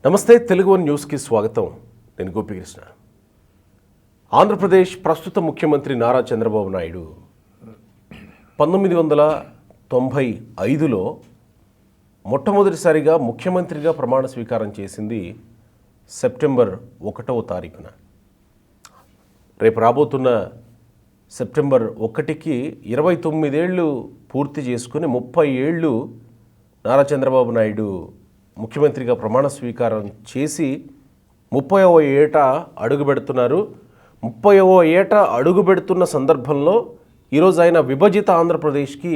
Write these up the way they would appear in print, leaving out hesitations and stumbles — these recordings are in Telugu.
నమస్తే, తెలుగు వన్ న్యూస్కి స్వాగతం. నేను గోపికృష్ణ. ఆంధ్రప్రదేశ్ ప్రస్తుత ముఖ్యమంత్రి నారా చంద్రబాబు నాయుడు 1995లో మొట్టమొదటిసారిగా ముఖ్యమంత్రిగా ప్రమాణ స్వీకారం చేసింది సెప్టెంబర్ 1వ తారీఖున. రేపు రాబోతున్న సెప్టెంబర్ 1కి 29 ఏళ్ళు పూర్తి చేసుకుని 30 ఏళ్ళు నారా చంద్రబాబు నాయుడు ముఖ్యమంత్రిగా ప్రమాణ స్వీకారం చేసి 30వ ఏట అడుగుపెడుతున్నారు. 30వ ఏట అడుగుపెడుతున్న సందర్భంలో ఈరోజు ఆయన విభజిత ఆంధ్రప్రదేశ్కి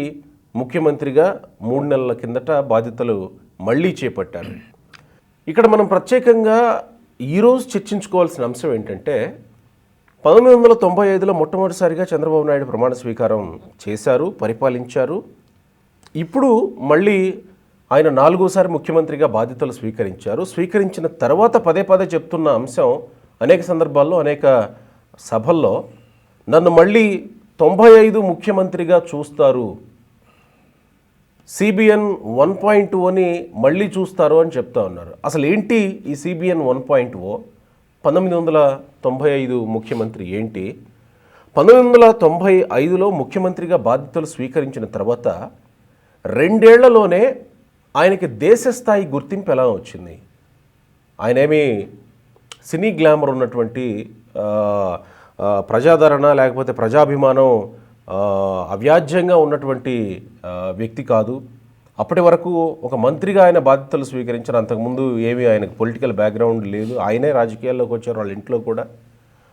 ముఖ్యమంత్రిగా 3 నెలల కిందట బాధ్యతలు మళ్ళీ చేపట్టారు. ఇక్కడ మనం ప్రత్యేకంగా ఈరోజు చర్చించుకోవాల్సిన అంశం ఏంటంటే 1995లో మొట్టమొదటిసారిగా చంద్రబాబు నాయుడు ప్రమాణ స్వీకారం చేశారు, పరిపాలించారు. ఇప్పుడు మళ్ళీ ఆయన 4వసారి ముఖ్యమంత్రిగా బాధ్యతలు స్వీకరించారు. స్వీకరించిన తర్వాత పదే పదే చెప్తున్న అంశం అనేక సందర్భాల్లో అనేక సభల్లో నన్ను మళ్ళీ 95 ముఖ్యమంత్రిగా చూస్తారు, CBN 1.0 అని మళ్ళీ చూస్తారు అని చెప్తా ఉన్నారు. అసలు ఏంటి ఈ CBN 1.0? 1995 ముఖ్యమంత్రి ఏంటి? 1995లో ముఖ్యమంత్రిగా బాధ్యతలు స్వీకరించిన తర్వాత 2 ఏళ్లలోనే ఆయనకి దేశస్థాయి గుర్తింపు ఎలా వచ్చింది? ఆయనేమి సినీ గ్లామర్ ఉన్నటువంటి ప్రజాదరణ లేకపోతే ప్రజాభిమానం అవ్యాజ్యంగా ఉన్నటువంటి వ్యక్తి కాదు. అప్పటి వరకు ఒక మంత్రిగా ఆయన బాధ్యతలు స్వీకరించారు. అంతకుముందు ఏమీ ఆయనకు పొలిటికల్ బ్యాక్గ్రౌండ్ లేదు. ఆయనే రాజకీయాల్లోకి వచ్చారు. వాళ్ళ ఇంట్లో కూడా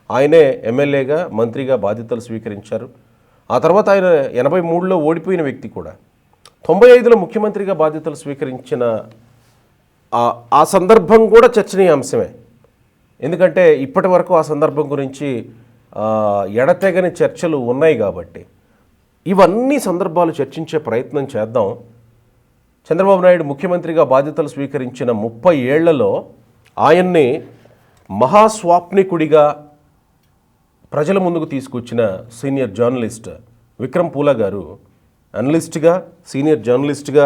ఆయనే ఎమ్మెల్యేగా మంత్రిగా బాధ్యతలు స్వీకరించారు. ఆ తర్వాత ఆయన 83లో ఓడిపోయిన వ్యక్తి కూడా. 95లో ముఖ్యమంత్రిగా బాధ్యతలు స్వీకరించిన ఆ సందర్భం కూడా చర్చనీయాంశమే. ఎందుకంటే ఇప్పటి వరకు ఆ సందర్భం గురించి ఎడతెగని చర్చలు ఉన్నాయి కాబట్టి ఇవన్నీ సందర్భాలు చర్చించే ప్రయత్నం చేద్దాం. చంద్రబాబు నాయుడు ముఖ్యమంత్రిగా బాధ్యతలు స్వీకరించిన 30 ఏళ్లలో ఆయన్ని మహాస్వాప్నికుడిగా ప్రజల ముందుకు తీసుకొచ్చిన సీనియర్ జర్నలిస్ట్ విక్రమ్ పూలా గారు అనలిస్ట్గా, సీనియర్ జర్నలిస్ట్గా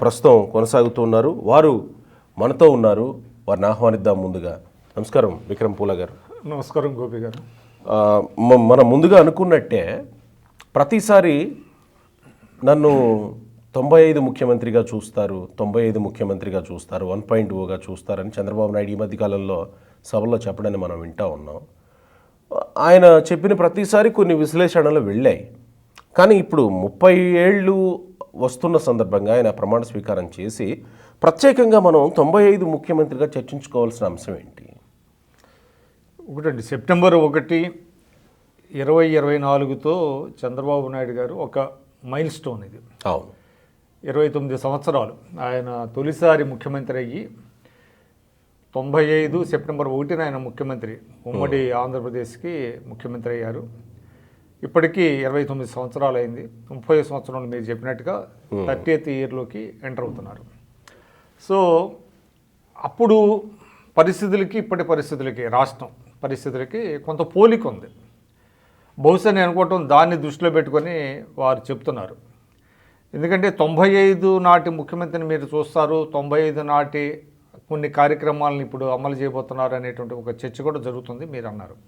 ప్రస్తుతం కొనసాగుతున్నారు. వారు మనతో ఉన్నారు. వారిని ఆహ్వానిద్దాం. ముందుగా నమస్కారం విక్రమ్ పూలా గారు. నమస్కారం గోపి గారు. మనం ముందుగా అనుకున్నట్టే ప్రతిసారి నన్ను 95 ముఖ్యమంత్రిగా చూస్తారు, 95 ముఖ్యమంత్రిగా చూస్తారు, 1.0గా చూస్తారని చంద్రబాబు నాయుడు ఈ మధ్యకాలంలో సభలో చెప్పడాన్ని మనం వింటూ ఉన్నాం. ఆయన చెప్పిన ప్రతిసారి కొన్ని విశ్లేషణలు వెళ్ళాయి. కానీ ఇప్పుడు 30 ఏళ్ళు వస్తున్న సందర్భంగా ఆయన ప్రమాణ స్వీకారం చేసి ప్రత్యేకంగా మనం 95 ముఖ్యమంత్రిగా చర్చించుకోవాల్సిన అంశం ఏంటి? ఒకటండి, సెప్టెంబర్ 1, 2024తో చంద్రబాబు నాయుడు గారు ఒక మైల్ స్టోన్. ఇది అవును, 29 సంవత్సరాలు ఆయన తొలిసారి ముఖ్యమంత్రి అయ్యి 95 సెప్టెంబర్ 1న ఆయన ముఖ్యమంత్రి ఉమ్మడి ఆంధ్రప్రదేశ్కి ముఖ్యమంత్రి అయ్యారు. ఇప్పటికీ 29 సంవత్సరాలు అయింది. 30 సంవత్సరాలు మీరు చెప్పినట్టుగా 30th ఇయర్లోకి ఎంటర్ అవుతున్నారు. సో అప్పుడు పరిస్థితులకి ఇప్పటి పరిస్థితులకి, రాష్ట్రం పరిస్థితులకి కొంత పోలిక ఉంది. బహుశా నేను అనుకోవటం దాన్ని దృష్టిలో పెట్టుకొని వారు చెప్తున్నారు. ఎందుకంటే 95 నాటి ముఖ్యమంత్రిని మీరు చూస్తారు, 95 నాటి కొన్ని కార్యక్రమాలను ఇప్పుడు అమలు చేయబోతున్నారు అనేటువంటి ఒక చర్చ కూడా జరుగుతుంది. మీరు అన్నారు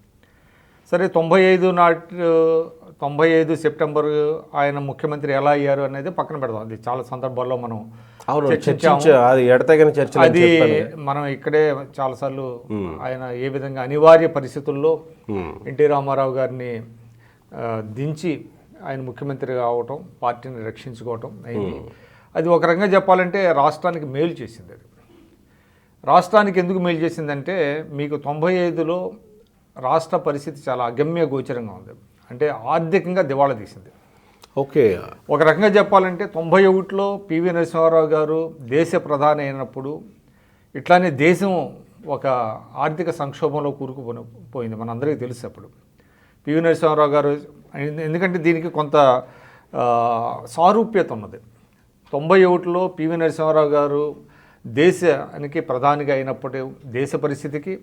సరే, 95 సెప్టెంబర్ ఆయన ముఖ్యమంత్రి ఎలా అయ్యారు అనేది పక్కన పెడదాం. అది చాలా సందర్భాల్లో మనం అది మనం ఇక్కడే చాలాసార్లు ఆయన ఏ విధంగా అనివార్య పరిస్థితుల్లో ఎన్టీ రామారావు గారిని దించి ఆయన ముఖ్యమంత్రి కావటం, పార్టీని రక్షించుకోవటం అయింది. అది ఒక రకంగా చెప్పాలంటే రాష్ట్రానికి మేలు చేసింది. అది రాష్ట్రానికి ఎందుకు మేలు చేసిందంటే మీకు 95లో రాష్ట్ర పరిస్థితి చాలా అగమ్య గోచరంగా ఉంది. అంటే ఆర్థికంగా దివాళా తీసింది. ఓకే, ఒక రకంగా చెప్పాలంటే 91లో పివి నరసింహారావు గారు దేశ ప్రధాని అయినప్పుడు ఇట్లానే దేశం ఒక ఆర్థిక సంక్షోభంలో కూరుకుపోయింది. మనందరికీ తెలుసు. అప్పుడు పివి నరసింహారావు గారు, ఎందుకంటే దీనికి కొంత సారూప్యత ఉన్నది. 91లో పివి నరసింహారావు గారు దేశానికి ప్రధానిగా అయినప్పుడు దేశ పరిస్థితికి,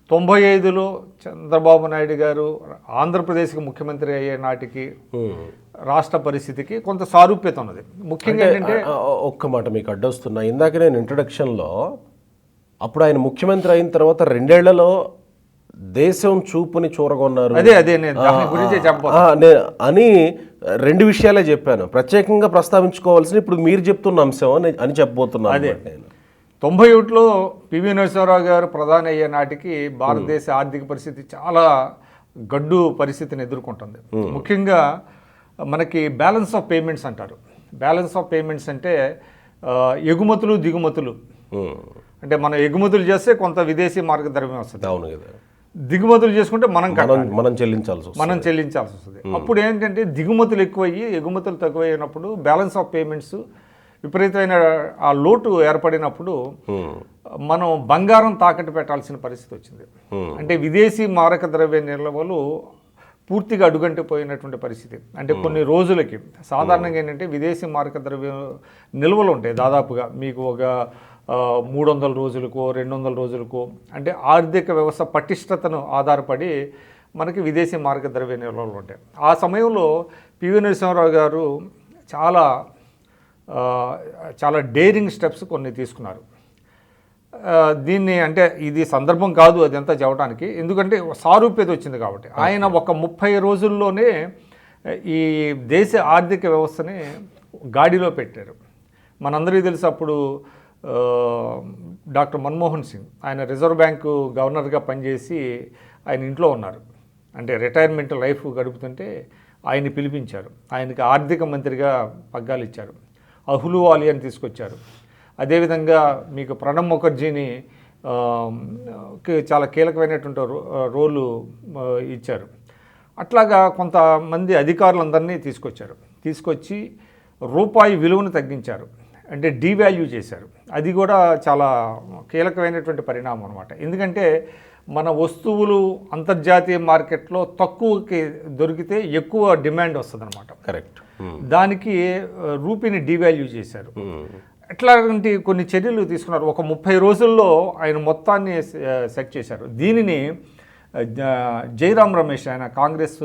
95లో చంద్రబాబు నాయుడు గారు ఆంధ్రప్రదేశ్కి ముఖ్యమంత్రి అయ్యే నాటికి రాష్ట్ర పరిస్థితికి కొంత సారూప్యత ఉన్నది. ముఖ్యంగా ఏంటంటే ఒక్క మాట మీకు అడ్డొస్తున్నా. ఇందాక నేను ఇంట్రడక్షన్లో అప్పుడు ఆయన ముఖ్యమంత్రి అయిన తర్వాత 2 ఏళ్లలో దేశం చూపుని చూరగొన్నారు అదే నేను దాని గురించి అని 2 విషయాలే చెప్పాను. ప్రత్యేకంగా ప్రస్తావించుకోవాల్సిన ఇప్పుడు మీరు చెప్తున్న అంశం అని చెప్పబోతున్నాను. నేను 91లో పివి నరసింహారావు గారు ప్రధాని అయ్యే నాటికి భారతదేశ ఆర్థిక పరిస్థితి చాలా గడ్డు పరిస్థితిని ఎదుర్కొంటుంది. ముఖ్యంగా మనకి బ్యాలెన్స్ ఆఫ్ పేమెంట్స్ అంటారు. బ్యాలెన్స్ ఆఫ్ పేమెంట్స్ అంటే ఎగుమతులు దిగుమతులు. అంటే మనం ఎగుమతులు చేస్తే కొంత విదేశీ మార్గద్రవ్యం వస్తుంది. అవును కదా. దిగుమతులు చేసుకుంటే మనం చెల్లించాల్సి వస్తుంది. అప్పుడు ఏంటంటే దిగుమతులు ఎక్కువయ్యి ఎగుమతులు తక్కువైనప్పుడు బ్యాలెన్స్ ఆఫ్ పేమెంట్స్ విపరీతమైన ఆ లోటు ఏర్పడినప్పుడు మనం బంగారం తాకట్టు పెట్టాల్సిన పరిస్థితి వచ్చింది. అంటే విదేశీ మారక ద్రవ్య నిల్వలు పూర్తిగా అడుగంటిపోయినటువంటి పరిస్థితి. అంటే కొన్ని రోజులకి సాధారణంగా ఏంటంటే విదేశీ మారక ద్రవ్య నిల్వలు ఉంటాయి దాదాపుగా మీకు ఒక 300 రోజులకో 200 రోజులకో. అంటే ఆర్థిక వ్యవస్థ పటిష్టతను ఆధారపడి మనకి విదేశీ మారక ద్రవ్య నిల్వలు ఉంటాయి. ఆ సమయంలో పివి నరసింహారావు గారు చాలా డేరింగ్ స్టెప్స్ కొన్ని తీసుకున్నారు. దీన్ని అంటే ఇది సందర్భం కాదు అదంతా చెప్పడానికి, ఎందుకంటే సారూప్యత వచ్చింది కాబట్టి. ఆయన ఒక 30 రోజుల్లోనే ఈ దేశ ఆర్థిక వ్యవస్థని గాడిలో పెట్టారు. మనందరికీ తెలుసు అప్పుడు డాక్టర్ మన్మోహన్ సింగ్ ఆయన రిజర్వ్ బ్యాంకు గవర్నర్గా పనిచేసి ఆయన ఇంట్లో ఉన్నారు. అంటే రిటైర్మెంట్ లైఫ్ గడుపుతుంటే ఆయన్ని పిలిపించారు. ఆయనకి ఆర్థిక మంత్రిగా పగ్గాలు ఇచ్చారు. అహ్లూవాలియా అని తీసుకొచ్చారు. అదేవిధంగా మీకు ప్రణబ్ ముఖర్జీని చాలా కీలకమైనటువంటి రోలు ఇచ్చారు. అట్లాగా కొంతమంది అధికారులందరినీ తీసుకొచ్చి రూపాయి విలువను తగ్గించారు. అంటే డీవాల్యూ చేశారు. అది కూడా చాలా కీలకమైనటువంటి పరిణామం అనమాట. ఎందుకంటే మన వస్తువులు అంతర్జాతీయ మార్కెట్లో తక్కువకి దొరికితే ఎక్కువ డిమాండ్ వస్తుంది అనమాట. కరెక్ట్. దానికి రూపీని డీవాల్యూ చేశారు. ఎట్లాంటి కొన్ని చర్యలు తీసుకున్నారు. ఒక 30 రోజుల్లో ఆయన మొత్తాన్ని సెట్ చేశారు. దీనిని జైరామ్ రమేష్ ఆయన కాంగ్రెస్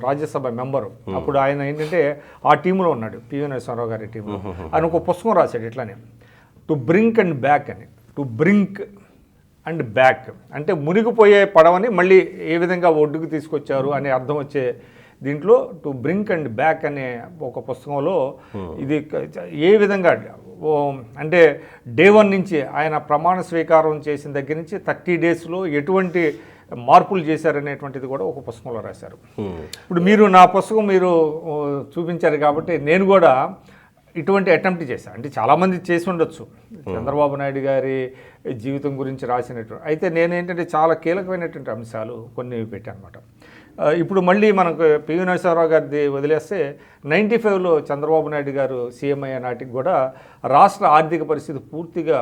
రాజ్యసభ మెంబరు, అప్పుడు ఆయన ఏంటంటే ఆ టీంలో ఉన్నాడు, పివి నరసింహారావు గారి టీంలో. ఆయన ఒక పుస్తకం రాశాడు ఇట్లానే, టు బ్రింక్ అండ్ బ్యాక్ అని. టు బ్రింక్ అండ్ బ్యాక్ అంటే మునిగిపోయే పడవని మళ్ళీ ఏ విధంగా ఒడ్డుకు తీసుకొచ్చారు అనే అర్థం వచ్చే దీంట్లో టు బ్రింక్ అండ్ బ్యాక్ అనే ఒక పుస్తకంలో ఇది ఏ విధంగా అంటే డే 1 నుంచి ఆయన ప్రమాణ స్వీకారం చేసిన దగ్గర నుంచి 30 డేస్లో ఎటువంటి మార్పులు చేశారనేటువంటిది కూడా ఒక పుస్తకంలో రాశారు. ఇప్పుడు మీరు నా పుస్తకం మీరు చూపించారు కాబట్టి నేను కూడా ఇటువంటి అటెంప్ట్ చేశాను. అంటే చాలామంది చేసి ఉండొచ్చు, చంద్రబాబు నాయుడు గారి జీవితం గురించి రాసినటువంటి. అయితే నేనేంటంటే చాలా కీలకమైనటువంటి అంశాలు కొన్ని పెట్టాను అనమాట. ఇప్పుడు మళ్ళీ మనకు పివి నరసింహారావు గారిది వదిలేస్తే 95లో చంద్రబాబు నాయుడు గారు సీఎం అయ్యే నాటికి కూడా రాష్ట్ర ఆర్థిక పరిస్థితి పూర్తిగా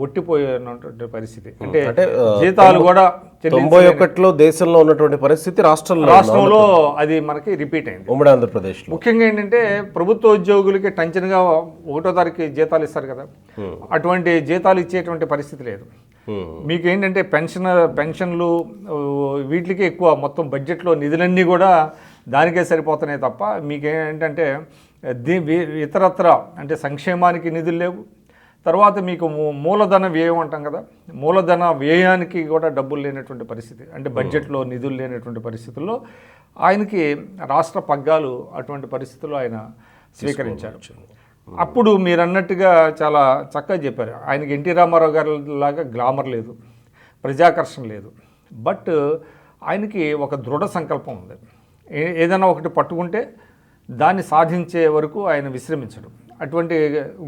ఒట్టిపోయినటువంటి పరిస్థితి. అంటే జీతాలు కూడా 91లో దేశంలో ఉన్నటువంటి పరిస్థితి రాష్ట్రంలో అది మనకి రిపీట్ అయింది. ఉమ్మడి ఆంధ్రప్రదేశ్ ముఖ్యంగా ఏంటంటే ప్రభుత్వ ఉద్యోగులకి టెన్షన్గా 1వ తారీఖు జీతాలు ఇస్తారు కదా, అటువంటి జీతాలు ఇచ్చేటువంటి పరిస్థితి లేదు. మీకు ఏంటంటే పెన్షన్లు వీటికి ఎక్కువ మొత్తం బడ్జెట్లో నిధులన్నీ కూడా దానికే సరిపోతున్నాయి తప్ప మీకేంటంటే ఇతరత్ర అంటే సంక్షేమానికి నిధులు లేవు. తర్వాత మీకు మూలధన వ్యయం అంటాం కదా, మూలధన వ్యయానికి కూడా డబ్బులు లేనటువంటి పరిస్థితి, అంటే బడ్జెట్లో నిధులు లేనటువంటి పరిస్థితుల్లో ఆయనకి రాష్ట్ర పగ్గాలు అటువంటి పరిస్థితుల్లో ఆయన స్వీకరించారు. అప్పుడు మీరు అన్నట్టుగా చాలా చక్కగా చెప్పారు. ఆయనకి ఎన్టీ రామారావు గారి లాగా గ్లామర్ లేదు, ప్రజాకర్షణ లేదు, బట్ ఆయనకి ఒక దృఢ సంకల్పం ఉంది. ఏదైనా ఒకటి పట్టుకుంటే దాన్ని సాధించే వరకు ఆయన విశ్రమించడు. అటువంటి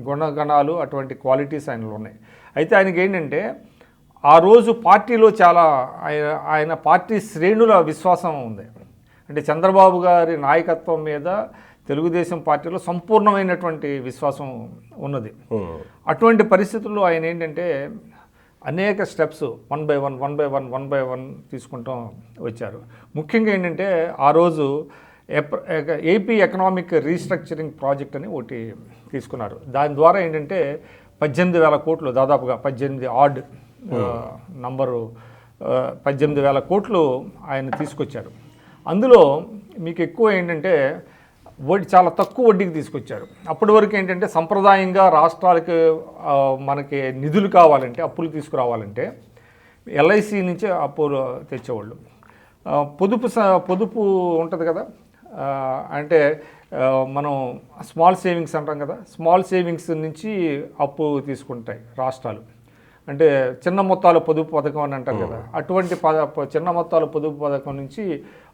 గుణగణాలు అటువంటి క్వాలిటీస్ ఆయనలో ఉన్నాయి. అయితే ఆయనకి ఏంటంటే ఆ రోజు పార్టీలో చాలా ఆయన పార్టీ శ్రేణుల విశ్వాసం ఉంది. అంటే చంద్రబాబు గారి నాయకత్వం మీద తెలుగుదేశం పార్టీలో సంపూర్ణమైనటువంటి విశ్వాసం ఉన్నది. అటువంటి పరిస్థితుల్లో ఆయన ఏంటంటే అనేక స్టెప్స్ 1 by 1 తీసుకుంటూ వచ్చారు. ముఖ్యంగా ఏంటంటే ఆ రోజు ఏపీ ఎకనామిక్ రీస్ట్రక్చరింగ్ ప్రాజెక్ట్ అని ఒకటి తీసుకున్నారు. దాని ద్వారా ఏంటంటే 18,000 కోట్లు, దాదాపుగా 18 ఆడ్ నంబరు 18,000 కోట్లు ఆయన తీసుకొచ్చారు. అందులో మీకు ఎక్కువ ఏంటంటే వడ్డీ చాలా తక్కువ వడ్డీకి తీసుకొచ్చారు. అప్పటి వరకు ఏంటంటే సంప్రదాయంగా రాష్ట్రాలకి మనకి నిధులు కావాలంటే, అప్పులు తీసుకురావాలంటే ఎల్ఐసి నుంచి అప్పులు తెచ్చేవాళ్ళు. పొదుపు ఉంటుంది కదా, అంటే మనం స్మాల్ సేవింగ్స్ అంటాం కదా, స్మాల్ సేవింగ్స్ నుంచి అప్పు తీసుకుంటాయి రాష్ట్రాలు. అంటే చిన్న మొత్తాల పొదుపు పథకం అని అంటారు కదా, అటువంటి చిన్న మొత్తాల పొదుపు పథకం నుంచి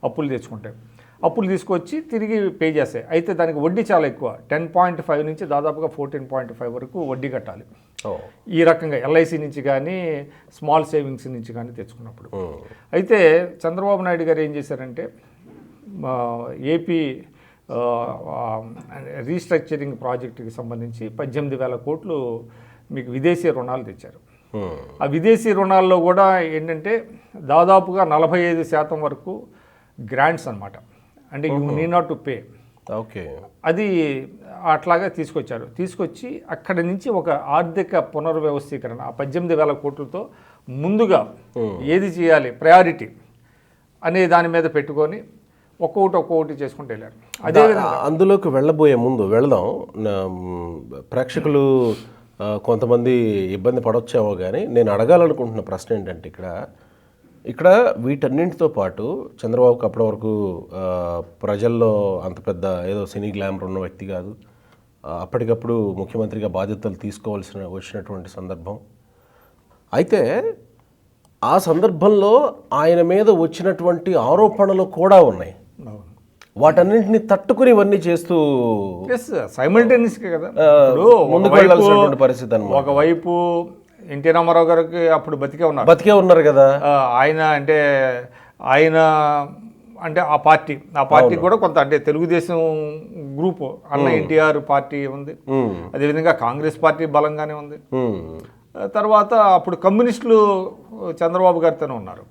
అప్పులు తెచ్చుకుంటాయి. అప్పులు తీసుకొచ్చి తిరిగి పే చేస్తాయి. అయితే దానికి వడ్డీ చాలా ఎక్కువ, 10.5 నుంచి దాదాపుగా 14.5 వరకు వడ్డీ కట్టాలి. ఈ రకంగా ఎల్ఐసి నుంచి కానీ స్మాల్ సేవింగ్స్ నుంచి కానీ తెచ్చుకున్నప్పుడు. అయితే చంద్రబాబు నాయుడు గారు ఏం చేశారంటే ఏపీ రీస్ట్రక్చరింగ్ ప్రాజెక్టుకి సంబంధించి 18,000 కోట్లు మీకు విదేశీ రుణాలు తెచ్చారు. ఆ విదేశీ రుణాల్లో కూడా ఏంటంటే దాదాపుగా 45% వరకు గ్రాంట్స్ అనమాట. అంటే you need not to pay. Okay, అది అట్లాగా తీసుకొచ్చి అక్కడి నుంచి ఒక ఆర్థిక పునర్వ్యవస్థీకరణ ఆ 18,000 కోట్లతో ముందుగా ఏది చేయాలి ప్రయారిటీ అనే దాని మీద పెట్టుకొని ఒక్కొక్కటి చేసుకుంటూ వెళ్ళారు. అదే అందులోకి వెళ్ళబోయే ముందు వెళదాం. ప్రేక్షకులు కొంతమంది ఇబ్బంది పడొచ్చావో కానీ నేను అడగాలనుకుంటున్న ప్రశ్న ఏంటంటే ఇక్కడ వీటన్నింటితో పాటు చంద్రబాబుకి అప్పటి వరకు ప్రజల్లో అంత పెద్ద ఏదో సినీ గ్లామర్ ఉన్న వ్యక్తి కాదు. అప్పటికప్పుడు ముఖ్యమంత్రిగా బాధ్యతలు వచ్చినటువంటి సందర్భం. అయితే ఆ సందర్భంలో ఆయన మీద వచ్చినటువంటి ఆరోపణలు కూడా ఉన్నాయి. వాటన్నింటినీ తట్టుకుని ఇవన్నీ చేస్తూ సైమల్టేనియస్గా కదా ముందుకు వెళ్ళాల్సినటువంటి పరిస్థితి అన్నమాట. ఒకవైపు ఎన్టీ రామారావు గారికి అప్పుడు బతికే ఉన్నారు కదా ఆయన. అంటే ఆ పార్టీ కూడా కొంత అంటే తెలుగుదేశం గ్రూపు అన్న ఎన్టీఆర్ పార్టీ ఉంది, అదేవిధంగా కాంగ్రెస్ పార్టీ బలంగానే ఉంది. తర్వాత అప్పుడు కమ్యూనిస్టులు చంద్రబాబు గారితోనే ఉన్నారు.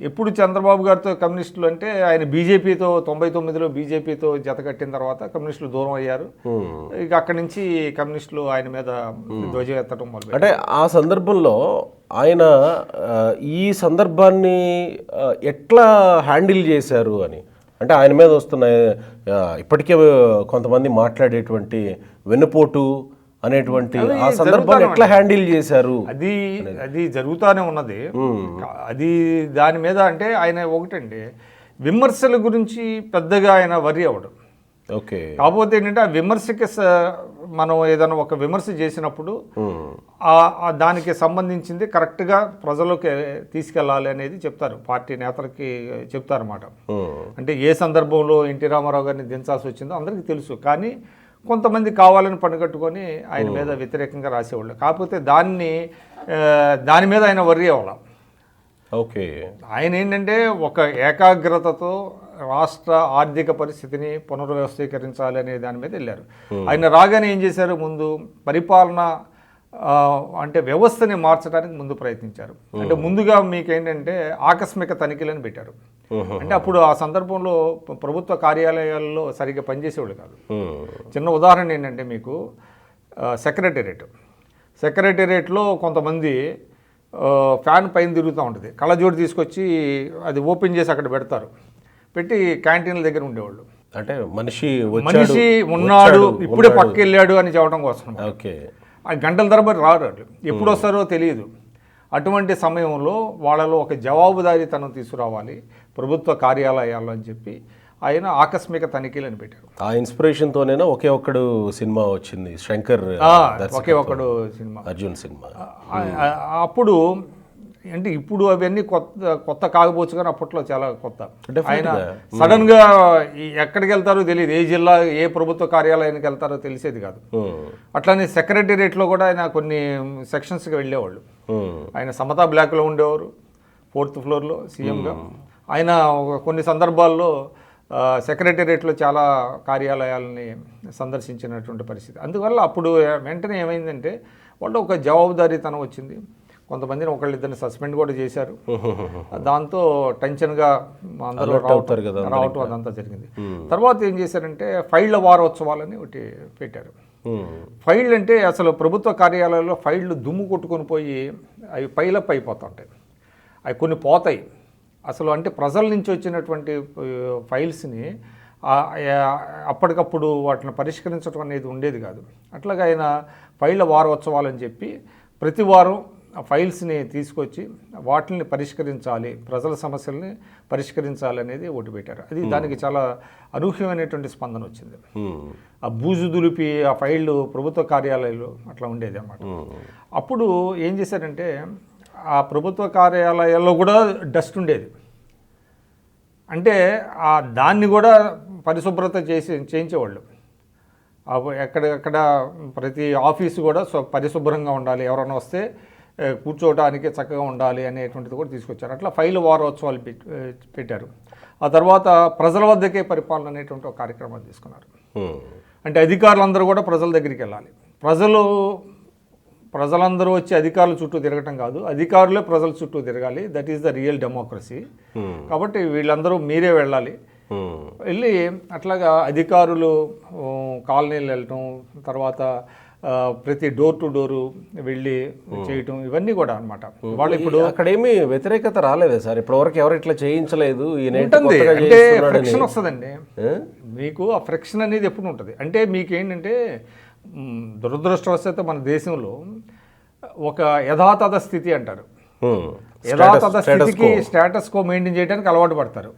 ఎప్పుడు చంద్రబాబు గారితో కమ్యూనిస్టులు అంటే ఆయన బీజేపీతో 99లో బీజేపీతో జత కట్టిన తర్వాత కమ్యూనిస్టులు దూరం అయ్యారు. ఇక అక్కడి నుంచి కమ్యూనిస్టులు ఆయన మీద ధ్వజం ఎత్తడం మొదలు. అంటే ఆ సందర్భంలో ఆయన ఈ సందర్భాన్ని ఎట్లా హ్యాండిల్ చేశారు అని, అంటే ఆయన మీద వస్తున్న ఇప్పటికే కొంతమంది మాట్లాడేటువంటి వెన్నుపోటు అనేటువంటి ఆ సందర్భాన్ని ఎట్లా హ్యాండిల్ చేశారు అది జరుగుతూనే ఉన్నది. అది దాని మీద అంటే ఆయన ఒకటండి విమర్శల గురించి పెద్దగా ఆయన వర్రీ అవ్వడం. ఓకే, కాకపోతే ఏంటంటే ఆ విమర్శకి మనం ఏదైనా ఒక విమర్శ చేసినప్పుడు దానికి సంబంధించింది కరెక్ట్గా ప్రజల్లోకి తీసుకెళ్ళాలి అనేది చెప్తారు, పార్టీ నేతలకి చెప్తారన్నమాట. అంటే ఏ సందర్భంలో ఎన్టీ రామారావు గారిని దించాల్సి వచ్చిందో అందరికీ తెలుసు, కానీ కొంతమంది కావాలని పనిగట్టుకొని ఆయన మీద వ్యతిరేకంగా రాసేవాళ్ళు. కాకపోతే దాని మీద ఆయన వర్రీ అవ్వాలి. ఓకే, ఆయన ఏంటంటే ఒక ఏకాగ్రతతో రాష్ట్ర ఆర్థిక పరిస్థితిని పునర్వ్యవస్థీకరించాలి అనే దాని మీద వెళ్ళారు. ఆయన రాగానే ఏం చేశారు, ముందు పరిపాలన అంటే వ్యవస్థని మార్చడానికి ముందు ప్రయత్నించారు. అంటే ముందుగా మీకు ఏంటంటే ఆకస్మిక తనిఖీలను పెట్టారు. అంటే అప్పుడు ఆ సందర్భంలో ప్రభుత్వ కార్యాలయాల్లో సరిగ్గా పనిచేసేవాళ్ళు కాదు. చిన్న ఉదాహరణ ఏంటంటే మీకు సెక్రటేరియట్లో కొంతమంది ఫ్యాన్ పైన తిరుగుతూ ఉంటుంది, కళ్ళజోడు తీసుకొచ్చి అది ఓపెన్ చేసి అక్కడ పెట్టి క్యాంటీన్ల దగ్గర ఉండేవాళ్ళు. అంటే మనిషి ఉన్నాడు ఇప్పుడే పక్కకి వెళ్ళాడు అని చెప్పడం కోసం. ఓకే, ఆ గంటల తరబడి రారు, ఎప్పుడు వస్తారో తెలియదు. అటువంటి సమయంలో వాళ్ళలో ఒక జవాబుదారీతనం తీసుకురావాలి ప్రభుత్వ కార్యాలయాల్లో అని చెప్పి ఆయన ఆకస్మిక తనిఖీలను పెట్టారు. ఆ ఇన్స్పిరేషన్తోనేనా ఒకే ఒక్కడు సినిమా వచ్చింది, శంకర్ ఒకే ఒక్కడు సినిమా, అర్జున్ సినిమా. అప్పుడు అంటే ఇప్పుడు అవన్నీ కొత్త కాకపోవచ్చు, కానీ అప్పట్లో చాలా కొత్త. ఆయన సడన్ గా ఎక్కడికి వెళ్తారో తెలియదు, ఏ జిల్లా ఏ ప్రభుత్వ కార్యాలయానికి వెళ్తారో తెలిసేది కాదు. అట్లానే సెక్రటేరియట్లో కూడా ఆయన కొన్ని సెక్షన్స్కి వెళ్ళేవాళ్ళు. ఆయన సమతా బ్లాక్లో ఉండేవారు, 4th ఫ్లోర్లో సీఎంగా. ఆయన కొన్ని సందర్భాల్లో సెక్రటేరియట్లో చాలా కార్యాలయాలని సందర్శించినటువంటి పరిస్థితి. అందువల్ల అప్పుడు వెంటనే ఏమైందంటే వాళ్ళు ఒక జవాబుదారీతనం వచ్చింది. కొంతమందిని ఒకళ్ళిద్దరిని సస్పెండ్ కూడా చేశారు. దాంతో టెన్షన్గా అందరూ రావటం అదంతా జరిగింది. తర్వాత ఏం చేశారంటే ఫైళ్ల వారోత్సవాలని ఒకటి పెట్టారు. ఫైళ్ళు అంటే అసలు ప్రభుత్వ కార్యాలయాల్లో ఫైళ్ళు దుమ్ము కొట్టుకొని పోయి అవి పైలప్ అయిపోతుంటాయి, అవి కొన్ని పోతాయి అసలు. అంటే ప్రజల నుంచి వచ్చినటువంటి ఫైల్స్ని అప్పటికప్పుడు వాటిని పరిష్కరించడం అనేది ఉండేది కాదు. అట్లాగా ఆయన ఫైళ్ళ వారోత్సవాలు అని చెప్పి ప్రతి వారం ఆ ఫైల్స్ని తీసుకొచ్చి వాటిని పరిష్కరించాలి, ప్రజల సమస్యల్ని పరిష్కరించాలి అనేది ఒకటి పెట్టారు. అది దానికి చాలా అనూహ్యమైనటువంటి స్పందన వచ్చింది. ఆ బూజు దులిపి ఆ ఫైళ్ళు ప్రభుత్వ కార్యాలయాలు అట్లా ఉండేది అన్నమాట. అప్పుడు ఏం చేశారంటే ఆ ప్రభుత్వ కార్యాలయాల్లో కూడా డస్ట్ ఉండేది. అంటే దాన్ని కూడా పరిశుభ్రత చేయించేవాళ్ళు. ఎక్కడెక్కడ ప్రతి ఆఫీసు కూడా పరిశుభ్రంగా ఉండాలి, ఎవరైనా వస్తే కూర్చోవడానికి చక్కగా ఉండాలి అనేటువంటిది కూడా తీసుకొచ్చారు. అట్లా ఫైల్ వారోత్సవాలు పెట్టారు. ఆ తర్వాత ప్రజల వద్దకే పరిపాలన అనేటువంటి ఒక కార్యక్రమాన్ని తీసుకున్నారు. అంటే అధికారులందరూ కూడా ప్రజల దగ్గరికి వెళ్ళాలి. ప్రజలందరూ వచ్చి అధికారుల చుట్టూ తిరగటం కాదు, అధికారులే ప్రజల చుట్టూ తిరగాలి. That is the real democracy. కాబట్టి వీళ్ళందరూ మీరే వెళ్ళాలి. వెళ్ళి అట్లాగా అధికారులు కాలనీలు వెళ్ళటం, తర్వాత ప్రతి డోర్ టు డోరు వెళ్ళి చేయటం, ఇవన్నీ కూడా అనమాట. వాళ్ళు ఇప్పుడు అక్కడేమీ వ్యతిరేకత రాలేదే సార్? ఇప్పటివరకు ఎవరు ఇట్లా చేయించలేదు. అంటే ఫ్రిక్షన్ వస్తుందండి మీకు. ఆ ఫ్రిక్షన్ అనేది ఎప్పుడు ఉంటుంది అంటే మీకు ఏంటంటే దురదృష్టవశాత్తు మన దేశంలో ఒక యథాతథ స్థితి అంటారు. యథాతథ స్థితికి స్టేటస్ కో మెయింటైన్ చేయడానికి అలవాటు పడతారు.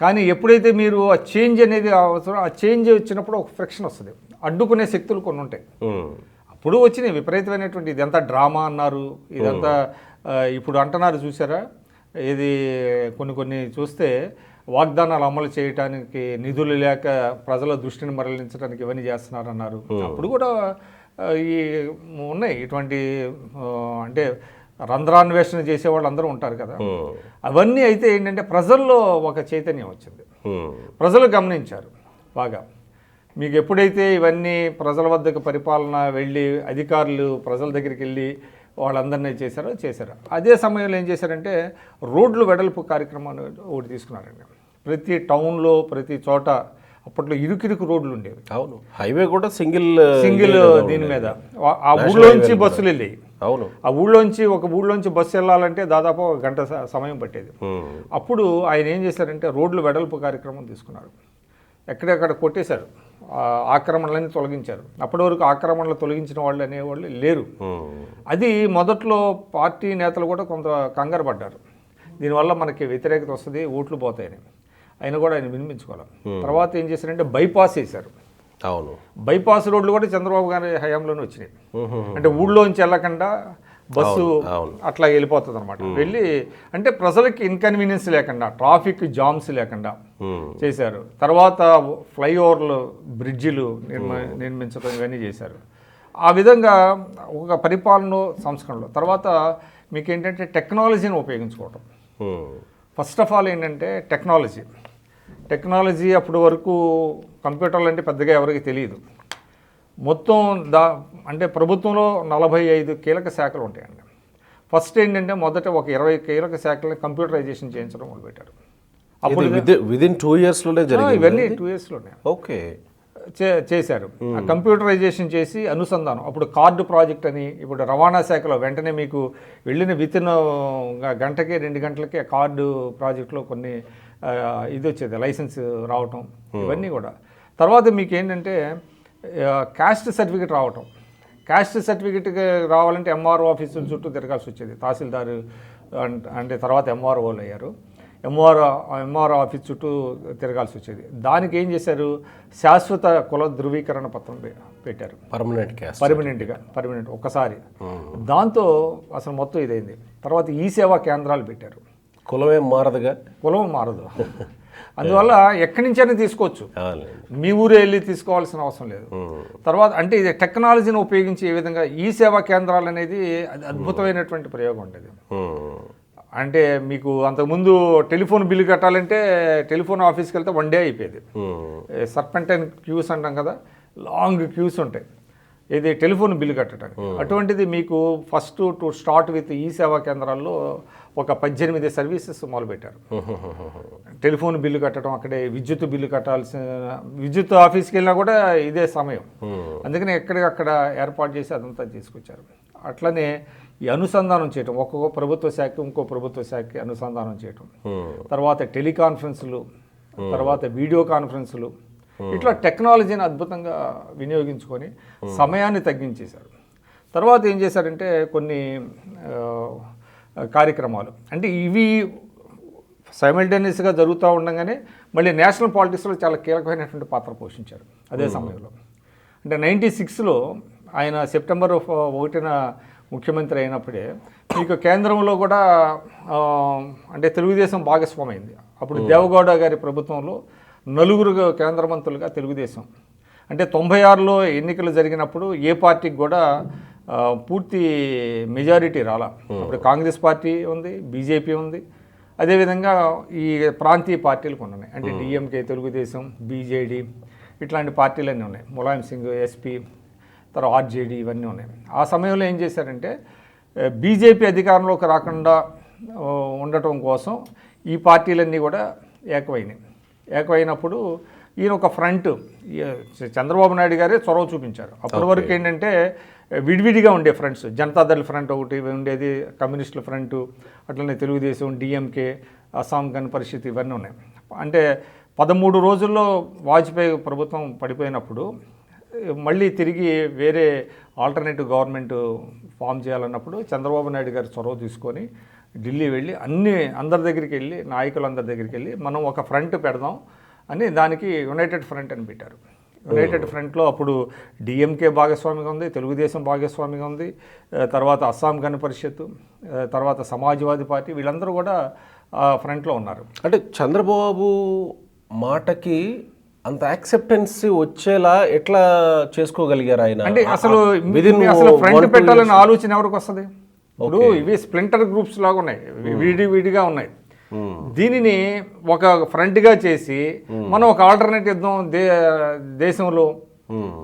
కానీ ఎప్పుడైతే మీరు ఆ చేంజ్ అనేది అవసరం, ఆ చేంజ్ వచ్చినప్పుడు ఒక ఫ్రిక్షన్ వస్తుంది. అడ్డుకునే శక్తులు కొన్ని ఉంటాయి. అప్పుడు వచ్చినాయి విపరీతమైనటువంటి, ఇదంతా డ్రామా అన్నారు, ఇదంతా ఇప్పుడు అంటున్నారు చూసారా, ఇది కొన్ని చూస్తే వాగ్దానాలు అమలు చేయడానికి నిధులు లేక ప్రజల దృష్టిని మరలించడానికి ఇవన్నీ చేస్తున్నారు అన్నారు. అప్పుడు కూడా ఈ ఉన్నాయి ఇటువంటి అంటే రంధ్రాన్వేషణ చేసేవాళ్ళు అందరూ ఉంటారు కదా. అవన్నీ అయితే ఏంటంటే ప్రజల్లో ఒక చైతన్యం వచ్చింది, ప్రజలు గమనించారు బాగా. మీకు ఎప్పుడైతే ఇవన్నీ ప్రజల వద్దకు పరిపాలన వెళ్ళి అధికారులు ప్రజల దగ్గరికి వెళ్ళి వాళ్ళందరినీ చేశారు. అదే సమయంలో ఏం చేశారంటే రోడ్లు వెడల్పు కార్యక్రమాన్ని ఒకటి తీసుకున్నారండి. ప్రతి టౌన్లో ప్రతి చోట అప్పట్లో ఇరుకిరుకు రోడ్లు ఉండేవి. అవును, హైవే కూడా సింగిల్ దీని మీద ఆ ఊళ్ళోంచి బస్సులు వెళ్ళేవి. అవును, ఆ ఒక ఊళ్ళోంచి బస్సు వెళ్ళాలంటే దాదాపు 1 గంట సమయం పట్టేది. అప్పుడు ఆయన ఏం చేశారంటే రోడ్లు వెడల్పు కార్యక్రమం తీసుకున్నారు. ఎక్కడెక్కడ కొట్టేశారు, ఆక్రమణలన్నీ తొలగించారు. అప్పటి వరకు ఆక్రమణలు తొలగించిన వాళ్ళు అనేవాళ్ళు లేరు. అది మొదట్లో పార్టీ నేతలు కూడా కొంత కంగారు పడ్డారు, దీనివల్ల మనకి వ్యతిరేకత వస్తుంది, ఓట్లు పోతాయని. ఆయన కూడా ఆయన వినిపించుకోవాలి. తర్వాత ఏం చేశారంటే బైపాస్ వేశారు. అవును, బైపాస్ రోడ్లు కూడా చంద్రబాబు గారి హయాంలోనే వచ్చినాయి. అంటే ఊళ్ళోంచి వెళ్ళకుండా బస్సు అట్లా వెళ్ళిపోతుంది అనమాట. వెళ్ళి అంటే ప్రజలకి ఇన్కన్వీనియన్స్ లేకుండా, ట్రాఫిక్ జామ్స్ లేకుండా చేశారు. తర్వాత ఫ్లైఓవర్లు, బ్రిడ్జిలు నిర్మించడం, ఇవన్నీ చేశారు. ఆ విధంగా ఒక పరిపాలన సంస్కరణలో తర్వాత మీకు ఏంటంటే టెక్నాలజీని ఉపయోగించుకోవటం. ఫస్ట్ ఆఫ్ ఆల్ ఏంటంటే టెక్నాలజీ అప్పటి వరకు కంప్యూటర్లు అంటే పెద్దగా ఎవరికి తెలియదు. మొత్తం అంటే ప్రభుత్వంలో 45 కీలక శాఖలు ఉంటాయండి. ఫస్ట్ ఏంటంటే మొదట ఒక 20 కీలక శాఖలని కంప్యూటరైజేషన్ చేయించడం మొదలుపెట్టారు. అప్పుడు విదిన్ 2 ఇయర్స్లోనే జరిగింది. ఇవన్నీ 2 ఇయర్స్లోనే ఓకే చేశారు. కంప్యూటరైజేషన్ చేసి అనుసంధానం. అప్పుడు కార్డు ప్రాజెక్ట్ అని, ఇప్పుడు రవాణా శాఖలో వెంటనే మీకు వెళ్ళిన వితిన్ గంటకి 2 గంటలకే కార్డు ప్రాజెక్టులో కొన్ని ఇది వచ్చేది, లైసెన్స్ రావటం, ఇవన్నీ కూడా. తర్వాత మీకు ఏంటంటే క్యాస్ట్ సర్టిఫికేట్ రావటం. క్యాస్ట్ సర్టిఫికేట్ రావాలంటే ఎంఆర్ఓ ఆఫీసుల చుట్టూ తిరగాల్సి వచ్చేది. తహసీల్దారు అంటే తర్వాత ఎంఆర్ఓలు అయ్యారు. ఎంఆర్ఓ ఆఫీస్ చుట్టూ తిరగాల్సి వచ్చేది. దానికి ఏం చేశారు, శాశ్వత కుల ధృవీకరణ పత్రం పెట్టారు. పర్మనెంట్ ఒక్కసారి. దాంతో అసలు మొత్తం ఇదైంది. తర్వాత ఈ సేవా కేంద్రాలు పెట్టారు. కులం మారదు. అందువల్ల ఎక్కడి నుంచైనా తీసుకోవచ్చు, మీ ఊరే వెళ్ళి తీసుకోవాల్సిన అవసరం లేదు. తర్వాత అంటే ఇది టెక్నాలజీని ఉపయోగించి ఏ విధంగా ఈ సేవా కేంద్రాలు అనేది అద్భుతమైనటువంటి ప్రయోగం ఉండేది. అంటే మీకు అంతకుముందు టెలిఫోన్ బిల్లు కట్టాలంటే టెలిఫోన్ ఆఫీస్కి వెళ్తే 1 డే అయిపోయేది. సర్పెంటైన్ క్యూస్ అంటాం కదా, లాంగ్ క్యూస్ ఉంటాయి ఇది టెలిఫోన్ బిల్లు కట్టడానికి. అటువంటిది మీకు ఫస్ట్ టు స్టార్ట్ విత్ ఈ సేవా కేంద్రాల్లో ఒక 18 సర్వీసెస్ మొదలుపెట్టారు. టెలిఫోన్ బిల్లు కట్టడం, అక్కడే విద్యుత్ బిల్లు కట్టాల్సిన, విద్యుత్ ఆఫీస్కి వెళ్ళినా కూడా ఇదే సమయం. అందుకని ఎక్కడికక్కడ ఏర్పాటు చేసి అదంతా తీసుకొచ్చారు. అట్లనే ఈ అనుసంధానం చేయటం, ఒక్కొక్క ప్రభుత్వ శాఖ ఇంకో ప్రభుత్వ శాఖకి అనుసంధానం చేయటం. తర్వాత టెలికాన్ఫరెన్స్లు తర్వాత వీడియో కాన్ఫరెన్సులు, ఇట్లా టెక్నాలజీని అద్భుతంగా వినియోగించుకొని సమయాన్ని తగ్గించేశారు. తర్వాత ఏం చేశారంటే కొన్ని కార్యక్రమాలు, అంటే ఇవి సైమల్టేనియస్గా జరుగుతూ ఉండగానే మళ్ళీ నేషనల్ పాలిటిక్స్లో చాలా కీలకమైనటువంటి పాత్ర పోషించారు అదే సమయంలో. అంటే 96లో ఆయన సెప్టెంబర్ 1న ముఖ్యమంత్రి అయినప్పుడే మీకు కేంద్రంలో కూడా అంటే తెలుగుదేశం భాగస్వామైంది. అప్పుడు దేవగౌడ గారి ప్రభుత్వంలో 4 కేంద్ర మంత్రులుగా తెలుగుదేశం, అంటే 96లో ఎన్నికలు జరిగినప్పుడు ఏ పార్టీకి కూడా పూర్తి మెజారిటీ రాలా. అప్పుడు కాంగ్రెస్ పార్టీ ఉంది, బీజేపీ ఉంది, అదేవిధంగా ఈ ప్రాంతీయ పార్టీలు కొన్ని ఉన్నాయి, అంటే డిఎంకే, తెలుగుదేశం, బీజేడీ ఇట్లాంటి పార్టీలన్నీ ఉన్నాయి, ములాయం సింగ్, ఎస్పీ, తర్వాత ఆర్జేడీ ఇవన్నీ ఉన్నాయి. ఆ సమయంలో ఏం చేశారంటే బీజేపీ అధికారంలోకి రాకుండా ఉండటం కోసం ఈ పార్టీలన్నీ కూడా ఏకమైనప్పుడు ఈయన ఒక ఫ్రంట్, చంద్రబాబు నాయుడు గారే చొరవ చూపించారు. అప్పటి వరకు ఏంటంటే విడివిడిగా ఉండే ఫ్రంట్స్, జనతాదళ్ ఫ్రంట్ ఒకటి ఉండేది, కమ్యూనిస్టుల ఫ్రంట్, అట్లనే తెలుగుదేశం, డిఎంకే, అస్సాం గణ పరిషత్ ఇవన్నీ ఉన్నాయి. అంటే 13 రోజుల్లో వాజ్పేయి ప్రభుత్వం పడిపోయినప్పుడు మళ్ళీ తిరిగి వేరే ఆల్టర్నేటివ్ గవర్నమెంట్ ఫామ్ చేయాలన్నప్పుడు చంద్రబాబు నాయుడు గారు చొరవ తీసుకొని ఢిల్లీ వెళ్ళి అందరి దగ్గరికి వెళ్ళి, నాయకులందరి దగ్గరికి వెళ్ళి మనం ఒక ఫ్రంట్ పెడదాం అని దానికి యునైటెడ్ ఫ్రంట్ అని పెట్టారు. యునైటెడ్ ఫ్రంట్లో అప్పుడు డిఎంకే భాగస్వామిగా ఉంది, తెలుగుదేశం భాగస్వామిగా ఉంది, తర్వాత అస్సాం గణ పరిషత్, తర్వాత సమాజ్వాదీ పార్టీ, వీళ్ళందరూ కూడా ఫ్రంట్లో ఉన్నారు. అంటే చంద్రబాబు మాటకి అంత యాక్సెప్టెన్సీ వచ్చేలా ఎట్లా చేసుకోగలిగారు ఆయన? అంటే అసలు ఫ్రంట్ పెట్టాలనే ఆలోచన ఎవరికి వస్తుంది? ఇప్పుడు ఇవి స్ప్లింటర్ గ్రూప్స్ లాగా ఉన్నాయి, విడిగా ఉన్నాయి. దీనిని ఒక ఫ్రంట్గా చేసి మనం ఒక ఆల్టర్నేటివ్ ఇద్దాం దేశంలో,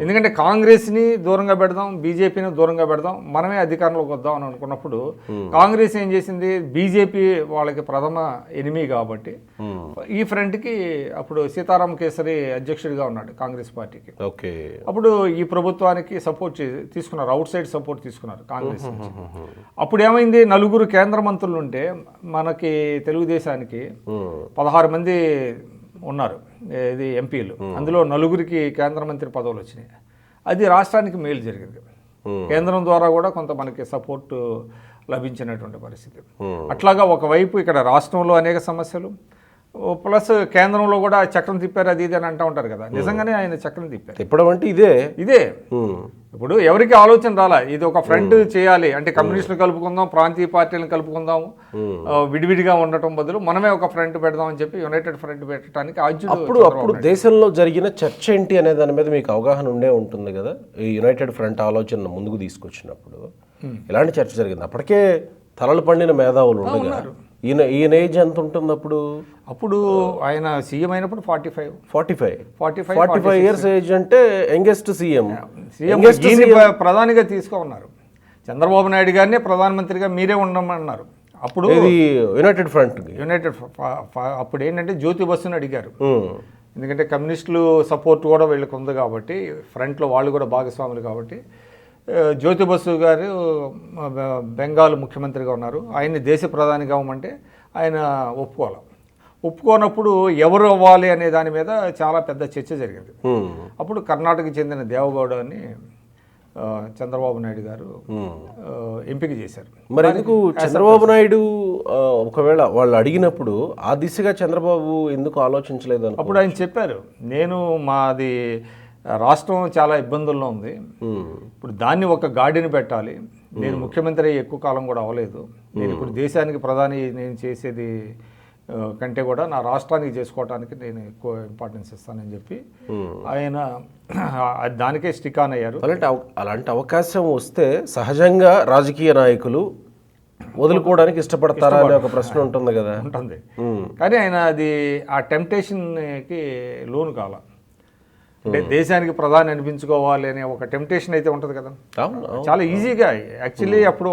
ఎందుకంటే కాంగ్రెస్ని దూరంగా పెడదాం, బీజేపీని దూరంగా పెడదాం, మనమే అధికారంలోకి వద్దాం అని అనుకున్నప్పుడు కాంగ్రెస్ ఏం చేసింది, బీజేపీ వాళ్ళకి ప్రథమ ఎనిమి కాబట్టి ఈ ఫ్రంట్కి అప్పుడు సీతారాం కేసరి అధ్యక్షుడిగా ఉన్నాడు కాంగ్రెస్ పార్టీకి. ఓకే, అప్పుడు ఈ ప్రభుత్వానికి సపోర్ట్ తీసుకున్నారు, అవుట్ సైడ్ సపోర్ట్ తీసుకున్నారు కాంగ్రెస్ నుంచి. అప్పుడు ఏమైంది, 4 కేంద్ర మంత్రులు ఉంటే మనకి తెలుగుదేశానికి 16 మంది ఉన్నారు ఇది ఎంపీలు, అందులో 4కి కేంద్ర మంత్రి పదవులు వచ్చినాయి. అది రాష్ట్రానికి మేలు జరిగింది. కేంద్రం ద్వారా కూడా కొంత మనకి సపోర్టు లభించినటువంటి పరిస్థితి. అట్లాగా ఒకవైపు ఇక్కడ రాష్ట్రంలో అనేక సమస్యలు, ప్లస్ కేంద్రంలో కూడా చక్రం తిప్పారు, అది ఇది అని అంటూ ఉంటారు కదా, నిజంగానే ఆయన చక్రం తిప్పారు. తిప్పడం అంటే ఇదే ఇప్పుడు ఎవరికి ఆలోచన రాలా, ఇది ఒక ఫ్రంట్ చేయాలి అంటే కమ్యూనిస్టులు కలుపుకుందాం, ప్రాంతీయ పార్టీలను కలుపుకుందాం, విడివిడిగా ఉండటం బదులు మనమే ఒక ఫ్రంట్ పెడదాం అని చెప్పి యునైటెడ్ ఫ్రంట్ పెట్టడానికి అప్పుడు దేశంలో జరిగిన చర్చ ఏంటి అనే దాని మీద మీకు అవగాహన ఉండే ఉంటుంది కదా. ఈ యునైటెడ్ ఫ్రంట్ ఆలోచన ముందుకు తీసుకొచ్చినప్పుడు ఎలాంటి చర్చ జరిగింది? అప్పటికే తలలు పండిన మేధావులు ఉండగా ఈయన ఏజ్ ఎంత ఉంటుంది అప్పుడు ఆయన సీఎం అయినప్పుడు 45 ఇయర్స్ ఏజ్, అంటే యంగెస్ట్ సీఎం ప్రధానిగా తీసుకున్నారు. చంద్రబాబు నాయుడు గారినే ప్రధానమంత్రిగా మీరే ఉండమన్నారు. అప్పుడు యునైటెడ్ ఫ్రంట్ అప్పుడు ఏంటంటే జ్యోతి బస్సుని అడిగారు, ఎందుకంటే కమ్యూనిస్టులు సపోర్ట్ కూడా వీళ్ళకి ఉంది కాబట్టి, ఫ్రంట్లో వాళ్ళు కూడా భాగస్వాములు కాబట్టి. జ్యోతి బసు గారు బెంగాల్ ముఖ్యమంత్రిగా ఉన్నారు, ఆయన్ని దేశ ప్రధానిగా ఇవ్వమంటే ఆయన ఒప్పుకోనప్పుడు ఎవరు అవ్వాలి అనే దాని మీద చాలా పెద్ద చర్చ జరిగింది. అప్పుడు కర్ణాటకకి చెందిన దేవగౌడ అని చంద్రబాబు నాయుడు గారు ఎంపిక చేశారు. మరి ఎందుకు చంద్రబాబు నాయుడు ఒకవేళ వాళ్ళు అడిగినప్పుడు ఆ దిశగా చంద్రబాబు ఎందుకు ఆలోచించలేదు? అప్పుడు ఆయన చెప్పారు, మాది రాష్ట్రం చాలా ఇబ్బందుల్లో ఉంది, ఇప్పుడు దాన్ని ఒక గాడిని పెట్టాలి, నేను ముఖ్యమంత్రి ఎక్కువ కాలం కూడా అవ్వలేదు, నేను ఇప్పుడు దేశానికి ప్రధాని నేను చేసేది కంటే కూడా నా రాష్ట్రానికి చేసుకోవడానికి నేను ఎక్కువ ఇంపార్టెన్స్ ఇస్తానని చెప్పి ఆయన దానికే స్టిక్ ఆన్ అయ్యారు. అలాంటి అవకాశం వస్తే సహజంగా రాజకీయ నాయకులు వదులుకోవడానికి ఇష్టపడతారా అనే ఒక ప్రశ్న ఉంటుంది కదా. ఉంటుంది, కానీ ఆయన ఆ టెంప్టేషన్కి లోను కాల. అంటే దేశానికి ప్రధాని అనిపించుకోవాలి అనే ఒక టెంప్టేషన్ అయితే ఉంటుంది కదా, చాలా ఈజీగా. యాక్చువల్లీ అప్పుడు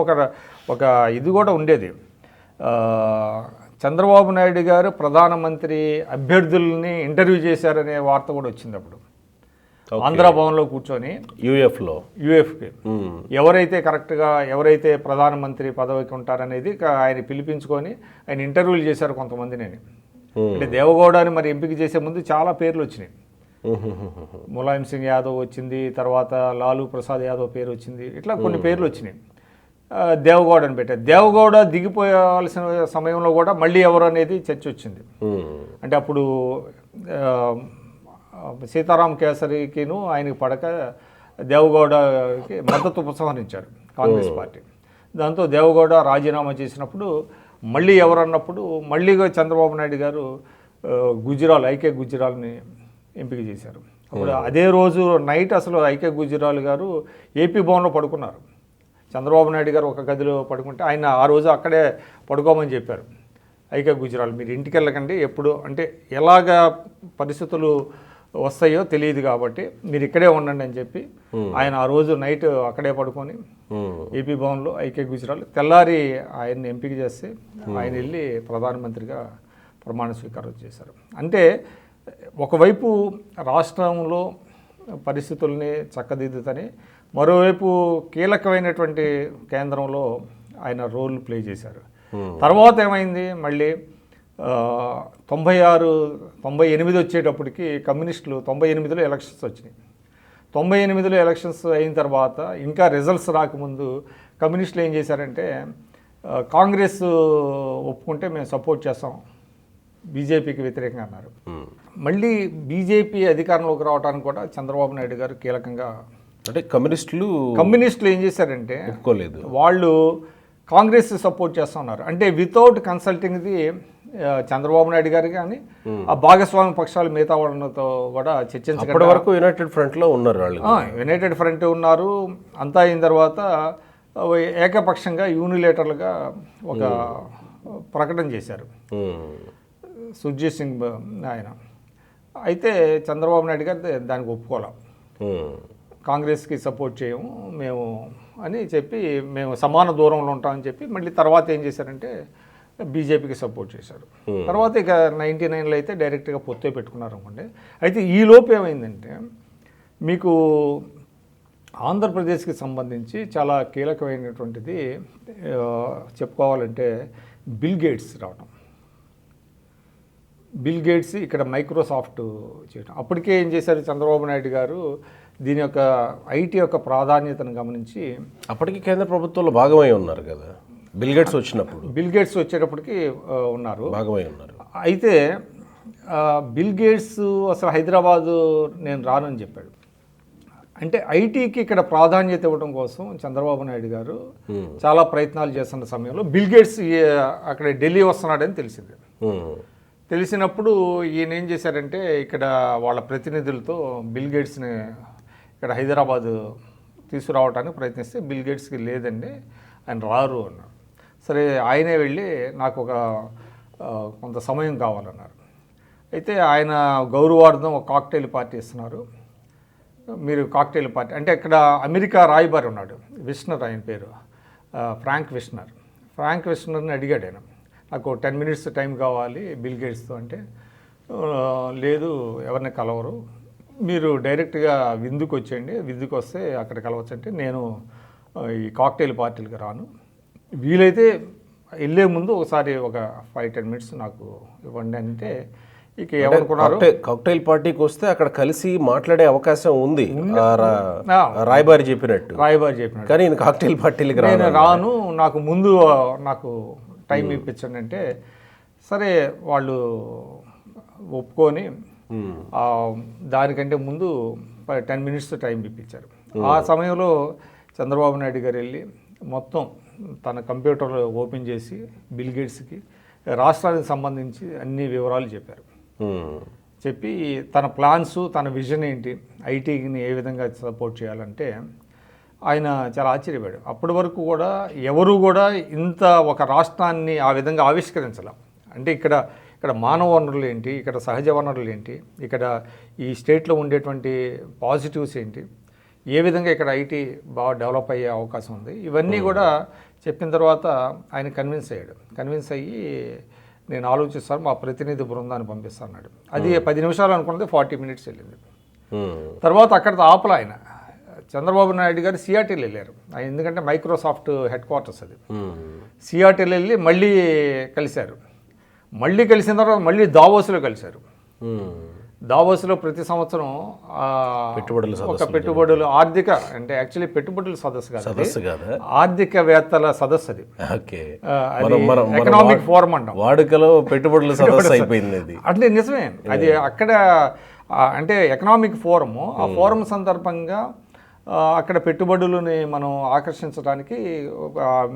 ఒక ఇది కూడా ఉండేది, చంద్రబాబు నాయుడు గారు ప్రధానమంత్రి అభ్యర్థుల్ని ఇంటర్వ్యూ చేశారనే వార్త కూడా వచ్చింది అప్పుడు. ఆంధ్రభవన్లో కూర్చొని యూఎఫ్కి ఎవరైతే ప్రధానమంత్రి పదవికి ఉంటారనేది ఆయన పిలిపించుకొని ఆయన ఇంటర్వ్యూలు చేశారు కొంతమంది. నేను అంటే దేవగౌడని మరి ఎంపిక చేసే ముందు చాలా పేర్లు వచ్చినాయి. ములాయం సింగ్ యాదవ్ వచ్చింది, తర్వాత లాలూ ప్రసాద్ యాదవ్ పేరు వచ్చింది, ఇట్లా కొన్ని పేర్లు వచ్చినాయి. దేవగౌడ అని పెట్టారు. దేవగౌడ దిగిపోవాల్సిన సమయంలో కూడా మళ్ళీ ఎవరు అనేది చర్చ వచ్చింది. అంటే అప్పుడు సీతారాం కేసరికిను ఆయనకి పడక దేవగౌడకి మద్దతు ఉపసంహరించారు కాంగ్రెస్ పార్టీ. దాంతో దేవగౌడ రాజీనామా చేసినప్పుడు మళ్ళీ ఎవరన్నప్పుడు మళ్ళీ చంద్రబాబు నాయుడు గారు ఐకే గుజ్రాల్ని ఎంపిక చేశారు. అప్పుడు అదే రోజు నైట్ అసలు ఐకే గుజ్రాల్ గారు ఏపీ భవన్లో పడుకున్నారు. చంద్రబాబు నాయుడు గారు ఒక గదిలో పడుకుంటే ఆయన ఆ రోజు అక్కడే పడుకోమని చెప్పారు. ఐకే గుజ్రాల్ మీరు ఇంటికి వెళ్ళకండి, ఎప్పుడు అంటే ఎలాగ పరిస్థితులు వస్తాయో తెలియదు కాబట్టి మీరు ఇక్కడే ఉండండి అని చెప్పి ఆయన ఆ రోజు నైట్ అక్కడే పడుకొని ఏపీ భవన్లో ఐకే గుజ్రాల్ తెల్లారి ఆయన్ని ఎంపిక చేస్తే ఆయన వెళ్ళి ప్రధానమంత్రిగా ప్రమాణ స్వీకారం చేశారు. అంటే ఒకవైపు రాష్ట్రంలో పరిస్థితుల్ని చక్కదిద్దుతని, మరోవైపు కీలకమైనటువంటి కేంద్రంలో ఆయన రోల్ ప్లే చేశారు. తర్వాత ఏమైంది, మళ్ళీ 98 వచ్చేటప్పటికి కమ్యూనిస్టులు 98లో ఎలక్షన్స్ వచ్చినాయి. 98లో ఎలక్షన్స్ అయిన తర్వాత ఇంకా రిజల్ట్స్ రాకముందు కమ్యూనిస్టులు ఏం చేశారంటే కాంగ్రెస్ ఒప్పుకుంటే మేము సపోర్ట్ చేస్తాం, బీజేపీకి వ్యతిరేకంగా అన్నారు. మళ్ళీ బీజేపీ అధికారంలోకి రావడానికి కూడా చంద్రబాబు నాయుడు గారు కీలకంగా, అంటే కమ్యూనిస్టులు ఏం చేశారంటే ఒప్పుకోలేదు, వాళ్ళు కాంగ్రెస్ సపోర్ట్ చేస్తూ ఉన్నారు. అంటే వితౌట్ కన్సల్టింగ్ది చంద్రబాబు నాయుడు గారు కానీ ఆ భాగస్వామ్య పక్షాలు మిగతా వాళ్ళతో కూడా చర్చించడం వరకు యునైటెడ్ ఫ్రంట్లో ఉన్నారు వాళ్ళు. యునైటెడ్ ఫ్రంట్ ఉన్నారు. అంతా అయిన తర్వాత ఏకపక్షంగా యూనిలేటర్లుగా ఒక ప్రకటన చేశారు సుర్జీత్ సింగ్ ఆయన. అయితే చంద్రబాబు నాయుడు గారు దానికి ఒప్పుకోవాలి, కాంగ్రెస్కి సపోర్ట్ చేయము మేము అని చెప్పి, మేము సమాన దూరంలో ఉంటామని చెప్పి మళ్ళీ తర్వాత ఏం చేశారంటే బీజేపీకి సపోర్ట్ చేశారు. తర్వాత ఇక 99లో అయితే డైరెక్ట్గా పొత్తే పెట్టుకున్నారు అనుకోండి. అయితే ఈ లోపు ఏమైందంటే మీకు ఆంధ్రప్రదేశ్కి సంబంధించి చాలా కీలకమైనటువంటిది చెప్పుకోవాలంటే బిల్ గేట్స్ రావడం. బిల్ గేట్స్ ఇక్కడ మైక్రోసాఫ్ట్ చేయడం. అప్పటికే ఏం చేశారు చంద్రబాబు నాయుడు గారు, దీని యొక్క ఐటీ యొక్క ప్రాధాన్యతను గమనించి, అప్పటికి కేంద్ర ప్రభుత్వంలో భాగమై ఉన్నారు కదా బిల్ గేట్స్ వచ్చినప్పుడు, బిల్ గేట్స్ వచ్చేటప్పటికి ఉన్నారు, భాగమై ఉన్నారు. అయితే బిల్ గేట్స్ అసలు హైదరాబాదు నేను రానని చెప్పాడు. అంటే ఐటీకి ఇక్కడ ప్రాధాన్యత ఇవ్వడం కోసం చంద్రబాబు నాయుడు గారు చాలా ప్రయత్నాలు చేస్తున్న సమయంలో బిల్ గేట్స్ అక్కడ ఢిల్లీ వస్తున్నాడని తెలిసింది. తెలిసినప్పుడు ఈయన ఏం చేశారంటే ఇక్కడ వాళ్ళ ప్రతినిధులతో బిల్ గేట్స్ని ఇక్కడ హైదరాబాదు తీసుకురావడానికి ప్రయత్నిస్తే బిల్ గేట్స్కి లేదండి ఆయన రారు అన్నారు. సరే ఆయనే వెళ్ళి నాకు ఒక కొంత సమయం కావాలన్నారు. అయితే ఆయన గౌరవార్థం ఒక కాక్టైల్ పార్టీ ఇస్తున్నారు, మీరు కాక్టైల్ పార్టీ అంటే ఇక్కడ అమెరికా రాయబారి ఉన్నాడు విష్ణర్, ఆయన పేరు ఫ్రాంక్ విష్ణర్ని అడిగాడు ఆయన, నాకు 10 minutes టైం కావాలి బిల్ గేట్స్తో. అంటే లేదు ఎవరిని కలవరు, మీరు డైరెక్ట్గా విందుకు వచ్చేయండి, విందుకు వస్తే అక్కడ కలవచ్చు. అంటే నేను ఈ కాక్టైల్ పార్టీలకు రాను, వీలైతే వెళ్ళే ముందు ఒకసారి ఒక 5-10 minutes నాకు ఇవ్వండి అంటే ఇక ఏమనుకున్నారు, కాక్టైల్ పార్టీకి వస్తే అక్కడ కలిసి మాట్లాడే అవకాశం ఉంది రాయబారి చెప్పినట్టు, కానీ కాక్టైల్ పార్టీలకు నేను రాను, నాకు ముందు నాకు టైం ఇప్పించండి అంటే సరే వాళ్ళు ఒప్పుకొని దానికంటే ముందు 10 minutes టైం ఇప్పించారు. ఆ సమయంలో చంద్రబాబు నాయుడు గారు వెళ్ళి మొత్తం తన కంప్యూటర్ ఓపెన్ చేసి బిల్ గేట్స్కి రాష్ట్రానికి సంబంధించి అన్ని వివరాలు చెప్పారు. చెప్పి తన ప్లాన్స్, తన విజన్ ఏంటి, ఐటీని ఏ విధంగా సపోర్ట్ చేయాలంటే ఆయన చాలా ఆశ్చర్యపోయాడు. అప్పటి వరకు కూడా ఎవరు కూడా ఇంత ఒక రాష్ట్రాన్ని ఆ విధంగా ఆవిష్కరించాల. అంటే ఇక్కడ మానవ వనరులు ఏంటి, ఇక్కడ సహజ వనరులు ఏంటి, ఇక్కడ ఈ స్టేట్లో ఉండేటువంటి పాజిటివ్స్ ఏంటి, ఏ విధంగా ఇక్కడ ఐటీ బాగా డెవలప్ అయ్యే అవకాశం ఉంది, ఇవన్నీ కూడా చెప్పిన తర్వాత ఆయన కన్విన్స్ అయ్యి నేను ఆలోచిస్తాను, మా ప్రతినిధి బృందాన్ని పంపిస్తాను అన్నాడు. అది 10 నిమిషాలు అనుకున్నది 40 minutes వెళ్ళింది. తర్వాత అక్కడితో ఆపల ఆయన చంద్రబాబు నాయుడు గారు సియాటిల్ వెళ్ళారు. ఎందుకంటే మైక్రోసాఫ్ట్ హెడ్ క్వార్టర్స్ అది. సియాటిల్ వెళ్ళి మళ్ళీ కలిశారు. మళ్ళీ కలిసిన తర్వాత మళ్ళీ దావోస్లో కలిశారు. ఉమ్. దావోస్లో ప్రతి సంవత్సరం పెట్టుబడుల ఒక పెట్టుబడులు ఆర్థిక అంటే యాక్చువల్లీ పెట్టుబడుల సదస్సు కాదు, సదస్సు కాదా? ఆర్థికవేత్తల సదస్సు అది. ఓకే. ఎకనామిక్ ఫోరం అంటాం. వాడుకలో పెట్టుబడుల సదస్సు అయిపోయింది అది. అంటే నిజమే అది. అక్కడ అంటే ఎకనామిక్ ఫోరము, ఆ ఫోరం సందర్భంగా అక్కడ పెట్టుబడులని మనం ఆకర్షించడానికి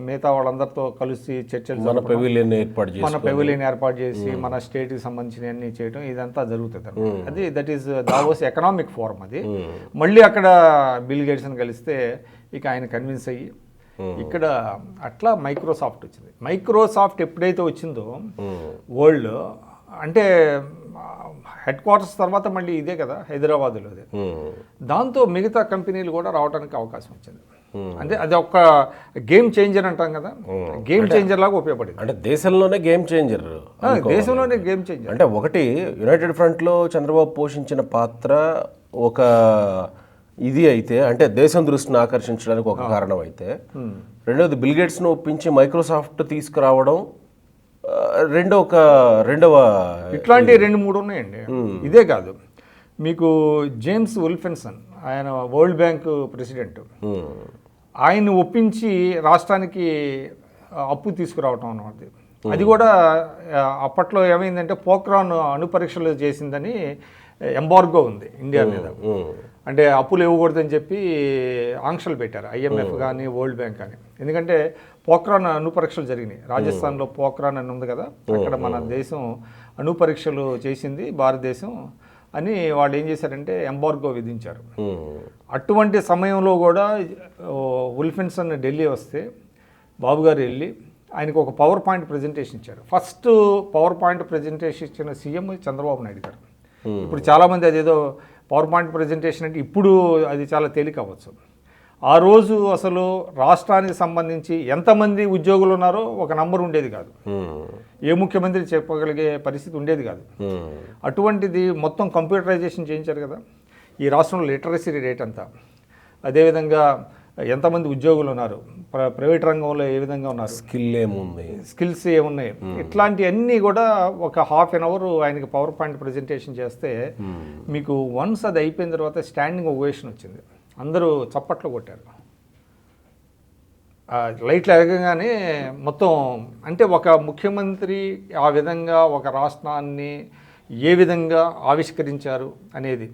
మిగతా వాళ్ళందరితో కలిసి చర్చలు, మన పెవిలియన్ ఏర్పాటు చేసి మన స్టేట్కి సంబంధించినవన్నీ చేయడం ఇదంతా జరుగుతుంది అన్నమాట. అది that is Davos economic forum అది. మళ్ళీ అక్కడ బిల్ గేట్స్ని కలిస్తే ఇక ఆయన కన్విన్స్ అయ్యి ఇక్కడ అట్లా మైక్రోసాఫ్ట్ వచ్చింది. మైక్రోసాఫ్ట్ ఎప్పుడైతే వచ్చిందో వరల్డ్ అంటే హెడ్ క్వార్టర్స్ తర్వాత మళ్ళీ ఇదే కదా హైదరాబాద్లో. అదే దాంతో మిగతా కంపెనీలు కూడా రావడానికి అవకాశం వచ్చింది. అంటే అది ఒక గేమ్ చేంజర్ అంటాం కదా, గేమ్ చేంజర్ లాగా ఉపయోగపడింది. అంటే దేశంలోనే గేమ్ చేంజర్, దేశంలోనే గేమ్ చేంజర్. అంటే ఒకటి యునైటెడ్ ఫ్రంట్లో చంద్రబాబు పోషించిన పాత్ర ఒక ఇది అయితే, అంటే దేశం దృష్టిని ఆకర్షించడానికి ఒక కారణం అయితే, రెండవది బిల్ గేట్స్ను ఒప్పించి మైక్రోసాఫ్ట్ తీసుకురావడం రెండవ ఇట్లాంటి 2-3 ఉన్నాయండి. ఇదే కాదు, మీకు జేమ్స్ ఉల్ఫెన్సన్, ఆయన వరల్డ్ బ్యాంక్ ప్రెసిడెంట్, ఆయన్ని ఒప్పించి రాష్ట్రానికి అప్పు తీసుకురావటం అన్నమాట. అది కూడా అప్పట్లో ఏమైందంటే పోఖ్రాన్ అణు పరీక్షలు చేసిందని ఎంబార్గో ఉంది ఇండియా మీద. అంటే అప్పులు ఇవ్వకూడదని చెప్పి ఆంక్షలు పెట్టారు ఐఎంఎఫ్ కానీ వరల్డ్ బ్యాంక్ కానీ. ఎందుకంటే పోఖ్రాన్ అణు పరీక్షలు జరిగినాయి రాజస్థాన్లో. పోఖ్రాన్ అని ఉంది కదా, అక్కడ మన దేశం అణు పరీక్షలు చేసింది భారతదేశం అని వాళ్ళు ఏం చేశారంటే ఎంబార్గో విధించారు. అటువంటి సమయంలో కూడా ఉల్ఫెన్సన్ ఢిల్లీ వస్తే బాబు గారు వెళ్ళి ఆయనకు ఒక పవర్ పాయింట్ ప్రజెంటేషన్ ఇచ్చారు. ఫస్ట్ పవర్ పాయింట్ ప్రజెంటేషన్ ఇచ్చిన సీఎం చంద్రబాబు నాయుడు గారు. ఇప్పుడు చాలామంది అదేదో పవర్ పాయింట్ ప్రజెంటేషన్ అంటే ఇప్పుడు అది చాలా తేలిక అవ్వచ్చు. ఆ రోజు అసలు రాష్ట్రానికి సంబంధించి ఎంతమంది ఉద్యోగులు ఉన్నారో ఒక నంబర్ ఉండేది కాదు. ఏ ముఖ్యమంత్రి చెప్పగలిగే పరిస్థితి ఉండేది కాదు. అటువంటిది మొత్తం కంప్యూటరైజేషన్ చేయించారు కదా ఈ రాష్ట్రంలో. లిటరసీ రేట్ అంతా, అదేవిధంగా ఎంతమంది ఉద్యోగులు ఉన్నారు, ప్రైవేట్ రంగంలో ఏ విధంగా ఉన్నారు, స్కిల్స్ ఏమున్నాయి, ఇట్లాంటివన్నీ కూడా ఒక ½ అన్ అవర్ ఆయనకి పవర్ పాయింట్ ప్రజెంటేషన్ చేస్తే మీకు వన్స్ అది అయిపోయిన తర్వాత స్టాండింగ్ ఓవేషన్ వచ్చింది. అందరూ చప్పట్లు కొట్టారు. లైట్లు ఎరగగానే మొత్తం, అంటే ఒక ముఖ్యమంత్రి ఆ విధంగా ఒక రాష్ట్రాన్ని ఏ విధంగా ఆవిష్కరించారు అనేది.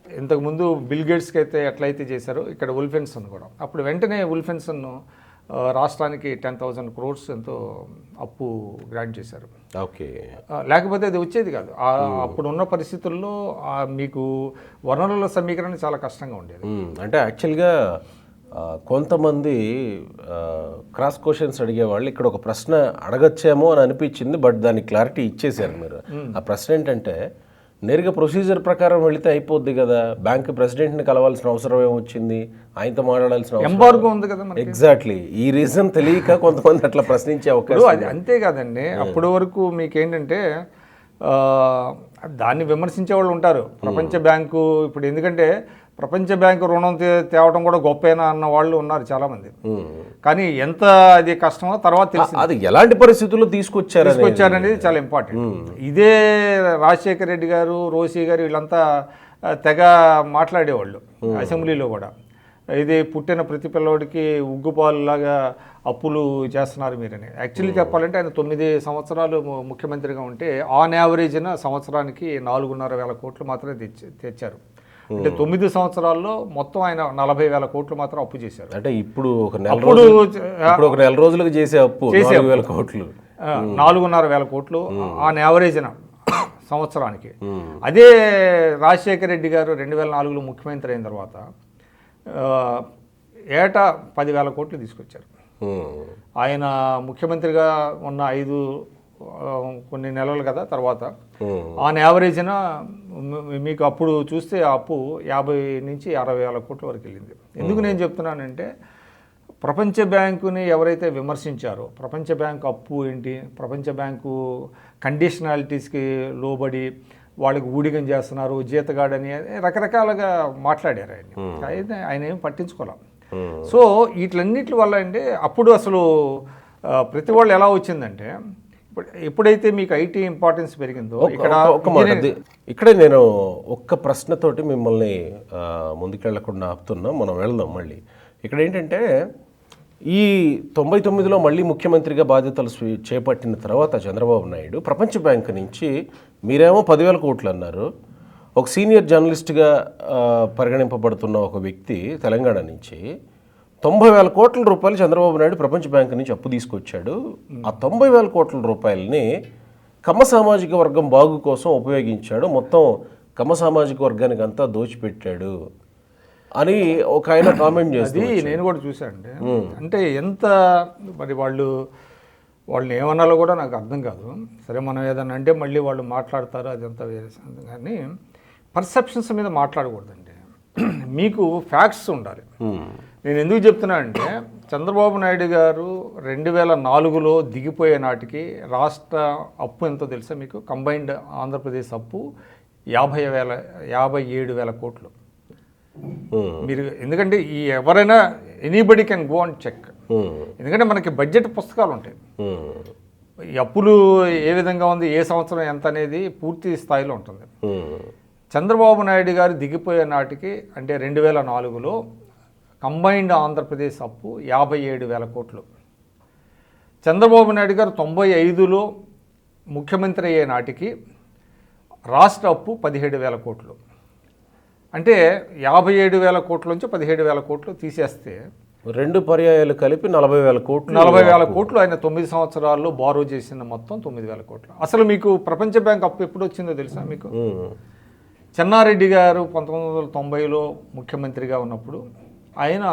ఇంతకుముందు బిల్ గేట్స్కి అయితే ఎట్లయితే చేశారో ఇక్కడ ఉల్ఫెన్సన్ కూడా. అప్పుడు వెంటనే ఉల్ఫెన్సన్ రాష్ట్రానికి 10,000 crores ఎంతో అప్పు గ్రాంట్ చేశారు. ఓకే. లేకపోతే అది వచ్చేది కాదు. అప్పుడున్న పరిస్థితుల్లో మీకు వనరుల సమీకరణ చాలా కష్టంగా ఉండేది. అంటే యాక్చువల్గా కొంతమంది క్రాస్ క్వశ్చన్స్ అడిగేవాళ్ళు ఇక్కడ ఒక ప్రశ్న అడగచ్చేమో అని అనిపించింది, బట్ దానికి క్లారిటీ ఇచ్చేసారు మీరు. ఆ ప్రశ్న ఏంటంటే, నేరుగా ప్రొసీజర్ ప్రకారం వెళితే అయిపోద్ది కదా, బ్యాంక్ ప్రెసిడెంట్ని కలవాల్సిన అవసరం ఏమొచ్చింది, ఆయనతో మాట్లాడాల్సిన ఎంబార్గో ఉంది కదా. ఎగ్జాక్ట్లీ ఈ రీజన్ తెలియక కొంతమంది అట్లా ప్రశ్నించే అవకాశం. అది అంతే కాదండి, అప్పటి వరకు మీకేంటంటే దాన్ని విమర్శించే వాళ్ళు ఉంటారు. ప్రపంచ బ్యాంకు ఇప్పుడు, ఎందుకంటే ప్రపంచ బ్యాంకు రుణం తేవడం కూడా గొప్పేనా అన్న వాళ్ళు ఉన్నారు చాలామంది. కానీ ఎంత అది కష్టమో తర్వాత తెలిసి, అది ఎలాంటి పరిస్థితుల్లో తీసుకొచ్చారనేది చాలా ఇంపార్టెంట్. ఇదే రాజశేఖర రెడ్డి గారు, రోసి గారు వీళ్ళంతా తెగ మాట్లాడేవాళ్ళు అసెంబ్లీలో కూడా. ఇది పుట్టిన ప్రతి పిల్లవాడికి ఉగ్గుపాలులాగా అప్పులు చేస్తున్నారు మీరని. యాక్చువల్లీ చెప్పాలంటే ఆయన 9 సంవత్సరాలు ముఖ్యమంత్రిగా ఉంటే ఆన్ యావరేజ్న సంవత్సరానికి 4,500,000 కోట్లు మాత్రమే తెచ్చారు. అంటే 9 సంవత్సరాల్లో మొత్తం ఆయన 40,000 కోట్లు మాత్రం అప్పు చేశారు. అంటే ఇప్పుడు ఒక నెల రోజులకు చేసే అప్పు 4,000 కోట్లు, 4,500,000 కోట్లు ఆన్ యావరేజ్న సంవత్సరానికి. అదే రాజశేఖర రెడ్డి గారు 2004లో ముఖ్యమంత్రి అయిన తర్వాత ఏటా 10,000 కోట్లు తీసుకొచ్చారు. ఆయన ముఖ్యమంత్రిగా ఉన్న కొన్ని నెలలు కదా తర్వాత ఆన్ యావరేజ్న మీకు అప్పుడు చూస్తే ఆ అప్పు 50,000 నుంచి 60,000 కోట్ల వరకు వెళ్ళింది. ఎందుకు నేను చెప్తున్నానంటే, ప్రపంచ బ్యాంకుని ఎవరైతే విమర్శించారో, ప్రపంచ బ్యాంకు అప్పు ఏంటి, ప్రపంచ బ్యాంకు కండిషనాలిటీస్కి లోబడి వాళ్ళకి ఊడిగం చేస్తున్నారు, జీతగాడని రకరకాలుగా మాట్లాడారు ఆయన ఏం పట్టించుకోలేం. సో వీటిలన్నిటి వల్ల అంటే అప్పుడు అసలు ప్రతి వాళ్ళు ఎలా వచ్చిందంటే, ఎప్పుడైతే మీకు ఐటీ ఇంపార్టెన్స్ పెరిగిందో ఇక్కడ ఒక మాట ఇక్కడే నేను ఒక్క ప్రశ్నతోటి మిమ్మల్ని ముందుకెళ్లకుండా ఆపుతున్నా, మనం వెళ్దాం మళ్ళీ. ఇక్కడ ఏంటంటే ఈ 99లో మళ్ళీ ముఖ్యమంత్రిగా బాధ్యతలు చేపట్టిన తర్వాత చంద్రబాబు నాయుడు ప్రపంచ బ్యాంక్ నుంచి మీరేమో 10,000 కోట్లు అన్నారు. ఒక సీనియర్ జర్నలిస్ట్గా పరిగణింపబడుతున్న ఒక వ్యక్తి తెలంగాణ నుంచి 90,000 కోట్ల రూపాయలు చంద్రబాబు నాయుడు ప్రపంచ బ్యాంక్ నుంచి అప్పు తీసుకొచ్చాడు. ఆ 90,000 కోట్ల రూపాయలని కమ్మ సామాజిక వర్గం బాగు కోసం ఉపయోగించాడు, మొత్తం కమ్మ సామాజిక వర్గానికి అంతా దోచిపెట్టాడు అని ఒక ఆయన కామెంట్ చేసి నేను కూడా చూశానండి. అంటే ఎంత మరి వాళ్ళని ఏమన్నాలో కూడా నాకు అర్థం కాదు. సరే మనం ఏదన్నా అంటే మళ్ళీ వాళ్ళు మాట్లాడతారు, అదంతా వేరే సంగతి. కానీ పర్సెప్షన్స్ మీద మాట్లాడకూడదండి, మీకు ఫ్యాక్ట్స్ ఉండాలి. నేను ఎందుకు చెప్తున్నా అంటే చంద్రబాబు నాయుడు గారు 2004లో దిగిపోయే నాటికి రాష్ట్ర అప్పు ఎంతో తెలుసా మీకు? కంబైన్డ్ ఆంధ్రప్రదేశ్ అప్పు 57,000 కోట్లు. మీరు ఎందుకంటే ఈ ఎవరైనా anybody can go and check, ఎందుకంటే మనకి బడ్జెట్ పుస్తకాలు ఉంటాయి. ఈ అప్పులు ఏ విధంగా ఉంది, ఏ సంవత్సరం ఎంత అనేది పూర్తి స్థాయిలో ఉంటుంది. చంద్రబాబు నాయుడు గారు దిగిపోయే నాటికి అంటే 2004లో కంబైన్డ్ ఆంధ్రప్రదేశ్ అప్పు 57,000 కోట్లు. చంద్రబాబు నాయుడు గారు 95లో ముఖ్యమంత్రి అయ్యే నాటికి రాష్ట్ర అప్పు 17,000 కోట్లు. అంటే 57,000 కోట్ల నుంచి 17,000 కోట్లు తీసేస్తే 2 పర్యాయాలు కలిపి 40,000 కోట్లు. 40,000 కోట్లు ఆయన 9 సంవత్సరాల్లో బారో చేసిన మొత్తం 9,000 కోట్లు. అసలు మీకు ప్రపంచ బ్యాంక్ అప్పు ఎప్పుడు వచ్చిందో తెలుసా మీకు? చెన్నారెడ్డి గారు 1990లో ముఖ్యమంత్రిగా ఉన్నప్పుడు ఆయన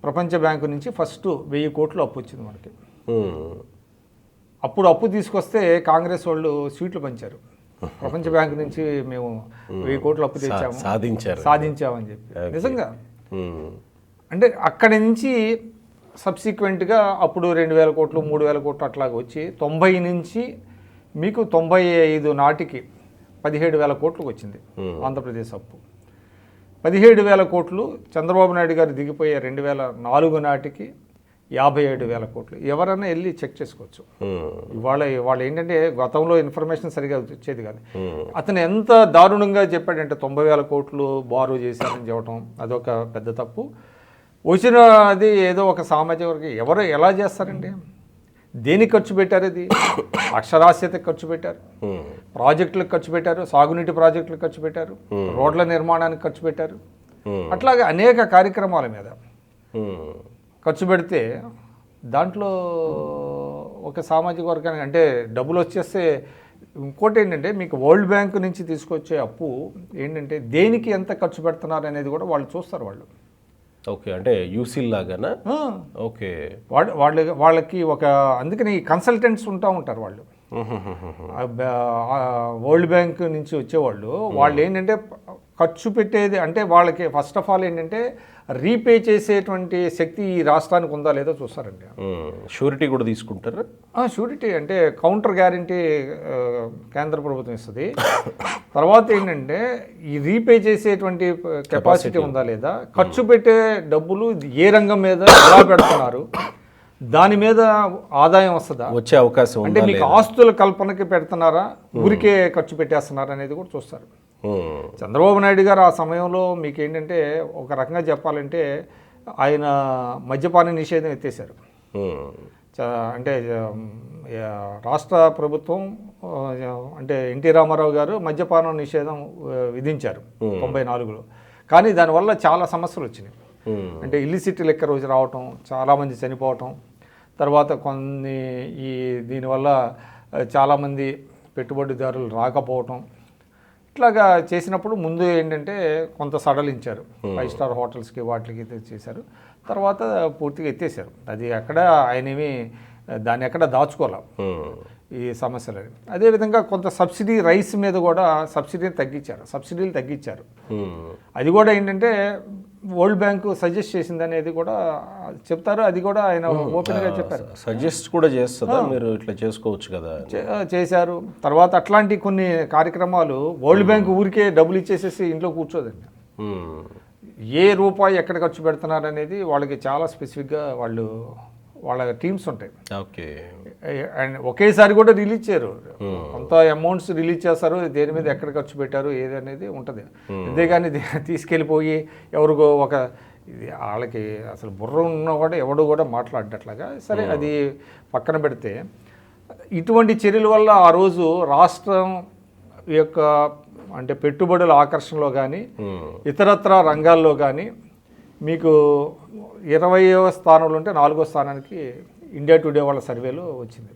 ప్రపంచ బ్యాంకు నుంచి ఫస్ట్ 1,000 కోట్లు అప్పు వచ్చింది మనకి. అప్పుడు అప్పు తీసుకొస్తే కాంగ్రెస్ వాళ్ళు స్వీట్లు పంచారు. ప్రపంచ బ్యాంకు నుంచి మేము 1,000 కోట్లు అప్పు తెచ్చాము, సాధించామని చెప్పి. నిజంగా అంటే అక్కడి నుంచి సబ్సిక్వెంట్గా అప్పుడు 2,000 కోట్లు 3,000 కోట్లు అట్లాగా వచ్చి 90 నుంచి మీకు 95 నాటికి 17,000 కోట్లకు వచ్చింది ఆంధ్రప్రదేశ్ అప్పు. 17,000 కోట్లు చంద్రబాబు నాయుడు గారు దిగిపోయే 2004 నాటికి 57,000 కోట్లు. ఎవరైనా వెళ్ళి చెక్ చేసుకోవచ్చు. వాళ్ళు ఏంటంటే గతంలో ఇన్ఫర్మేషన్ సరిగా వచ్చేది కాదు. అతను ఎంత దారుణంగా చెప్పాడంటే 90,000 కోట్లు బారో చేశారని చెప్పడం అదొక పెద్ద తప్పు. వచ్చిన అది ఏదో ఒక సామాజిక వర్గం ఎవరు ఎలా చేస్తారండి? దేనికి ఖర్చు పెట్టారు? ఇది అక్షరాస్యతకు ఖర్చు పెట్టారు, ప్రాజెక్టులకు ఖర్చు పెట్టారు, సాగునీటి ప్రాజెక్టులకు ఖర్చు పెట్టారు, రోడ్ల నిర్మాణానికి ఖర్చు పెట్టారు. అట్లాగే అనేక కార్యక్రమాల మీద ఖర్చు పెడితే దాంట్లో ఒక సామాజిక వర్గానికి అంటే డబ్బులు వచ్చేస్తే ఇంకోటి ఏంటంటే మీకు వరల్డ్ బ్యాంక్ నుంచి తీసుకొచ్చే అప్పు ఏంటంటే దేనికి ఎంత ఖర్చు పెడుతున్నారు అనేది కూడా వాళ్ళు చూస్తారు. వాళ్ళు ఓకే అంటే యూసీల్ లాగానా? ఓకే వాళ్ళకి ఒక అందుకని కన్సల్టెంట్స్ ఉంటారు వాళ్ళు. వరల్డ్ బ్యాంక్ నుంచి వచ్చేవాళ్ళు వాళ్ళు ఏంటంటే ఖర్చు పెట్టేది అంటే వాళ్ళకి ఫస్ట్ ఆఫ్ ఆల్ ఏంటంటే రీపే చేసేటువంటి శక్తి ఈ రాష్ట్రానికి ఉందా లేదో చూస్తారండి. షూరిటీ కూడా తీసుకుంటారు. షూరిటీ అంటే కౌంటర్ గ్యారంటీ కేంద్ర ప్రభుత్వం ఇస్తుంది. తర్వాత ఏంటంటే ఈ రీపే చేసేటువంటి కెపాసిటీ ఉందా లేదా, ఖర్చు పెట్టే డబ్బులు ఏ రంగం మీద ఎలా పెడుతున్నారు, దాని మీద ఆదాయం వస్తుందా, వచ్చే అవకాశం అంటే మీకు ఆస్తుల కల్పనకి పెడుతున్నారా, ఊరికే ఖర్చు పెట్టేస్తున్నారా అనేది కూడా చూస్తారు. చంద్రబాబు నాయుడు గారు ఆ సమయంలో మీకు ఏంటంటే ఒక రకంగా చెప్పాలంటే ఆయన మద్యపాన నిషేధం ఎత్తేసారు. అంటే రాష్ట్ర ప్రభుత్వం అంటే ఎన్టీ రామారావు గారు మద్యపానం నిషేధం విధించారు 94లో. కానీ దానివల్ల చాలా సమస్యలు వచ్చినాయి. అంటే ఇల్లిసిటీ లెక్క రోజు రావటం, చాలామంది చనిపోవటం, తర్వాత దీనివల్ల చాలామంది పెట్టుబడిదారులు రాకపోవటం, ఇట్లాగా చేసినప్పుడు ముందు ఏంటంటే కొంత సడలించారు. 5 స్టార్ హోటల్స్కి వాటికి చేశారు. తర్వాత పూర్తిగా ఎత్తేసారు. అది ఎక్కడ ఆయనేమి దాన్ని ఎక్కడ దాచుకోవాలి ఈ సమస్యలని. అదేవిధంగా కొంత సబ్సిడీ రైస్ మీద కూడా సబ్సిడీలు తగ్గించారు. అది కూడా ఏంటంటే వరల్డ్ బ్యాంకు సజెస్ట్ చేసింది అనేది కూడా చెప్తారు. అది కూడా ఆయన ఓపెన్గా చెప్పారు. సజెస్ట్ కూడా చేస్తుందా, మీరు ఇట్లా చేసుకోవచ్చు కదా చేశారు. తర్వాత అట్లాంటి కొన్ని కార్యక్రమాలు వరల్డ్ బ్యాంక్ ఊరికే డబ్బులు ఇచ్చేసేసి ఇంట్లో కూర్చోదండి. ఏ రూపాయి ఎక్కడ ఖర్చు పెడుతున్నారు అనేది వాళ్ళకి చాలా స్పెసిఫిక్గా వాళ్ళు వాళ్ళ టీమ్స్ ఉంటాయి. ఓకే. అండ్ ఒకేసారి కూడా రిలీజ్ చేయరు, కొంత అమౌంట్స్ రిలీజ్ చేస్తారు, దేని మీద ఎక్కడ ఖర్చు పెట్టారు ఏది అనేది ఉంటుంది. అంతేగాని తీసుకెళ్ళిపోయి ఎవరికో ఒక ఇది వాళ్ళకి అసలు బుర్ర ఉన్నా కూడా ఎవడు కూడా మాట్లాడేటట్లాగా. సరే, అది పక్కన పెడితే ఇటువంటి చర్యల వల్ల ఆ రోజు రాష్ట్రం యొక్క అంటే పెట్టుబడుల ఆకర్షణలో కానీ ఇతరత్ర రంగాల్లో కానీ మీకు 20వ స్థానంలో ఉంటే 4వ స్థానానికి ఇండియా టుడే వాళ్ళ సర్వేలో వచ్చింది.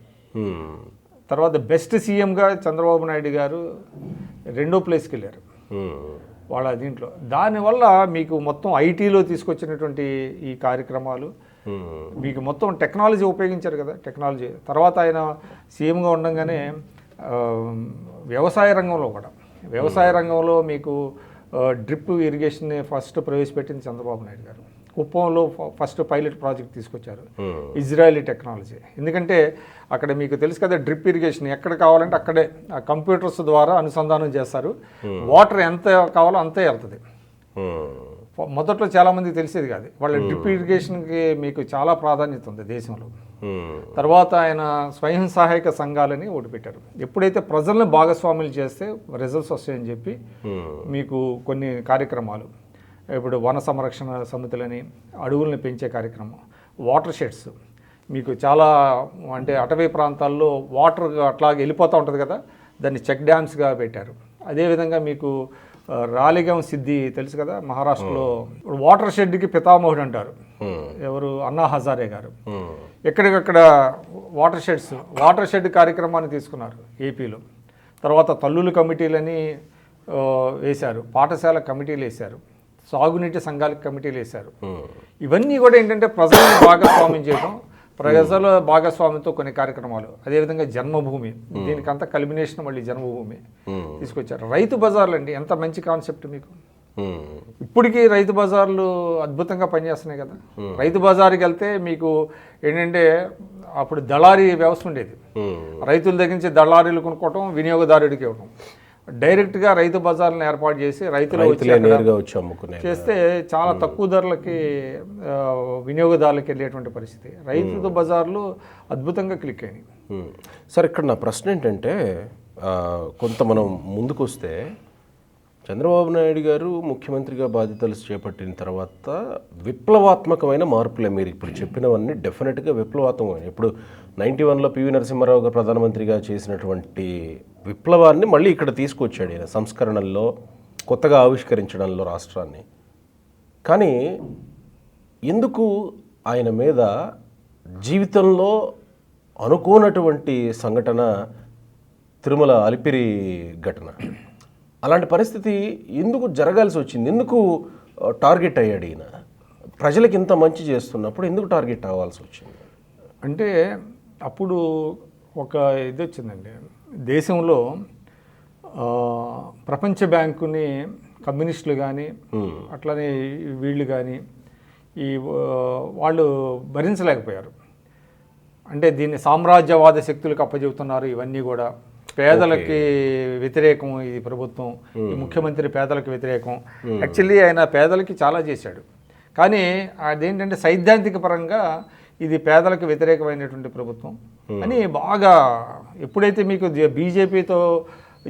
తర్వాత బెస్ట్ సీఎంగా చంద్రబాబు నాయుడు గారు 2వ ప్లేస్కి వెళ్ళారు వాళ్ళ దీంట్లో. దానివల్ల మీకు మొత్తం ఐటీలో తీసుకొచ్చినటువంటి ఈ కార్యక్రమాలు, మీకు మొత్తం టెక్నాలజీ ఉపయోగించారు కదా, టెక్నాలజీ. తర్వాత ఆయన సీఎంగా ఉండగానే వ్యవసాయ రంగంలో మీకు డ్రిప్ ఇరిగేషన్ ఫస్ట్ ప్రవేశపెట్టింది చంద్రబాబు నాయుడు గారు. కుప్పంలో ఫస్ట్ పైలట్ ప్రాజెక్ట్ తీసుకొచ్చారు, ఇజ్రాయలీ టెక్నాలజీ. ఎందుకంటే అక్కడ మీకు తెలుసు కదా, డ్రిప్ ఇరిగేషన్ ఎక్కడ కావాలంటే అక్కడే ఆ కంప్యూటర్స్ ద్వారా అనుసంధానం చేస్తారు, వాటర్ ఎంత కావాలో అంతే వెళ్తుంది. మొదట్లో చాలామందికి తెలిసేది కాదు, వాళ్ళ డ్రిప్ ఇరిగేషన్కి మీకు చాలా ప్రాధాన్యత ఉంది దేశంలో. తర్వాత ఆయన స్వయం సహాయక సంఘాలని ఒకటి పెట్టారు. ఎప్పుడైతే ప్రజలను భాగస్వాములు చేస్తే రిజల్ట్స్ వస్తాయని చెప్పి మీకు కొన్ని కార్యక్రమాలు, ఇప్పుడు వన సంరక్షణ సమితులని, అడవులను పెంచే కార్యక్రమం, వాటర్ షెడ్స్, మీకు చాలా అంటే అటవీ ప్రాంతాల్లో వాటర్ అట్లాగే వెళ్ళిపోతూ ఉంటుంది కదా, దాన్ని చెక్ డ్యామ్స్గా పెట్టారు. అదేవిధంగా మీకు రాలిగం సిద్ధి తెలుసు కదా, మహారాష్ట్రలో వాటర్ షెడ్కి పితామహుడు అంటారు ఎవరు, అన్నా హజారే గారు. ఎక్కడికక్కడ వాటర్ షెడ్ కార్యక్రమాన్ని తీసుకున్నారు ఏపీలో. తర్వాత తల్లుల కమిటీలని వేశారు, పాఠశాల కమిటీలు వేశారు, సాగునీటి సంఘాలకు కమిటీలు వేశారు. ఇవన్నీ కూడా ఏంటంటే ప్రజలను భాగస్వామ్యం చేయడం, ప్రజల భాగస్వామ్యంతో కొన్ని కార్యక్రమాలు. అదేవిధంగా జన్మభూమి, దీనికంతా కల్మినేషన్ మళ్ళీ జన్మభూమి తీసుకొచ్చారు. రైతు బజార్లు అండి, ఎంత మంచి కాన్సెప్ట్ మీకు. ఇప్పటికీ రైతు బజార్లు అద్భుతంగా పనిచేస్తున్నాయి కదా. రైతు బజార్కి వెళ్తే మీకు ఏంటంటే అప్పుడు దళారీ వ్యవస్థ ఉండేది, రైతుల దగ్గర నుంచి దళారీలు కొనుక్కోవటం, వినియోగదారుడికి ఇవ్వటం. డైరెక్ట్గా రైతు బజార్లను ఏర్పాటు చేసి రైతులు చేస్తే చాలా తక్కువ ధరలకి వినియోగదారులకు వెళ్ళేటువంటి పరిస్థితి. రైతు బజార్లు అద్భుతంగా క్లిక్ అయినాయి. సార్, ఇక్కడ నా ప్రశ్న ఏంటంటే, కొంత మనం ముందుకు వస్తే చంద్రబాబు నాయుడు గారు ముఖ్యమంత్రిగా బాధ్యతలు చేపట్టిన తర్వాత విప్లవాత్మకమైన మార్పులే మీరు ఇప్పుడు చెప్పినవన్నీ డెఫినెట్గా విప్లవాత్మకమైన. ఇప్పుడు 91లో పివి నరసింహారావు గారు ప్రధానమంత్రిగా చేసినటువంటి విప్లవాన్ని మళ్ళీ ఇక్కడ తీసుకొచ్చాడు ఆయన, సంస్కరణల్లో కొత్తగా ఆవిష్కరించడంలో రాష్ట్రాన్ని. కానీ ఎందుకు ఆయన మీద జీవితంలో అనుకోనటువంటి సంఘటన తిరుమల అలిపిరి ఘటన, అలాంటి పరిస్థితి ఎందుకు జరగాల్సి వచ్చింది? ఎందుకు టార్గెట్ అయ్యాడు ఈయన? ప్రజలకు ఇంత మంచి చేస్తున్నప్పుడు ఎందుకు టార్గెట్ అవ్వాల్సి వచ్చింది? అంటే అప్పుడు ఒక ఇది వచ్చిందండి దేశంలో, ప్రపంచ బ్యాంకుని కమ్యూనిస్టులు కానీ అట్లనే వీళ్ళు కానీ వాళ్ళు భరించలేకపోయారు. అంటే దీన్ని సామ్రాజ్యవాద శక్తులకు అప్పచెబుతున్నారు, ఇవన్నీ కూడా పేదలకి వ్యతిరేకం ఈ ప్రభుత్వం, ఈ ముఖ్యమంత్రి పేదలకు వ్యతిరేకం. యాక్చువల్లీ ఆయన పేదలకి చాలా చేశాడు, కానీ అదేంటంటే సైద్ధాంతిక పరంగా ఇది పేదలకు వ్యతిరేకమైనటువంటి ప్రభుత్వం అని బాగా. ఎప్పుడైతే మీకు బీజేపీతో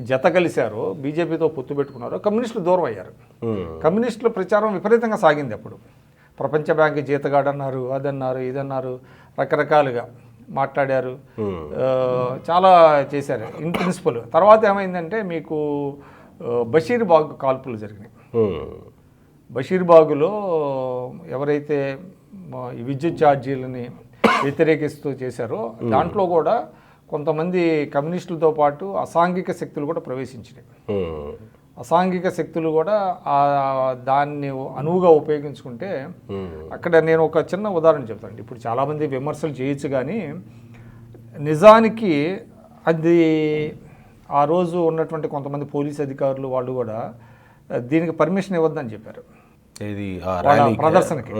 జత కలిశారో, బీజేపీతో పొత్తు పెట్టుకున్నారో, కమ్యూనిస్టులు దూరం అయ్యారు. కమ్యూనిస్టుల ప్రచారం విపరీతంగా సాగింది. అప్పుడు ప్రపంచ బ్యాంక్ జీతగాడన్నారు, అదన్నారు, ఇదన్నారు, రకరకాలుగా మాట్లాడారు, చాలా చేశారు ఇన్ ప్రిన్సిపల్. తర్వాత ఏమైందంటే మీకు బషీర్బాగ్ కాల్పులు జరిగినాయి. బషీర్బాగులో ఎవరైతే ఈ విద్యుత్ ఛార్జీలని వ్యతిరేకిస్తూ చేశారో దాంట్లో కూడా కొంతమంది కమ్యూనిస్టులతో పాటు అసాంఘిక శక్తులు కూడా ప్రవేశించినాయి. అసాంఘిక శక్తులు కూడా దాన్ని అనువుగా ఉపయోగించుకుంటే అక్కడ నేను ఒక చిన్న ఉదాహరణ చెప్తాను. ఇప్పుడు చాలామంది విమర్శలు చేయొచ్చు, కానీ నిజానికి అది ఆ రోజు ఉన్నటువంటి కొంతమంది పోలీస్ అధికారులు వాళ్ళు కూడా దీనికి పర్మిషన్ ఇవ్వద్దని చెప్పారు ప్రదర్శనకి.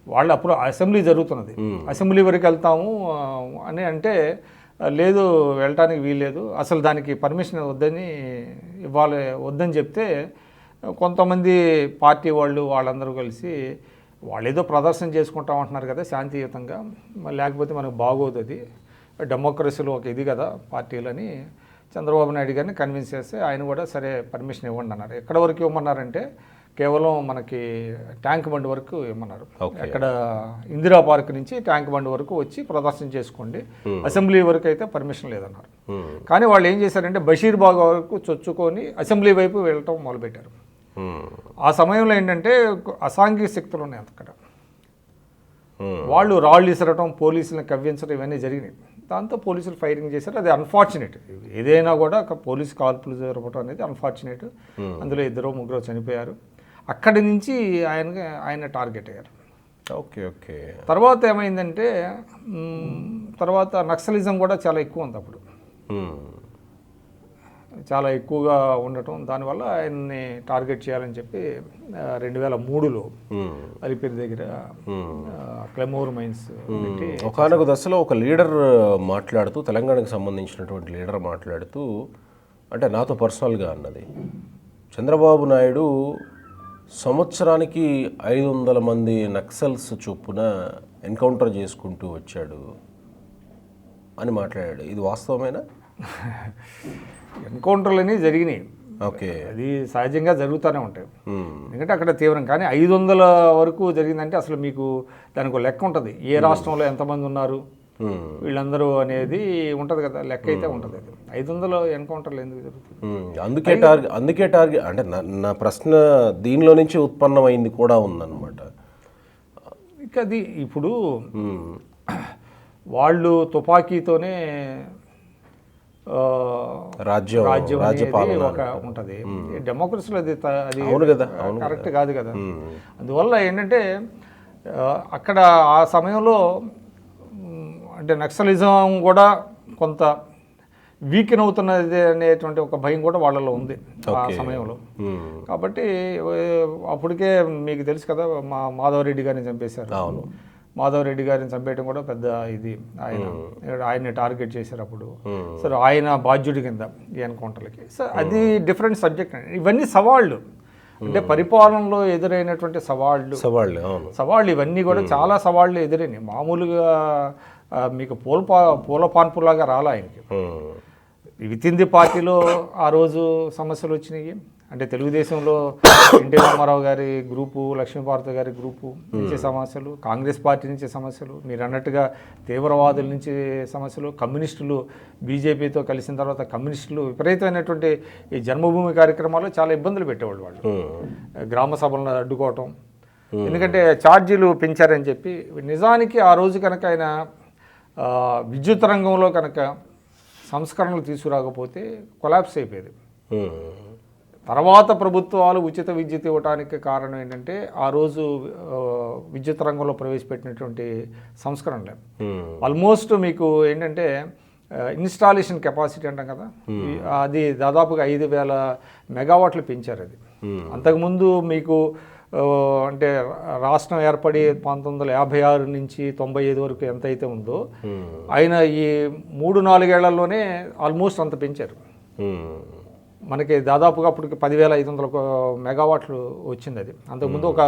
వాళ్ళు అప్పుడు అసెంబ్లీ జరుగుతున్నది, అసెంబ్లీ వరకు వెళ్తాము అని అంటే లేదు, వెళ్ళటానికి వీల్లేదు, అసలు దానికి పర్మిషన్ వద్దని చెప్తే కొంతమంది పార్టీ వాళ్ళందరూ కలిసి వాళ్ళు ఏదో ప్రదర్శన చేసుకుంటాం అంటున్నారు కదా శాంతియుతంగా, మరి లేకపోతే మనకు బాగోదు, అది డెమోక్రసీలో ఒక ఇది కదా పార్టీలని చంద్రబాబు నాయుడు గారిని కన్విన్స్ చేస్తే ఆయన కూడా సరే పర్మిషన్ ఇవ్వండి అన్నారు. ఎక్కడ వరకు ఇవ్వమన్నారంటే కేవలం మనకి ట్యాంక్ బండ్ వరకు ఇవ్వమన్నారు. అక్కడ ఇందిరా పార్క్ నుంచి ట్యాంక్ బండ్ వరకు వచ్చి ప్రదర్శన చేసుకోండి, అసెంబ్లీ వరకు అయితే పర్మిషన్ లేదన్నారు. కానీ వాళ్ళు ఏం చేశారంటే బషీర్బాగ్ వరకు చొచ్చుకొని అసెంబ్లీ వైపు వెళ్ళటం మొదలుపెట్టారు. ఆ సమయంలో ఏంటంటే అసాంఘిక శక్తులు ఉన్నాయి అక్కడ, వాళ్ళు రాళ్ళు ఇసరటం, పోలీసులను కవ్వించడం ఇవన్నీ జరిగినాయి. దాంతో పోలీసులు ఫైరింగ్ చేశారు. అది అన్ఫార్చునేట్. ఏదైనా కూడా పోలీసు కాల్పులు జరపడం అనేది అన్ఫార్చునేట్. అందులో 2-3 చనిపోయారు. అక్కడి నుంచి ఆయన టార్గెట్ అయ్యారు. ఓకే. తర్వాత ఏమైందంటే తర్వాత నక్సలిజం కూడా చాలా ఎక్కువ ఉంది అప్పుడు, చాలా ఎక్కువగా ఉండటం. దానివల్ల ఆయన్ని టార్గెట్ చేయాలని చెప్పి 2003లో అలిపిరి దగ్గర క్లెమోర్ మైన్స్ పెట్టి ఒకనొక దశలో ఒక లీడర్ మాట్లాడుతూ, తెలంగాణకు సంబంధించినటువంటి లీడర్ మాట్లాడుతూ, అంటే నాతో పర్సనల్గా అన్నది, చంద్రబాబు నాయుడు సంవత్సరానికి 500 మంది నక్సల్స్ చొప్పున ఎన్కౌంటర్ చేసుకుంటూ వచ్చాడు అని మాట్లాడాడు. ఇది వాస్తవమేనా? ఎన్కౌంటర్లు అనేవి జరిగినాయి. ఓకే, అది సహజంగా జరుగుతూనే ఉంటాయి. ఎందుకంటే అక్కడ తీవ్రం. కానీ 500 వరకు జరిగిందంటే అసలు మీకు దానికి ఒక లెక్క ఉంటుంది. ఏ రాష్ట్రంలో ఎంతమంది ఉన్నారు వీళ్ళందరూ అనేది ఉంటుంది కదా, లెక్క అయితే ఉంటుంది. అది 500 ఎన్కౌంటర్లు ఎందుకు జరుగుతుంది? అందుకే టార్గెట్ అంటే నా ప్రశ్న దీనిలో నుంచి ఉత్పన్నమైంది కూడా ఉందన్నమాట. ఇక అది ఇప్పుడు వాళ్ళు తుపాకీతోనే రాజ్యం అనేది ఒక ఉంటుంది. డెమోక్రసీలో అది కరెక్ట్ కాదు కదా. అందువల్ల ఏంటంటే అక్కడ ఆ సమయంలో అంటే నక్సలిజం కూడా కొంత వీకెన్ అవుతున్నది అనేటువంటి ఒక భయం కూడా వాళ్ళలో ఉంది ఆ సమయంలో. కాబట్టి అప్పటికే మీకు తెలుసు కదా, మాధవరెడ్డి గారిని చంపేశారు. మాధవరెడ్డి గారిని చంపేయడం కూడా పెద్ద ఇది. ఆయన్ని టార్గెట్ చేశారు అప్పుడు. సరే, ఆయన బాధ్యుడి కింద ఈ ఎన్కౌంటర్లకి. సో అది డిఫరెంట్ సబ్జెక్ట్. ఇవన్నీ సవాళ్ళు, అంటే పరిపాలనలో ఎదురైనటువంటి సవాళ్ళు ఇవన్నీ కూడా చాలా సవాళ్ళు ఎదురైనాయి. మామూలుగా మీకు పూల పాన్పులాగా రాలా ఆయనకి. వితిన్ ది పార్టీలో ఆ రోజు సమస్యలు వచ్చినాయి. అంటే తెలుగుదేశంలో ఎన్టీ రామారావు గారి గ్రూపు, లక్ష్మీపార్వతి గారి గ్రూపు నుంచి సమస్యలు, కాంగ్రెస్ పార్టీ నుంచి సమస్యలు, మీరు అన్నట్టుగా తీవ్రవాదుల నుంచి సమస్యలు, కమ్యూనిస్టులు బీజేపీతో కలిసిన తర్వాత కమ్యూనిస్టులు విపరీతమైనటువంటి ఈ జన్మభూమి కార్యక్రమాల్లో చాలా ఇబ్బందులు పెట్టేవాళ్ళు. వాళ్ళు గ్రామ సభలను అడ్డుకోవటం, ఎందుకంటే ఛార్జీలు పెంచారని చెప్పి. నిజానికి ఆ రోజు కనుక ఆయన విద్యుత్ రంగంలో కనుక సంస్కరణలు తీసుకురాకపోతే కొలాప్స్ అయిపోయేది. తర్వాత ప్రభుత్వాలు ఉచిత విద్యుత్ ఇవ్వడానికి కారణం ఏంటంటే ఆ రోజు విద్యుత్ రంగంలో ప్రవేశపెట్టినటువంటి సంస్కరణలే. ఆల్మోస్ట్ మీకు ఏంటంటే ఇన్స్టాలేషన్ కెపాసిటీ అంటాం కదా, అది దాదాపుగా 5,000 మెగావాట్లు పెంచారు. అది అంతకుముందు మీకు అంటే రాష్ట్రం ఏర్పడి 1956 నుంచి 95 వరకు ఎంత అయితే ఉందో ఆయన ఈ 3-4 ఏళ్లలోనే ఆల్మోస్ట్ అంత పెంచారు. మనకి దాదాపుగా అప్పటికి 10,500 మెగావాట్లు వచ్చింది. అది అంతకుముందు ఒక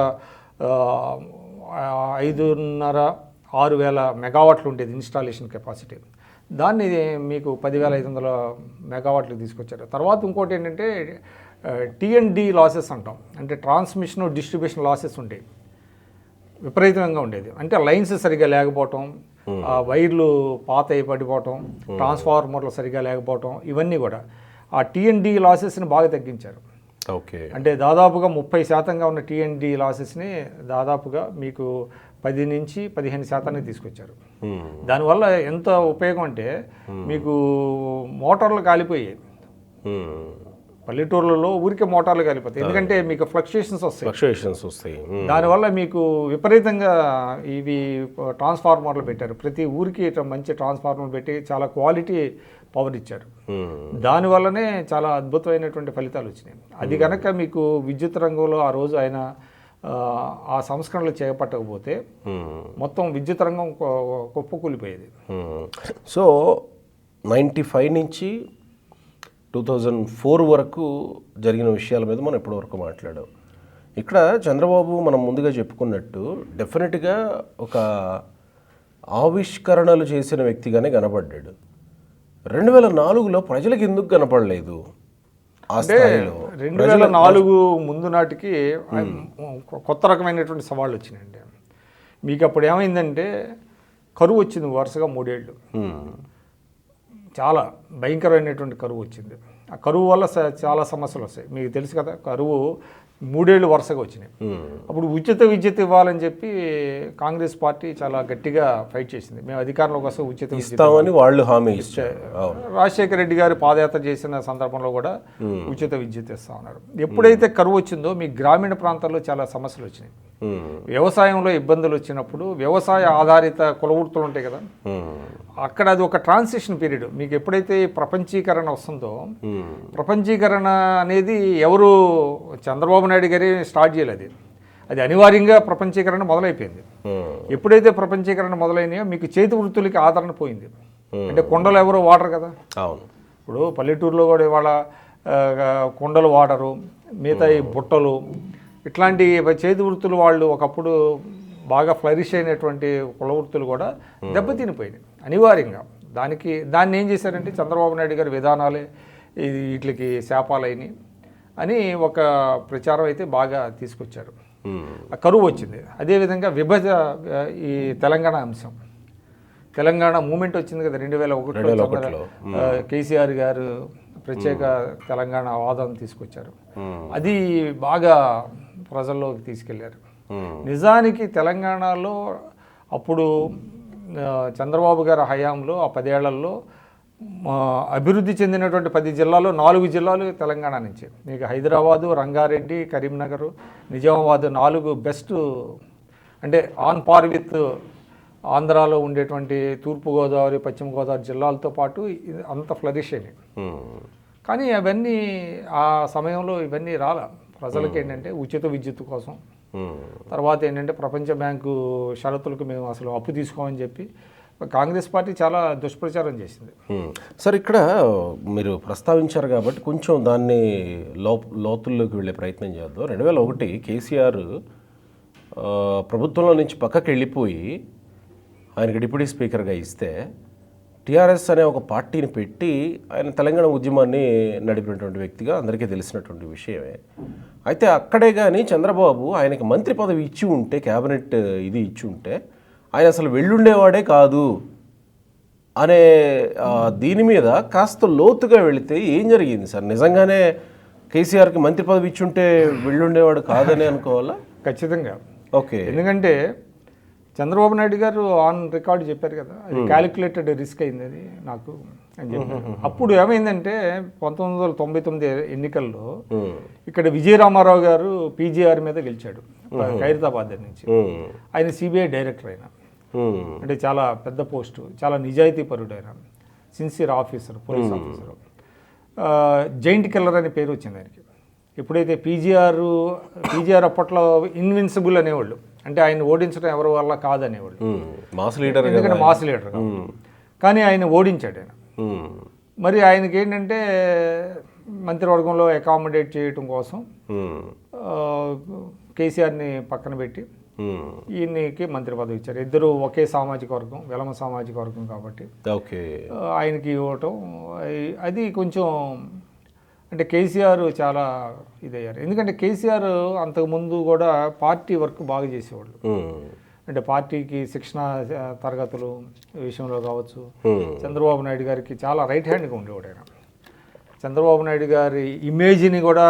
5,500-6,000 మెగావాట్లు ఉండేది ఇన్స్టాలేషన్ కెపాసిటీ. దాన్ని మీకు 10,500 మెగావాట్లు తీసుకొచ్చారు. తర్వాత ఇంకోటి ఏంటంటే T&D లాసెస్ అంటాం, అంటే ట్రాన్స్మిషన్ డిస్ట్రిబ్యూషన్ లాసెస్ ఉండేవి, విపరీతంగా ఉండేది. అంటే లైన్స్ సరిగా లేకపోవటం, వైర్లు పాత పడిపోవటం, ట్రాన్స్ఫార్మర్లు సరిగా లేకపోవటం, ఇవన్నీ కూడా ఆ T&D లాసెస్ని బాగా తగ్గించారు. ఓకే, అంటే దాదాపుగా 30% ఉన్న T&D లాసెస్ని దాదాపుగా మీకు 10-15% తీసుకొచ్చారు. దానివల్ల ఎంత ఉపయోగం అంటే మీకు మోటార్లు కాలిపోయాయి. పల్లెటూర్లలో ఊరికే మోటార్లు కాలిపోతాయి, ఎందుకంటే మీకు ఫ్లక్చుయేషన్స్ వస్తాయి. దానివల్ల మీకు విపరీతంగా ఇవి ట్రాన్స్ఫార్మర్లు పెట్టారు. ప్రతి ఊరికి మంచి ట్రాన్స్ఫార్మర్లు పెట్టి చాలా క్వాలిటీ పవర్ ఇచ్చారు. దానివల్లనే చాలా అద్భుతమైనటువంటి ఫలితాలు వచ్చినాయి. అది కనుక మీకు విద్యుత్ రంగంలో ఆ రోజు ఆయన ఆ సంస్కరణలు చేపట్టకపోతే మొత్తం విద్యుత్ రంగం కుప్పకూలిపోయేది. సో 95 నుంచి 2004 వరకు జరిగిన విషయాల మీద మనం ఇప్పటివరకు మాట్లాడాం. ఇక్కడ చంద్రబాబు మనం ముందుగా చెప్పుకున్నట్టు డెఫినెట్గా ఒక ఆవిష్కరణలు చేసిన వ్యక్తిగానే కనపడ్డాడు. 2004లో ప్రజలకు ఎందుకు కనపడలేదు ఆ స్థాయిలో? 2004 ముందు నాటికి కొత్త రకమైనటువంటి సవాళ్ళు వచ్చినాయండి. మీకు అప్పుడు ఏమైందంటే కరువు వచ్చింది వరుసగా 3 ఏళ్ళు. చాలా భయంకరమైనటువంటి కరువు వచ్చింది. ఆ కరువు వల్ల చాలా సమస్యలు వస్తాయి. మీకు తెలుసు కదా, కరువు 3 ఏళ్ళు వరుసగా వచ్చినాయి. అప్పుడు ఉచిత విద్యుత్ ఇవ్వాలని చెప్పి కాంగ్రెస్ పార్టీ చాలా గట్టిగా ఫైట్ చేసింది. మేము అధికారంలోకి వస్తే ఉచిత విద్యుత్ ఇస్తామని వాళ్ళు హామీ ఇచ్చారు. రాజశేఖర రెడ్డి గారు పాదయాత్ర చేసిన సందర్భంలో కూడా ఉచిత విద్యుత్ ఇస్తా ఉన్నారు. ఎప్పుడైతే కరువు వచ్చిందో మీ గ్రామీణ ప్రాంతాల్లో చాలా సమస్యలు వచ్చినాయి. వ్యవసాయంలో ఇబ్బందులు వచ్చినప్పుడు వ్యవసాయ ఆధారిత కులవృత్తులు ఉంటాయి కదా, అక్కడ అది ఒక ట్రాన్సిషన్ పీరియడ్. మీకు ఎప్పుడైతే ప్రపంచీకరణ వస్తుందో, ప్రపంచీకరణ అనేది ఎవరు చంద్రబాబు నాయుడు గారి స్టార్ట్ చేయలేదు. అది అనివార్యంగా ప్రపంచీకరణ మొదలైపోయింది. ఎప్పుడైతే ప్రపంచీకరణ మొదలైనాయో మీకు చేతి వృత్తులకి ఆదరణ పోయింది. అంటే కొండలు ఎవరో వాడరు కదా. ఇప్పుడు పల్లెటూరులో కూడా ఇవాళ కొండలు వాడరు, మిగతా ఈ బుట్టలు ఇట్లాంటి చేతి వృత్తులు వాళ్ళు ఒకప్పుడు బాగా ఫ్లరిష్ అయినటువంటి కుల వృత్తులు కూడా దెబ్బతినిపోయినాయి అనివార్యంగా. దాన్ని ఏం చేశారంటే చంద్రబాబు నాయుడు గారి విధానాలే వీటికి శాపాలైనవి అని ఒక ప్రచారం అయితే బాగా తీసుకొచ్చారు. ఆ కరువు వచ్చింది. అదేవిధంగా ఈ తెలంగాణ అంశం, తెలంగాణ మూమెంట్ వచ్చింది కదా 2001లో. కేసీఆర్ గారు ప్రత్యేక తెలంగాణ వాదన తీసుకొచ్చారు. అది బాగా ప్రజల్లోకి తీసుకెళ్లారు. నిజానికి తెలంగాణలో అప్పుడు చంద్రబాబు గారి హయాంలో ఆ 10 ఏళ్లలో అభివృద్ధి చెందినటువంటి 10 జిల్లాలో 4 జిల్లాలు తెలంగాణ నుంచి. మీకు హైదరాబాదు, రంగారెడ్డి, కరీంనగర్, నిజామాబాద్ 4 బెస్ట్, అంటే ఆన్ పార్ విత్ ఆంధ్రాలో ఉండేటువంటి తూర్పుగోదావరి, పశ్చిమ గోదావరి జిల్లాలతో పాటు అంత ఫ్లరిష్ అయినాయి. కానీ అవన్నీ ఆ సమయంలో ఇవన్నీ రాలా. ప్రజలకి ఏంటంటే ఉచిత విద్యుత్ కోసం, తర్వాత ఏంటంటే ప్రపంచ బ్యాంకు షరతులకు మేము అసలు అప్పు తీసుకోమని చెప్పి కాంగ్రెస్ పార్టీ చాలా దుష్ప్రచారం చేసింది. సార్, ఇక్కడ మీరు ప్రస్తావించారు కాబట్టి కొంచెం దాన్ని లోతుల్లోకి వెళ్ళే ప్రయత్నం చేద్దాం. 2001 కేసీఆర్ ప్రభుత్వంలో నుంచి పక్కకి వెళ్ళిపోయి ఆయనకి డిప్యూటీ స్పీకర్గా ఇస్తే టీఆర్ఎస్ అనే ఒక పార్టీని పెట్టి ఆయన తెలంగాణ ఉద్యమాన్ని నడిపినటువంటి వ్యక్తిగా అందరికీ తెలిసినటువంటి విషయమే. అయితే అక్కడే కానీ చంద్రబాబు ఆయనకి మంత్రి పదవి ఇచ్చి ఉంటే, క్యాబినెట్ ఇది ఇచ్చి ఉంటే ఆయన అసలు వెళ్ళుండేవాడే కాదు అనే దీని మీద కాస్త లోతుగా వెళితే ఏం జరిగింది సార్? నిజంగానే కేసీఆర్కి మంత్రి పదవి ఇచ్చుంటే వెళ్ళుండేవాడు కాదని అనుకోవాలా? ఖచ్చితంగా. ఓకే. ఎందుకంటే చంద్రబాబు నాయుడు గారు ఆన్ రికార్డు చెప్పారు కదా, అది క్యాలిక్యులేటెడ్ రిస్క్ అయింది అది నాకు అని చెప్పారు. అప్పుడు ఏమైందంటే 1999 ఎన్నికల్లో ఇక్కడ విజయరామారావు గారు పీజీఆర్ మీద గెలిచాడు ఖైరతాబాద్ నుంచి. ఆయన సిబిఐ డైరెక్టర్ అయినా, అంటే చాలా పెద్ద పోస్టు, చాలా నిజాయితీ పరుడు ఆయన, sincere officer, police officer. Giant killer అనే పేరు వచ్చింది ఆయనకి. ఎప్పుడైతే పీజీఆర్ అప్పట్లో ఇన్విన్సిబుల్ అనేవాళ్ళు, అంటే ఆయన ఓడించడం ఎవరి వల్ల కాదనేవాళ్ళు, మాస్ లీడర్, ఎందుకంటే మాస్ లీడర్. కానీ ఆయన ఓడించాడు ఆయన. మరి ఆయనకి ఏంటంటే మంత్రివర్గంలో అకామిడేట్ చేయటం కోసం కేసీఆర్ని పక్కన పెట్టి ఈయనకి మంత్రి పదవి ఇచ్చారు. ఇద్దరు ఒకే సామాజిక వర్గం, వెలమ సామాజిక వర్గం కాబట్టి ఆయనకి ఇవ్వటం అది కొంచెం, అంటే కేసీఆర్ చాలా ఇదయ్యారు. ఎందుకంటే కేసీఆర్ అంతకుముందు కూడా పార్టీ వర్క్ బాగా చేసేవాళ్ళు. అంటే పార్టీకి శిక్షణ తరగతులు విషయంలో కావచ్చు, చంద్రబాబు నాయుడు గారికి చాలా రైట్ హ్యాండ్గా ఉండేవాడు ఆయన. చంద్రబాబు నాయుడు గారి ఇమేజ్ని కూడా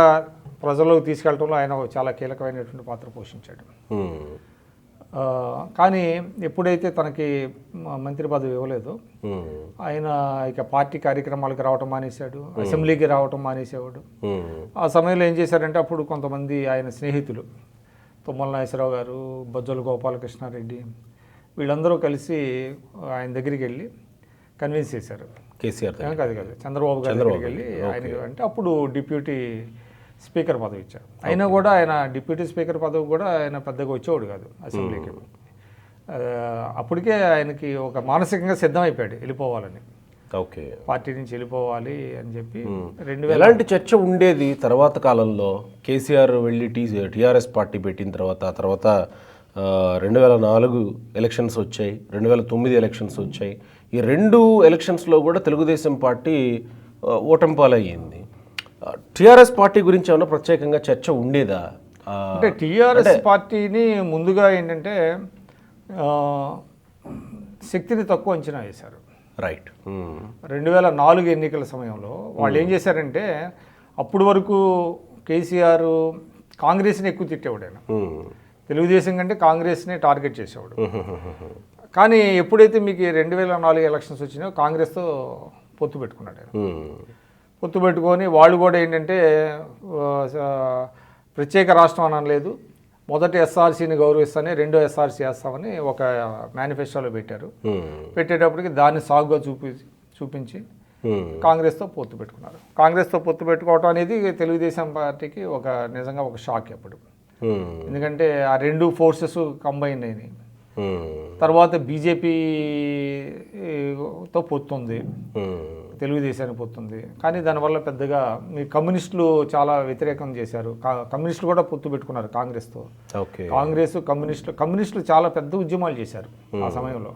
ప్రజల్లోకి తీసుకెళ్ళడంలో ఆయన చాలా కీలకమైనటువంటి పాత్ర పోషించాడు. కానీ ఎప్పుడైతే తనకి మంత్రి పదవి ఇవ్వలేదో ఆయన ఇక పార్టీ కార్యక్రమాలకు రావటం మానేశాడు, అసెంబ్లీకి రావటం మానేసేవాడు. ఆ సమయంలో ఏం చేశారంటే అప్పుడు కొంతమంది ఆయన స్నేహితులు, తుమ్మల నాగేశ్వరరావు గారు, బొజ్జల గోపాలకృష్ణారెడ్డి, వీళ్ళందరూ కలిసి ఆయన దగ్గరికి వెళ్ళి కన్విన్స్ చేశారు. కేసీఆర్ కాదు చంద్రబాబు గారి దగ్గరికి వెళ్ళి ఆయన, అంటే అప్పుడు డిప్యూటీ స్పీకర్ పదవి ఇచ్చారు. అయినా కూడా ఆయన డిప్యూటీ స్పీకర్ పదవి కూడా ఆయన పెద్దగా వచ్చేవాడు కాదు అసెంబ్లీకి. అప్పటికే ఆయనకి ఒక మానసికంగా సిద్ధమైపోయాడు వెళ్ళిపోవాలని. ఓకే. పార్టీ నుంచి వెళ్ళిపోవాలి అని చెప్పి 2000 ఎలాంటి చర్చ ఉండేది తర్వాత కాలంలో? కేసీఆర్ వెళ్ళి టీఆర్ఎస్ పార్టీ పెట్టిన తర్వాత 2004 ఎలక్షన్స్ వచ్చాయి, 2009 ఎలక్షన్స్ వచ్చాయి. ఈ 2 ఎలక్షన్స్లో కూడా తెలుగుదేశం పార్టీ ఓటమి పాలయ్యింది. టీఆర్ఎస్ పార్టీ గురించి ఏమైనా ప్రత్యేకంగా చర్చ ఉండేదా? అంటే టీఆర్ఎస్ పార్టీని ముందుగా ఏంటంటే శక్తిని తక్కువ అంచనా వేశారు. రైట్. 2004 ఎన్నికల సమయంలో వాళ్ళు ఏం చేశారంటే అప్పుడు వరకు కేసీఆర్ కాంగ్రెస్ని ఎక్కువ తిట్టేవాడు. ఆయన తెలుగుదేశం కంటే కాంగ్రెస్నే టార్గెట్ చేసేవాడు. కానీ ఎప్పుడైతే మీకు 2004 ఎలక్షన్స్ వచ్చినాయో కాంగ్రెస్తో పొత్తు పెట్టుకున్నాడు ఆయన. పొత్తు పెట్టుకొని వాళ్ళు కూడా ఏంటంటే ప్రత్యేక రాష్ట్రం అని అనలేదు, మొదటి ఎస్ఆర్సీని గౌరవిస్తానే రెండో ఎస్ఆర్సీ వేస్తామని ఒక మేనిఫెస్టోలో పెట్టారు. పెట్టేటప్పటికి దాన్ని సాగుగా చూపించి కాంగ్రెస్తో పొత్తు పెట్టుకున్నారు. కాంగ్రెస్తో పొత్తు పెట్టుకోవటం అనేది తెలుగుదేశం పార్టీకి నిజంగా ఒక షాక్ అప్పుడు. ఎందుకంటే ఆ 2 ఫోర్సెస్ కంబైన్ అయినాయి. తర్వాత బీజేపీతో పొత్తుంది, తెలుగుదేశానికి పొత్తుంది. కానీ దానివల్ల పెద్దగా మీ కమ్యూనిస్టులు చాలా వ్యతిరేకం చేశారు. కమ్యూనిస్టులు కూడా పొత్తు పెట్టుకున్నారు కాంగ్రెస్తో. కాంగ్రెస్ కమ్యూనిస్టులు చాలా పెద్ద ఉద్యమాలు చేశారు ఆ సమయంలో.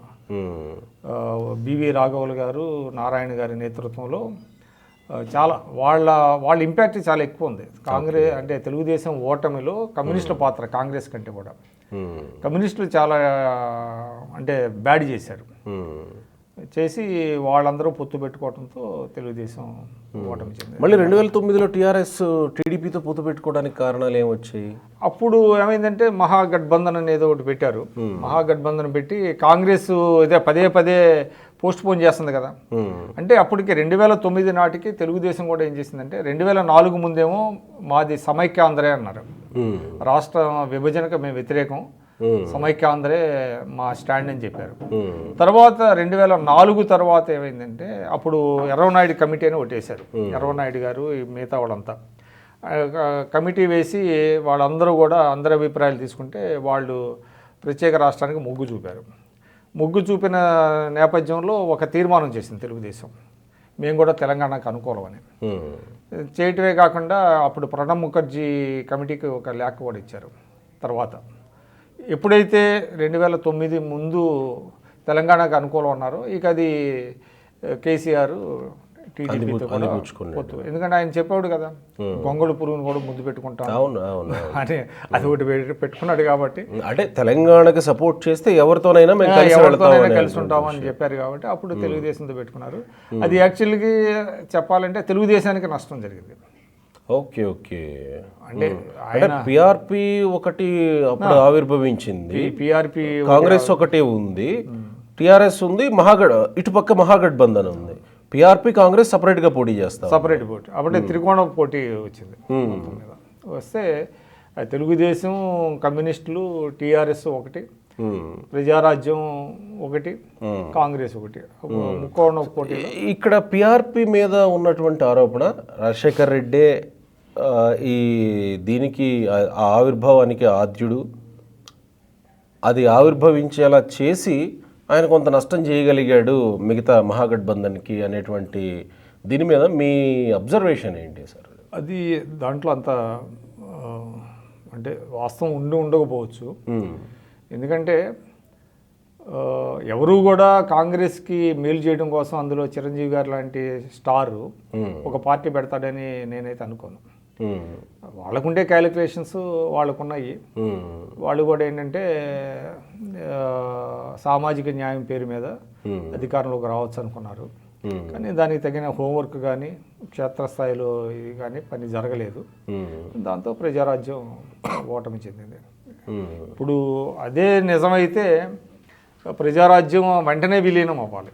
బివి రాఘవులు గారు, నారాయణ గారి నేతృత్వంలో చాలా వాళ్ళ ఇంపాక్ట్ చాలా ఎక్కువ ఉంది. కాంగ్రెస్ అంటే తెలుగుదేశం ఓటమిలో కమ్యూనిస్టుల పాత్ర కాంగ్రెస్ కంటే కూడా. కమ్యూనిస్టులు చాలా అంటే బ్యాడ్ చేశారు. చేసి వాళ్ళందరూ పొత్తు పెట్టుకోవడంతో తెలుగుదేశం ఓటమి చెందింది. మళ్ళీ 2009లో టీఆర్ఎస్ టీడీపీతో పొత్తు పెట్టుకోవడానికి కారణాలు ఏమొచ్చాయి? అప్పుడు ఏమైందంటే మహాగఠబంధన్ అనేది ఒకటి పెట్టారు. మహాగఠబంధన్ పెట్టి కాంగ్రెస్ ఇదే పదే పోస్ట్ పోన్ చేస్తుంది కదా. అంటే అప్పటికి 2009 నాటికి తెలుగుదేశం కూడా ఏం చేసిందంటే 2004 ముందేమో మాది సమైక్యాంధ్రే అన్నారు. రాష్ట్ర విభజనకు మేము వ్యతిరేకం, సమైక్యాంధ్రే మా స్టాండ్ అని చెప్పారు. తర్వాత 2004 తర్వాత ఏమైందంటే అప్పుడు ఎర్రవనాయుడు కమిటీ అని ఒకటేశారు. ఎర్రవనాయుడు గారు మిగతా వాళ్ళంతా కమిటీ వేసి వాళ్ళందరూ కూడా అందరి అభిప్రాయాలు తీసుకుంటే వాళ్ళు ప్రత్యేక రాష్ట్రానికి మొగ్గు చూపారు. మొగ్గు చూపిన నేపథ్యంలో ఒక తీర్మానం చేసింది తెలుగుదేశం, మేము కూడా తెలంగాణకు అనుకూలమని. చేయటమే కాకుండా అప్పుడు ప్రణబ్ ముఖర్జీ కమిటీకి ఒక లేఖ కూడా ఇచ్చారు. తర్వాత ఎప్పుడైతే 2009 ముందు తెలంగాణకు అనుకూలం ఉన్నారో ఇక అది కేసీఆర్ టీడీపీతో కూడా పొత్తు. ఎందుకంటే ఆయన చెప్పాడు కదా, గొంగళి పురుగును కూడా ముద్దు పెట్టుకుంటాం అని, అది ఒకటి పెట్టుకున్నాడు. కాబట్టి అంటే తెలంగాణకి సపోర్ట్ చేస్తే ఎవరితోనైనా కలిసి ఉంటామని చెప్పారు. కాబట్టి అప్పుడు తెలుగుదేశంతో పెట్టుకున్నారు. అది యాక్చువల్గా చెప్పాలంటే తెలుగుదేశానికి నష్టం జరిగింది. ఓకే. అంటే పిఆర్పి ఒకటి అప్పుడు ఆవిర్భవించింది, పిఆర్పి కాంగ్రెస్ ఒకటే ఉంది, టిఆర్ఎస్ ఉంది, ఇటుపక్క మహాగఠబంధన్ ఉంది. పిఆర్పి కాంగ్రెస్ సపరేట్గా పోటీ చేస్తారు. సపరేట్ పోటీ అప్పుడే త్రికోణ పోటీ వచ్చింది. వస్తే తెలుగుదేశం, కమ్యూనిస్టులు, టిఆర్ఎస్ ఒకటి, ప్రజారాజ్యం ఒకటి, కాంగ్రెస్ ఒకటి, ముక్కోణ పోటీ. ఇక్కడ పిఆర్పి మీద ఉన్నటువంటి ఆరోపణ రాజశేఖర్ రెడ్డే దీనికి ఆవిర్భావానికి ఆద్యుడు, అది ఆవిర్భవించేలా చేసి ఆయన కొంత నష్టం చేయగలిగాడు మిగతా మహాగఠబంధన్కి అనేటువంటి దీని మీద మీ అబ్జర్వేషన్ ఏంటి సార్? అది దాంట్లో అంత అంటే వాస్తవం ఉండకపోవచ్చు. ఎందుకంటే ఎవరు కూడా కాంగ్రెస్కి మేలు చేయడం కోసం అందులో చిరంజీవి గారు లాంటి స్టారు ఒక పార్టీ పెడతాడని నేనైతే అనుకోను. వాళ్ళకుండే క్యాలిక్యులేషన్స్ వాళ్ళకున్నాయి. వాళ్ళు కూడా ఏంటంటే సామాజిక న్యాయం పేరు మీద అధికారంలోకి రావచ్చు అనుకున్నారు. కానీ దానికి తగిన హోంవర్క్ కానీ క్షేత్రస్థాయిలో ఇది కానీ పని జరగలేదు. దాంతో ప్రజారాజ్యం ఓటమి చెందింది. ఇప్పుడు అదే నిజమైతే ప్రజారాజ్యం వెంటనే విలీనం అవ్వాలి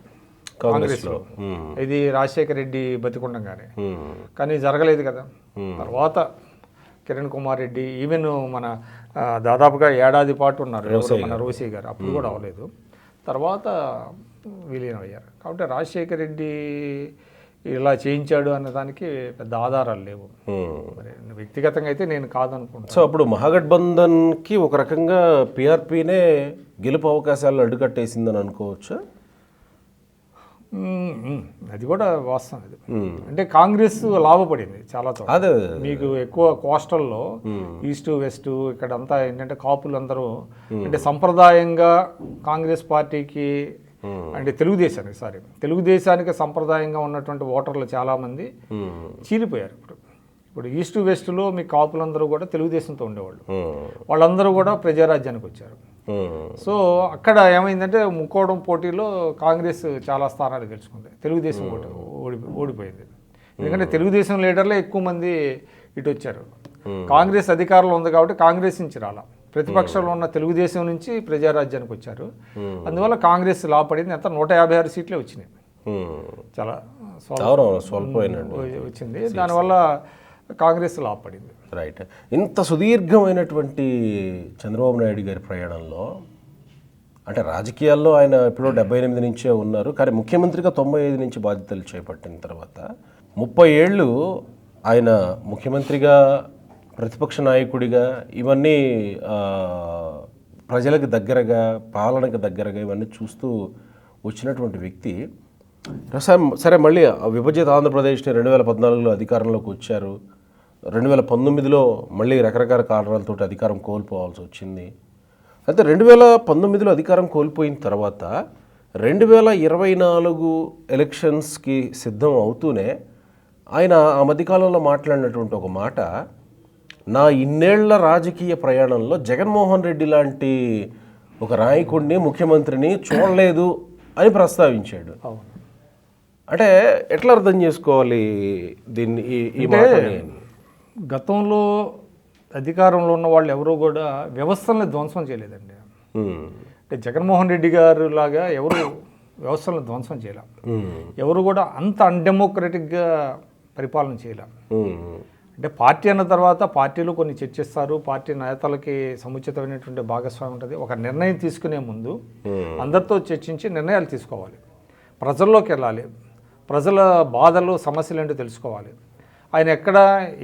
కాంగ్రెస్లో. ఇది రాజశేఖర రెడ్డి బతికుండగానే, కానీ జరగలేదు కదా. తర్వాత కిరణ్ కుమార్ రెడ్డి, ఈవెన్ మన దాదాపుగా ఏడాది పాటు ఉన్నారు మన రోసీ గారు, అప్పుడు కూడా అవ్వలేదు. తర్వాత విలీనం అయ్యారు. కాబట్టి రాజశేఖర రెడ్డి ఇలా చేయించాడు అన్న దానికి పెద్ద ఆధారాలు లేవు. మరి వ్యక్తిగతంగా అయితే నేను కాదనుకుంటాను. సో అప్పుడు మహాగఠబంధన్కి ఒక రకంగా పిఆర్పీనే గెలుపు అవకాశాలను అడ్డుకట్టేసిందని అనుకోవచ్చా? అది కూడా వాస్తవం అది. అంటే కాంగ్రెస్ లాభపడింది చాలా చోట్ల. అదే మీకు ఎక్కువ కోస్టల్లో ఈస్ట్ వెస్ట్ ఇక్కడ అంతా ఏంటంటే కాపులు అందరూ అంటే సంప్రదాయంగా కాంగ్రెస్ పార్టీకి అంటే తెలుగుదేశానికి సంప్రదాయంగా ఉన్నటువంటి ఓటర్లు చాలామంది చీలిపోయారు. ఇప్పుడు ఈస్ట్ వెస్ట్లో మీ కాపులందరూ కూడా తెలుగుదేశంతో ఉండేవాళ్ళు, వాళ్ళందరూ కూడా ప్రజారాజ్యానికి వచ్చారు. సో అక్కడ ఏమైందంటే ముక్కోవడం పోటీలో కాంగ్రెస్ చాలా స్థానాలు గెలుచుకుంది, తెలుగుదేశం ఓడిపోయింది. ఎందుకంటే తెలుగుదేశం లీడర్లే ఎక్కువ మంది ఇటు వచ్చారు. కాంగ్రెస్ అధికారంలో ఉంది కాబట్టి కాంగ్రెస్ నుంచి రాలా, ప్రతిపక్షంలో ఉన్న తెలుగుదేశం నుంచి ప్రజారాజ్యానికి వచ్చారు. అందువల్ల కాంగ్రెస్ లాభపడింది. అంతా 156 సీట్లే వచ్చినాయి, చాలా వచ్చింది. దానివల్ల కాంగ్రెస్ లాభపడింది. రైట్. ఇంత సుదీర్ఘమైనటువంటి చంద్రబాబు నాయుడు గారి ప్రయాణంలో అంటే రాజకీయాల్లో ఆయన ఎప్పుడో 78 నుంచే ఉన్నారు, కానీ ముఖ్యమంత్రిగా 95 నుంచి బాధ్యతలు చేపట్టిన తర్వాత 30 ఏళ్ళు ఆయన ముఖ్యమంత్రిగా, ప్రతిపక్ష నాయకుడిగా, ఇవన్నీ ప్రజలకు దగ్గరగా, పాలనకు దగ్గరగా ఇవన్నీ చూస్తూ వచ్చినటువంటి వ్యక్తి సరే మళ్ళీ విభజిత ఆంధ్రప్రదేశ్ని 2014లో అధికారంలోకి వచ్చారు. 2019లో మళ్ళీ రకరకాల కారణాలతో అధికారం కోల్పోవాల్సి వచ్చింది. అయితే 2019లో అధికారం కోల్పోయిన తర్వాత 2024 ఎలక్షన్స్కి సిద్ధం అవుతూనే ఆయన ఆ మధ్యకాలంలో మాట్లాడినటువంటి ఒక మాట, నా ఇన్నేళ్ల రాజకీయ ప్రయాణంలో జగన్మోహన్ రెడ్డి లాంటి ఒక నాయకుడిని, ముఖ్యమంత్రిని చూడలేదు అని ప్రస్తావించాడు. అంటే ఎట్లా అర్థం చేసుకోవాలి దీన్ని, ఈ మాటని? గతంలో అధికారంలో ఉన్న వాళ్ళు ఎవరూ కూడా వ్యవస్థలను ధ్వంసం చేయలేదండి. అంటే జగన్మోహన్ రెడ్డి గారు లాగా ఎవరు వ్యవస్థలను ధ్వంసం చేయలేం, ఎవరు కూడా అంత అన్డెమోక్రటిక్గా పరిపాలన చేయలేం. అంటే పార్టీ అన్న తర్వాత పార్టీలు కొన్ని చర్చిస్తారు, పార్టీ నేతలకి సముచితమైనటువంటి భాగస్వామ్యం ఉంటుంది. ఒక నిర్ణయం తీసుకునే ముందు అందరితో చర్చించి నిర్ణయాలు తీసుకోవాలి, ప్రజల్లోకి వెళ్ళాలి, ప్రజల బాధలు సమస్యలు ఏంటో తెలుసుకోవాలి. ఆయన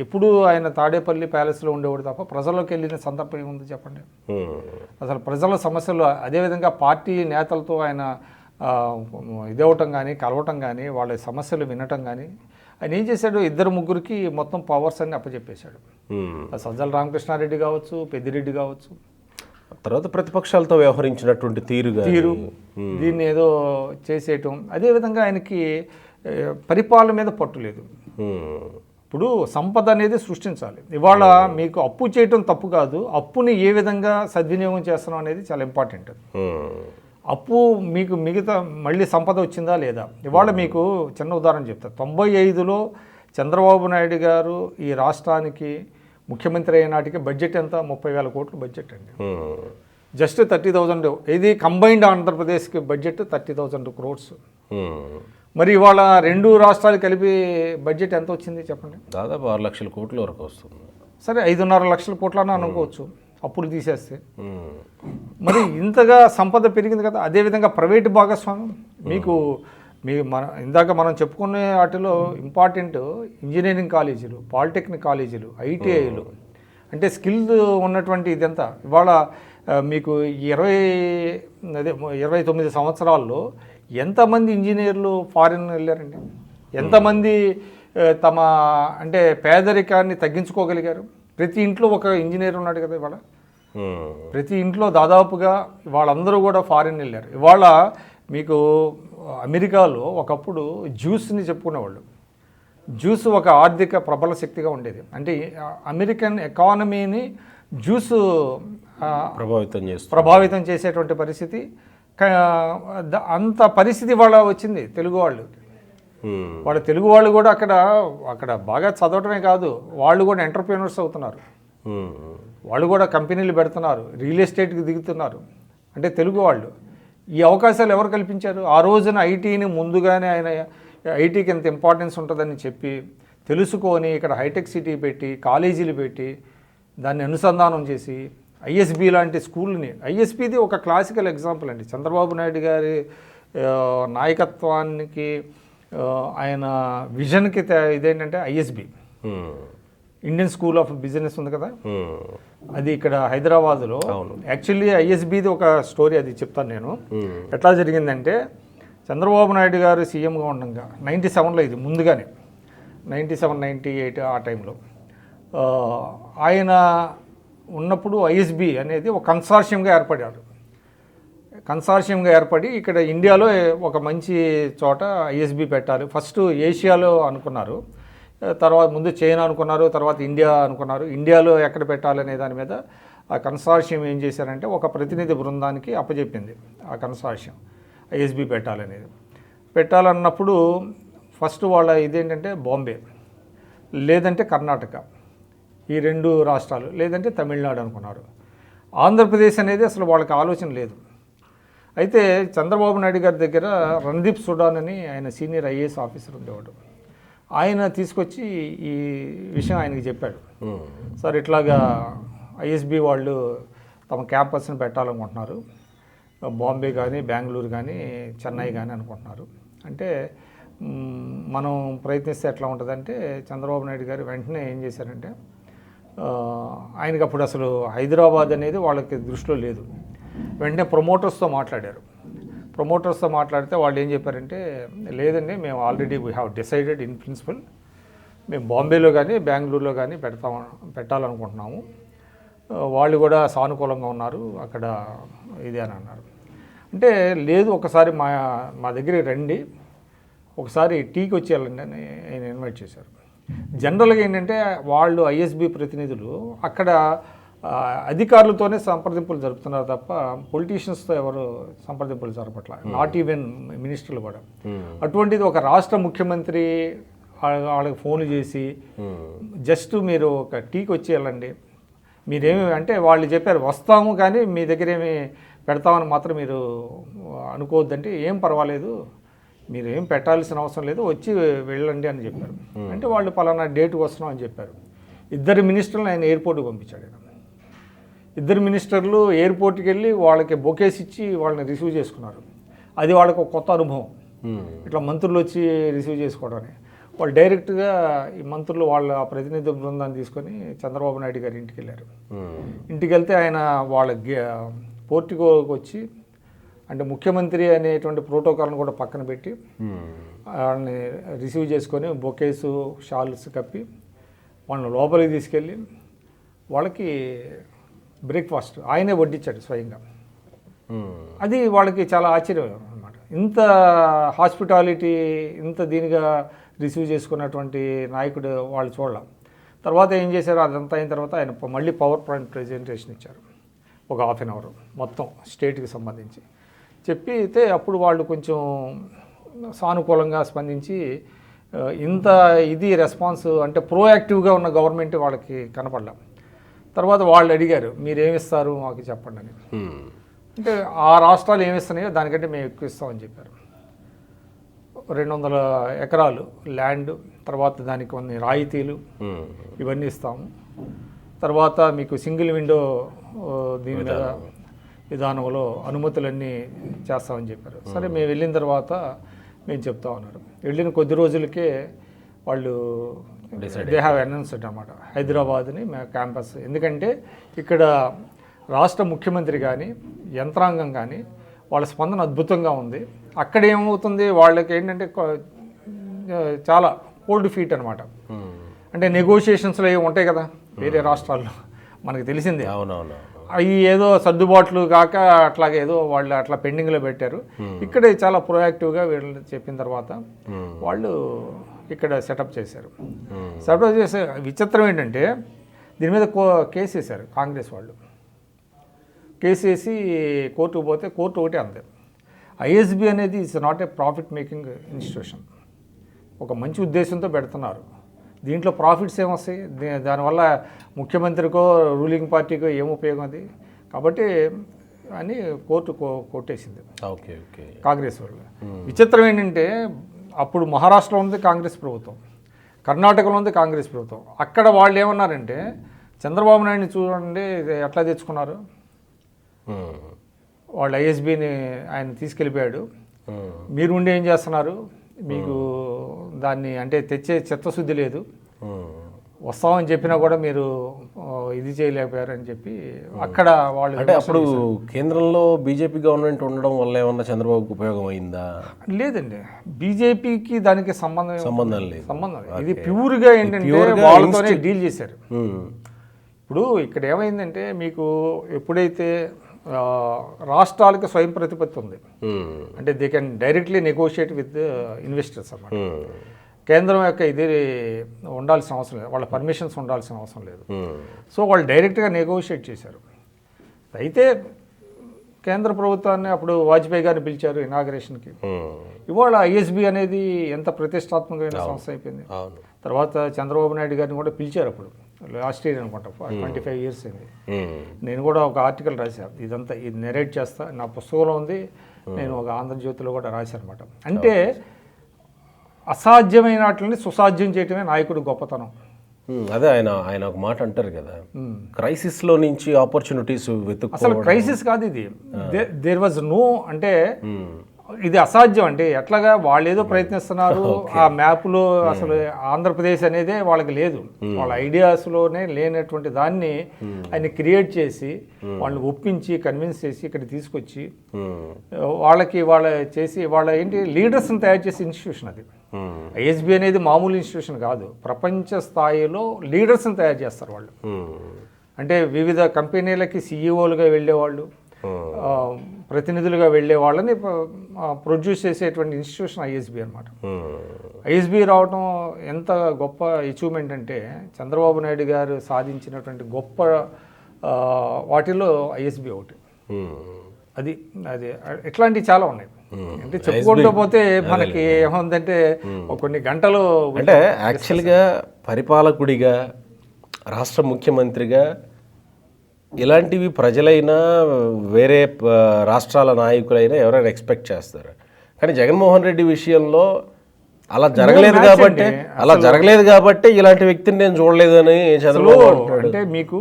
ఎప్పుడు ఆయన తాడేపల్లి ప్యాలెస్లో ఉండేవాడు తప్ప ప్రజల్లోకి వెళ్ళిన సందర్భం ఏముంది చెప్పండి? అసలు ప్రజల సమస్యలు, అదేవిధంగా పార్టీ నేతలతో ఆయన ఇదవటం కానీ, కలవటం కానీ, వాళ్ళ సమస్యలు వినటం కానీ, ఆయన ఏం చేశాడు, 2-3కి మొత్తం పవర్స్ అన్ని అప్పచెప్పేశాడు. సజ్జల రామకృష్ణారెడ్డి కావచ్చు, పెద్దిరెడ్డి కావచ్చు, తర్వాత ప్రతిపక్షాలతో వ్యవహరించినటువంటి తీరు దీన్ని ఏదో చేసేయటం. అదేవిధంగా ఆయనకి పరిపాలన మీద పట్టు లేదు. ఇప్పుడు సంపద అనేది సృష్టించాలి. ఇవాళ మీకు అప్పు చేయటం తప్పు కాదు, అప్పుని ఏ విధంగా సద్వినియోగం చేస్తున్నాం అనేది చాలా ఇంపార్టెంట్. అప్పు మీకు మిగతా మళ్ళీ సంపద వచ్చిందా లేదా? ఇవాళ మీకు చిన్న ఉదాహరణ చెప్తా. 95లో చంద్రబాబు నాయుడు గారు ఈ రాష్ట్రానికి ముఖ్యమంత్రి అయిన నాటికి బడ్జెట్ ఎంత? 30,000 కోట్లు బడ్జెట్ అండి. జస్ట్ 30,000, ఇది కంబైన్డ్ ఆంధ్రప్రదేశ్కి బడ్జెట్ 30,000 crores. మరి ఇవాళ 2 రాష్ట్రాలు కలిపి బడ్జెట్ ఎంత వచ్చింది చెప్పండి? దాదాపు 6 లక్షల కోట్ల వరకు వస్తుంది. సరే 5.5 లక్షల కోట్లు అని అనుకోవచ్చు అప్పులు తీసేస్తే. మరి ఇంతగా సంపద పెరిగింది కదా. అదేవిధంగా ప్రైవేటు భాగస్వామ్యం మీకు ఇందాక మనం చెప్పుకునే వాటిలో ఇంపార్టెంట్ ఇంజనీరింగ్ కాలేజీలు, పాలిటెక్నిక్ కాలేజీలు, ఐటీఐలు, అంటే స్కిల్ ఉన్నటువంటి ఇదంతా. ఇవాళ మీకు 29 సంవత్సరాల్లో ఎంతమంది ఇంజనీర్లు ఫారిన్ వెళ్ళారండి? ఎంతమంది తమ అంటే పేదరికాన్ని తగ్గించుకోగలిగారు? ప్రతి ఇంట్లో ఒక ఇంజనీర్ ఉన్నాడు కదా ఇవాళ. ప్రతి ఇంట్లో దాదాపుగా వాళ్ళందరూ కూడా ఫారిన్ వెళ్ళారు. ఇవాళ మీకు అమెరికాలో ఒకప్పుడు జ్యూస్ని చెప్పుకునేవాళ్ళు. జ్యూస్ ఒక ఆర్థిక ప్రబల శక్తిగా ఉండేది. అంటే అమెరికన్ ఎకానమీని జ్యూస్ ప్రభావితం చేసేటువంటి పరిస్థితి, అంత పరిస్థితి వాళ్ళ వచ్చింది తెలుగు వాళ్ళు. తెలుగు వాళ్ళు కూడా అక్కడ బాగా చదవటమే కాదు, వాళ్ళు కూడా ఎంటర్ప్రీనర్స్ అవుతున్నారు, వాళ్ళు కూడా కంపెనీలు పెడుతున్నారు, రియల్ ఎస్టేట్కి దిగుతున్నారు. అంటే తెలుగు వాళ్ళు ఈ అవకాశాలు ఎవరు కల్పించారు? ఆ రోజున ఐటీని ముందుగానే ఆయన ఐటీకి ఎంత ఇంపార్టెన్స్ ఉంటుందని చెప్పి తెలుసుకొని ఇక్కడ హైటెక్ సిటీ పెట్టి, కాలేజీలు పెట్టి, దాన్ని అనుసంధానం చేసి ఐఎస్బి లాంటి స్కూల్ని, ఐఎస్బిది ఒక క్లాసికల్ ఎగ్జాంపుల్ అండి. చంద్రబాబు నాయుడు గారి నాయకత్వానికి ఆయన విజన్కి ఇదేంటంటే ISB, Indian school of business ఉంది కదా, అది ఇక్కడ హైదరాబాద్లో. యాక్చువల్లీ ఐఎస్బిది ఒక స్టోరీ అది చెప్తాను నేను. ఎట్లా జరిగిందంటే చంద్రబాబు నాయుడు గారు సీఎంగా ఉండగా 97లో ఇది ముందుగానే 97, 98 ఆ టైంలో ఆయన ఉన్నప్పుడు ఐఎస్బి అనేది ఒక కన్సార్షియంగా ఏర్పడి ఇక్కడ ఇండియాలో ఒక మంచి చోట ఐఎస్బి పెట్టాలి. ఫస్ట్ ఏషియాలో అనుకున్నారు, తర్వాత ముందు చైనా అనుకున్నారు, తర్వాత ఇండియా అనుకున్నారు. ఇండియాలో ఎక్కడ పెట్టాలనే దాని మీద ఆ కన్సార్షియం ఏం చేశారంటే ఒక ప్రతినిధి బృందానికి అప్పచెప్పింది. ఆ కన్సార్షియం ఐఎస్బి పెట్టాలన్నప్పుడు ఫస్ట్ వాళ్ళ ఇదేంటంటే బాంబే, లేదంటే కర్ణాటక, ఈ 2 రాష్ట్రాలు, లేదంటే తమిళనాడు అనుకున్నారు. ఆంధ్రప్రదేశ్ అనేది అసలు వాళ్ళకి ఆలోచన లేదు. అయితే చంద్రబాబు నాయుడు గారి దగ్గర రణదీప్ సుడాన్ అని ఆయన సీనియర్ ఐఏఎస్ ఆఫీసర్ ఉండేవాడు. ఆయన తీసుకొచ్చి ఈ విషయం ఆయనకి చెప్పాడు. సార్ ఇట్లాగా ఐఎస్బి వాళ్ళు తమ క్యాంపస్ని పెట్టాలనుకుంటున్నారు, బాంబే కానీ బెంగళూరు కానీ చెన్నై కానీ అనుకుంటున్నారు. అంటే మనం ప్రయత్నిస్తే ఎట్లా ఉంటుందంటే చంద్రబాబు నాయుడు గారు వెంటనే ఏం చేశారంటే ఆయనకి అప్పుడు అసలు హైదరాబాద్ అనేది వాళ్ళకి దృష్టిలో లేదు. వెంటనే ప్రమోటర్స్తో మాట్లాడితే వాళ్ళు ఏం చెప్పారంటే లేదండి, మేము already we have decided in principle, మేము బాంబేలో కానీ బెంగళూరులో కానీ పెట్టాలనుకుంటున్నాము. వాళ్ళు కూడా సానుకూలంగా ఉన్నారు అక్కడ ఇది అని అన్నారు. అంటే లేదు, ఒకసారి మా దగ్గరికి రండి, ఒకసారి టీకి వచ్చేయాలండి అని ఆయన ఇన్వైట్ చేశారు. జనరల్గా ఏంటంటే వాళ్ళు ఐఎస్బి ప్రతినిధులు అక్కడ అధికారులతోనే సంప్రదింపులు జరుపుతున్నారు తప్ప పొలిటీషియన్స్తో ఎవరు సంప్రదింపులు జరపట్ల, నాట్ ఈవెన్ మినిస్టర్లు కూడా. అటువంటిది ఒక రాష్ట్ర ముఖ్యమంత్రి వాళ్ళకి ఫోన్ చేసి జస్ట్ మీరు ఒక టీకి వచ్చేయాలండి, మీరేమి అంటే వాళ్ళు చెప్పారు వస్తాము కానీ మీ దగ్గర ఏమి పెడతామని మాత్రం మీరు అనుకోవద్దంటే ఏం పర్వాలేదు, మీరు ఏం పెట్టాల్సిన అవసరం లేదు, వచ్చి వెళ్ళండి అని చెప్పారు. అంటే వాళ్ళు పలానా డేట్కి వస్తున్నాం అని చెప్పారు. 2 మినిస్టర్లు ఆయన ఎయిర్పోర్ట్కి పంపించాడు. 2 మినిస్టర్లు ఎయిర్పోర్ట్కి వెళ్ళి వాళ్ళకి బొకేస్ ఇచ్చి వాళ్ళని రిసీవ్ చేసుకున్నారు. అది వాళ్ళకి ఒక కొత్త అనుభవం, ఇట్లా మంత్రులు వచ్చి రిసీవ్ చేసుకోవడం. వాళ్ళు డైరెక్ట్గా ఈ మంత్రులు వాళ్ళ ప్రతినిధి బృందాన్ని తీసుకొని చంద్రబాబు నాయుడు గారి ఇంటికి వెళ్ళారు. ఇంటికి వెళ్తే ఆయన వాళ్ళ పోర్టికోకి వచ్చి అంటే ముఖ్యమంత్రి అనేటువంటి ప్రోటోకాల్ని కూడా పక్కన పెట్టి వాళ్ళని రిసీవ్ చేసుకొని బొకేసు షాల్స్ కప్పి వాళ్ళని లోపలికి తీసుకెళ్ళి వాళ్ళకి బ్రేక్ఫాస్ట్ ఆయనే వడ్డించాడు స్వయంగా. అది వాళ్ళకి చాలా ఆశ్చర్యం అన్నమాట. ఇంత హాస్పిటాలిటీ, ఇంత దీనిగా రిసీవ్ చేసుకున్నటువంటి నాయకుడు వాళ్ళు చూడలేం. తర్వాత ఏం చేశారు, అదంతా అయిన తర్వాత ఆయన మళ్ళీ పవర్ పాయింట్ ప్రెజెంటేషన్ ఇచ్చారు ఒక 1/2 అవర్ మొత్తం స్టేట్కి సంబంధించి చెప్పితే అప్పుడు వాళ్ళు కొంచెం సానుకూలంగా స్పందించి ఇంత ఇది రెస్పాన్స్ అంటే ప్రోయాక్టివ్గా ఉన్న గవర్నమెంట్ వాళ్ళకి కనపడలేం. తర్వాత వాళ్ళు అడిగారు మీరేమిస్తారు మాకు చెప్పండి అని. అంటే ఆ రాష్ట్రాలు ఏమిస్తున్నాయో దానికంటే మేము ఎక్కువ ఇస్తామని చెప్పారు. 200 ఎకరాలు ల్యాండ్, తర్వాత దానికి కొన్ని రాయితీలు ఇవన్నీ ఇస్తాము, తర్వాత మీకు సింగిల్ విండో దీని మీద విధానంలో అనుమతులన్నీ చేస్తామని చెప్పారు. సరే మేము వెళ్ళిన తర్వాత మేము చెప్తా ఉన్నారు. వెళ్ళిన కొద్ది రోజులకే వాళ్ళు దే హ్యావ్ అనౌన్స్డ్ అన్నమాట హైదరాబాద్ని క్యాంపస్. ఎందుకంటే ఇక్కడ రాష్ట్ర ముఖ్యమంత్రి కానీ యంత్రాంగం కానీ వాళ్ళ స్పందన అద్భుతంగా ఉంది. అక్కడ ఏమవుతుంది వాళ్ళకి ఏంటంటే చాలా కోల్డ్ ఫీట్ అనమాట. అంటే నెగోషియేషన్స్లో ఏమి ఉంటాయి కదా వేరే రాష్ట్రాల్లో మనకి తెలిసిందే. అవునవును, అవి ఏదో సర్దుబాట్లు కాక అట్లాగే ఏదో వాళ్ళు అట్లా పెండింగ్లో పెట్టారు. ఇక్కడే చాలా ప్రొయాక్టివ్గా వీళ్ళు చెప్పిన తర్వాత వాళ్ళు ఇక్కడ సెటప్ చేశారు. సెటప్ చేసే విచిత్రం ఏంటంటే దీని మీద కేసు వేశారు కాంగ్రెస్ వాళ్ళు. కేసు వేసి కోర్టుకు పోతే కోర్టు ఒకటే అంతే, ఐఎస్బి అనేది it's not a profit making institution. ఒక మంచి ఉద్దేశంతో పెడుతున్నారు, దీంట్లో ప్రాఫిట్స్ ఏమొస్తాయి, దానివల్ల ముఖ్యమంత్రికో రూలింగ్ పార్టీకో ఏం ఉపయోగం అది, కాబట్టి అని కోర్టు కొట్టేసింది ఓకే ఓకే కాంగ్రెస్ వాళ్ళు. విచిత్రం ఏంటంటే అప్పుడు మహారాష్ట్రలో ఉంది కాంగ్రెస్ ప్రభుత్వం, కర్ణాటకలో ఉంది కాంగ్రెస్ ప్రభుత్వం. అక్కడ వాళ్ళు ఏమన్నారంటే చంద్రబాబు నాయుడిని చూడండి ఎట్లా తెచ్చుకున్నారు, వాళ్ళు ఐఎస్బిని ఆయన తీసుకెళ్ళిపోయాడు, మీరు ఉండి ఏం చేస్తున్నారు, మీకు దాన్ని అంటే తెచ్చే చిత్తశుద్ధి లేదు, వస్తామని చెప్పినా కూడా మీరు ఇది చేయలేకపోయారని చెప్పి అక్కడ వాళ్ళు అంటే అప్పుడు కేంద్రంలో బీజేపీ గవర్నమెంట్ ఉండడం వల్ల ఏమన్నా చంద్రబాబుకి ఉపయోగం అయిందా? లేదండి, బీజేపీకి దానికి సంబంధం లేదు. సంబంధం ఇది ప్యూర్గా ఏంటంటే వాళ్ళతోనే డీల్ చేశారు. ఇప్పుడు ఇక్కడ ఏమైందంటే మీకు ఎప్పుడైతే రాష్ట్రాలకు స్వయం ప్రతిపత్తి ఉంది అంటే they can directly negotiate with investors అన్నమాట. కేంద్రం యొక్క ఇది ఉండాల్సిన అవసరం లేదు, వాళ్ళ పర్మిషన్స్ ఉండాల్సిన అవసరం లేదు. సో వాళ్ళు డైరెక్ట్గా నెగోషియేట్ చేశారు. అయితే కేంద్ర ప్రభుత్వాన్ని అప్పుడు వాజ్పేయి గారిని పిలిచారు ఇనాగరేషన్కి. ఇవాళ ఐఎస్బి అనేది ఎంత ప్రతిష్టాత్మకమైన సంస్థ అయిపోయింది. తర్వాత చంద్రబాబు నాయుడు గారిని కూడా పిలిచారు అప్పుడు, లాస్ట్ ఇయర్ అనుకుంటా, 25 years అయింది. నేను కూడా ఒక ఆర్టికల్ రాశాను, ఇదంతా ఇది నెరేట్ చేస్తా, నా పుస్తకంలో ఉంది, నేను ఒక ఆంధ్రజ్యోతిలో కూడా రాశాను అనమాట. అంటే అసాధ్యమైన వాటిని సుసాధ్యం చేయటమే నాయకుడు గొప్పతనం. అదే ఆయన ఒక మాట అంటారు కదా, క్రైసిస్ లో నుంచి ఆపర్చునిటీస్ వెతుక్కోవడం. అసలు క్రైసిస్ కాదు ఇది, దేర్ వాజ్ నో, అంటే ఇది అసాధ్యం. అంటే ఎట్లాగా వాళ్ళు ఏదో ప్రయత్నిస్తున్నారు, ఆ మ్యాప్లో అసలు ఆంధ్రప్రదేశ్ అనేదే వాళ్ళకి లేదు, వాళ్ళ ఐడియాస్లోనే లేనటువంటి దాన్ని ఆయన క్రియేట్ చేసి వాళ్ళని ఒప్పించి కన్విన్స్ చేసి ఇక్కడ తీసుకొచ్చి వాళ్ళ చేసి వాళ్ళ ఏంటి లీడర్స్ని తయారు చేసే ఇన్స్టిట్యూషన్ అది. ఐఎస్బి అనేది మామూలు ఇన్స్టిట్యూషన్ కాదు, ప్రపంచ స్థాయిలో లీడర్స్ని తయారు చేస్తారు వాళ్ళు. అంటే వివిధ కంపెనీలకి సిఇఓలుగా వెళ్ళేవాళ్ళు, ప్రతినిధులుగా వెళ్ళే వాళ్ళని ప్రొడ్యూస్ చేసేటువంటి ఇన్స్టిట్యూషన్ ఐఎస్బి అనమాట. ఐఎస్బి రావటం ఎంత గొప్ప అచీవ్మెంట్ అంటే చంద్రబాబు నాయుడు గారు సాధించినటువంటి గొప్ప వాటిలో ఐఎస్బి ఒకటి. అది అది ఇట్లాంటివి చాలా ఉన్నాయి. అంటే చెప్పుకుంటూ పోతే మనకి ఏముందంటే కొన్ని గంటలు. అంటే యాక్చువల్గా పరిపాలకుడిగా, రాష్ట్ర ముఖ్యమంత్రిగా ఇలాంటివి ప్రజలైనా వేరే రాష్ట్రాల నాయకులైనా ఎవరైనా ఎక్స్పెక్ట్ చేస్తారు. కానీ జగన్మోహన్ రెడ్డి విషయంలో అలా జరగలేదు కాబట్టి ఇలాంటి వ్యక్తిని నేను చూడలేదని చంద్రబాబు అంటున్నాడు. అంటే మీకు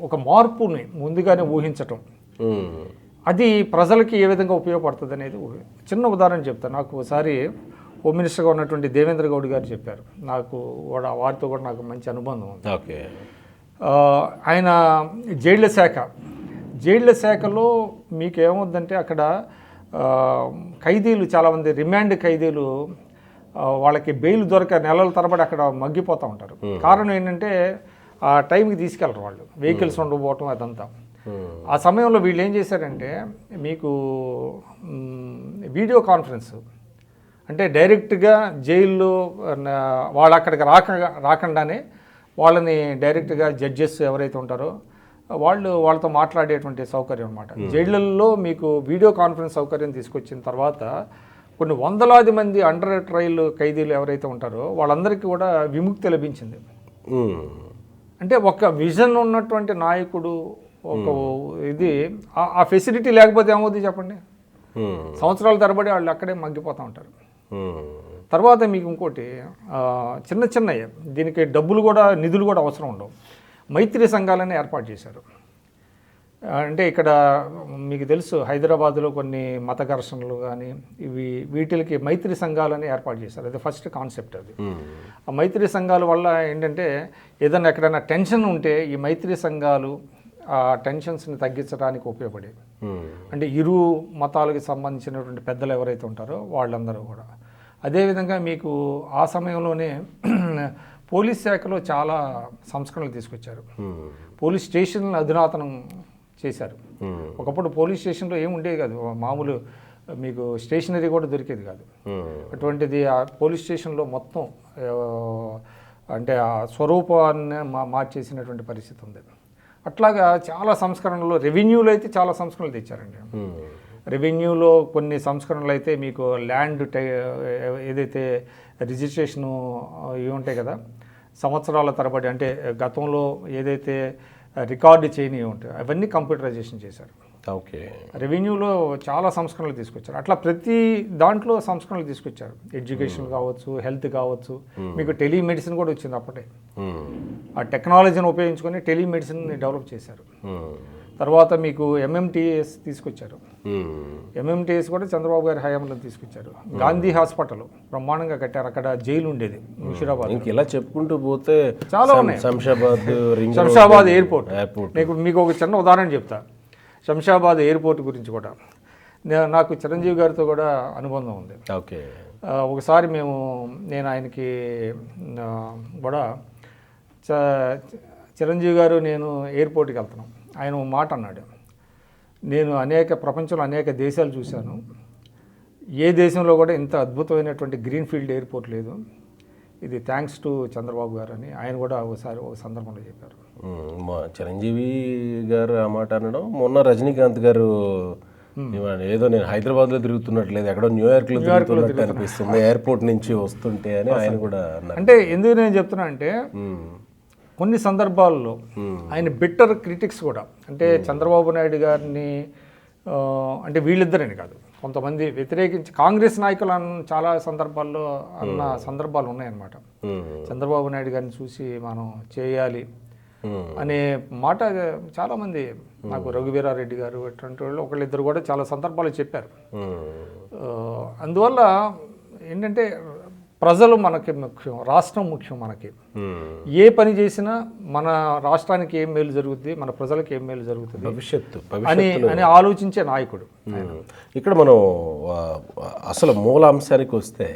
ఒక మార్పుని ముందుగానే ఊహించటం, అది ప్రజలకి ఏ విధంగా ఉపయోగపడుతుంది అనేది చిన్న ఉదాహరణ చెప్తాను. నాకు ఒకసారి హోమ్ మినిస్టర్గా ఉన్నటువంటి దేవేంద్ర గౌడ్ గారు చెప్పారు, నాకు వారితో కూడా నాకు మంచి అనుబంధం ఉంది. ఓకే. ఆయన జైళ్ల శాఖలో మీకు ఏమవుద్దంటే అక్కడ ఖైదీలు చాలామంది రిమాండ్ ఖైదీలు వాళ్ళకి బెయిల్ దొరక నెలల తరబడి అక్కడ మగ్గిపోతూ ఉంటారు. కారణం ఏంటంటే ఆ టైంకి తీసుకెళ్ళరు వాళ్ళు, వెహికల్స్ ఉండకపోవటం అదంతా. ఆ సమయంలో వీళ్ళు ఏం చేశారంటే మీకు వీడియో కాన్ఫరెన్స్, అంటే డైరెక్ట్గా జైల్లో వాళ్ళు అక్కడికి రాకుండానే వాళ్ళని డైరెక్ట్గా జడ్జెస్ ఎవరైతే ఉంటారో వాళ్ళతో మాట్లాడేటువంటి సౌకర్యం అనమాట. జైళ్ళల్లో మీకు వీడియో కాన్ఫరెన్స్ సౌకర్యం తీసుకొచ్చిన తర్వాత కొన్ని వందలాది మంది అండర్ ట్రయల్ ఖైదీలు ఎవరైతే ఉంటారో వాళ్ళందరికీ కూడా విముక్తి లభించింది. అంటే ఒక విజన్ ఉన్నటువంటి నాయకుడు, ఒక ఇది ఆ ఫెసిలిటీ లేకపోతే ఏమవుతుంది చెప్పండి, సంవత్సరాల తరబడి వాళ్ళు అక్కడే మగ్గిపోతూ ఉంటారు. తర్వాత మీకు ఇంకోటి చిన్నవి, దీనికి డబ్బులు కూడా నిధులు కూడా అవసరం ఉండవు, మైత్రి సంఘాలని ఏర్పాటు చేశారు. అంటే ఇక్కడ మీకు తెలుసు హైదరాబాద్లో కొన్ని మత ఘర్షణలు కానీ వీటికి మైత్రి సంఘాలని ఏర్పాటు చేశారు. అది ఫస్ట్ కాన్సెప్ట్. అది ఆ మైత్రి సంఘాల వల్ల ఏంటంటే ఏదైనా ఎక్కడైనా టెన్షన్ ఉంటే ఈ మైత్రి సంఘాలు ఆ టెన్షన్స్ని తగ్గించడానికి ఉపయోగపడేవి. అంటే ఇరు మతాలకు సంబంధించినటువంటి పెద్దలు ఎవరైతే ఉంటారో వాళ్ళందరూ కూడా. అదేవిధంగా మీకు ఆ సమయంలోనే పోలీస్ శాఖలో చాలా సంస్కరణలు తీసుకొచ్చారు. పోలీస్ స్టేషన్లను అధునాతనం చేశారు. ఒకప్పుడు పోలీస్ స్టేషన్లో ఏమి ఉండేది కాదు, మామూలు మీకు స్టేషనరీ కూడా దొరికేది కాదు. అటువంటిది ఆ పోలీస్ స్టేషన్లో మొత్తం అంటే ఆ స్వరూపాన్ని మార్చేసినటువంటి పరిస్థితి ఉంది. అట్లాగా చాలా సంస్కరణలు, రెవెన్యూలో అయితే చాలా సంస్కరణలు తెచ్చారండి. రెవెన్యూలో కొన్ని సంస్కరణలు అయితే మీకు ల్యాండ్ ఏదైతే రిజిస్ట్రేషను ఇవి ఉంటాయి కదా, సంవత్సరాల తరబడి, అంటే గతంలో ఏదైతే రికార్డు చేయనివి ఉంటాయి అవన్నీ కంప్యూటరైజేషన్ చేశారు. ఓకే. రెవెన్యూలో చాలా సంస్కరణలు తీసుకొచ్చారు. అట్లా ప్రతి దాంట్లో సంస్కరణలు తీసుకొచ్చారు. ఎడ్యుకేషన్ కావచ్చు, హెల్త్ కావచ్చు, మీకు టెలిమెడిసిన్ కూడా వచ్చింది అప్పటే. ఆ టెక్నాలజీని ఉపయోగించుకొని టెలిమెడిసిన్ని డెవలప్ చేశారు. తర్వాత మీకు ఎంఎంటీఎస్ తీసుకొచ్చారు. ఎంఎంటీఎస్ కూడా చంద్రబాబు గారి హయాంలో తీసుకొచ్చారు. గాంధీ హాస్పిటల్ బ్రహ్మాండంగా కట్టారు. అక్కడ జైలు ఉండేది ముషీరాబాద్. ఇంక ఇలా చెప్పుకుంటూ పోతే చాలా ఉన్నాయి. శంషాబాద్ ఎయిర్పోర్ట్. మీకు ఒక చిన్న ఉదాహరణ చెప్తా. శంషాబాద్ ఎయిర్పోర్ట్ గురించి కూడా నాకు చిరంజీవి గారితో కూడా అనుబంధం ఉంది. ఓకే. ఒకసారి నేను ఆయనకి కూడా చిరంజీవి గారు నేను ఎయిర్పోర్ట్కి వెళ్తున్నాం. ఆయన ఒక మాట అన్నాడు, నేను ప్రపంచంలో అనేక దేశాలు చూశాను, ఏ దేశంలో కూడా ఇంత అద్భుతమైనటువంటి గ్రీన్ ఫీల్డ్ ఎయిర్పోర్ట్ లేదు, ఇది థ్యాంక్స్ టు చంద్రబాబు గారు అని ఆయన కూడా ఒక సందర్భంలో చెప్పారు. చిరంజీవి గారు ఆ మాట అనడం, మొన్న రజనీకాంత్ గారు ఏదో నేను హైదరాబాద్లో తిరుగుతున్నట్లేదు, ఎక్కడో న్యూయార్క్లో తిరుగుతున్నట్టు అనిపిస్తుంది ఎయిర్పోర్ట్ నుంచి వస్తుంటే అని ఆయన కూడా అన్నారు. అంటే ఎందుకు నేను చెప్తున్నా అంటే కొన్ని సందర్భాల్లో ఆయన బిట్టర్ క్రిటిక్స్ కూడా, అంటే చంద్రబాబు నాయుడు గారిని అంటే వీళ్ళిద్దరని కాదు, కొంతమంది వ్యతిరేకించి కాంగ్రెస్ నాయకులు చాలా సందర్భాల్లో అన్న సందర్భాలు ఉన్నాయన్నమాట. చంద్రబాబు నాయుడు గారిని చూసి మనం చేయాలి అనే మాట చాలామంది, నాకు రఘువీరారెడ్డి గారు ఇటువంటి వాళ్ళు ఒకళ్ళిద్దరు కూడా చాలా సందర్భాలు చెప్పారు. అందువల్ల ఏంటంటే ప్రజలు మనకి ముఖ్యం, రాష్ట్రం ముఖ్యం. మనకి ఏ పని చేసినా మన రాష్ట్రానికి ఏం మేలు జరుగుతుంది, మన ప్రజలకు ఏం మేలు జరుగుతుంది భవిష్యత్తు అని ఆలోచించే నాయకుడు. ఇక్కడ మనం అసలు మూలాంశానికి వస్తే,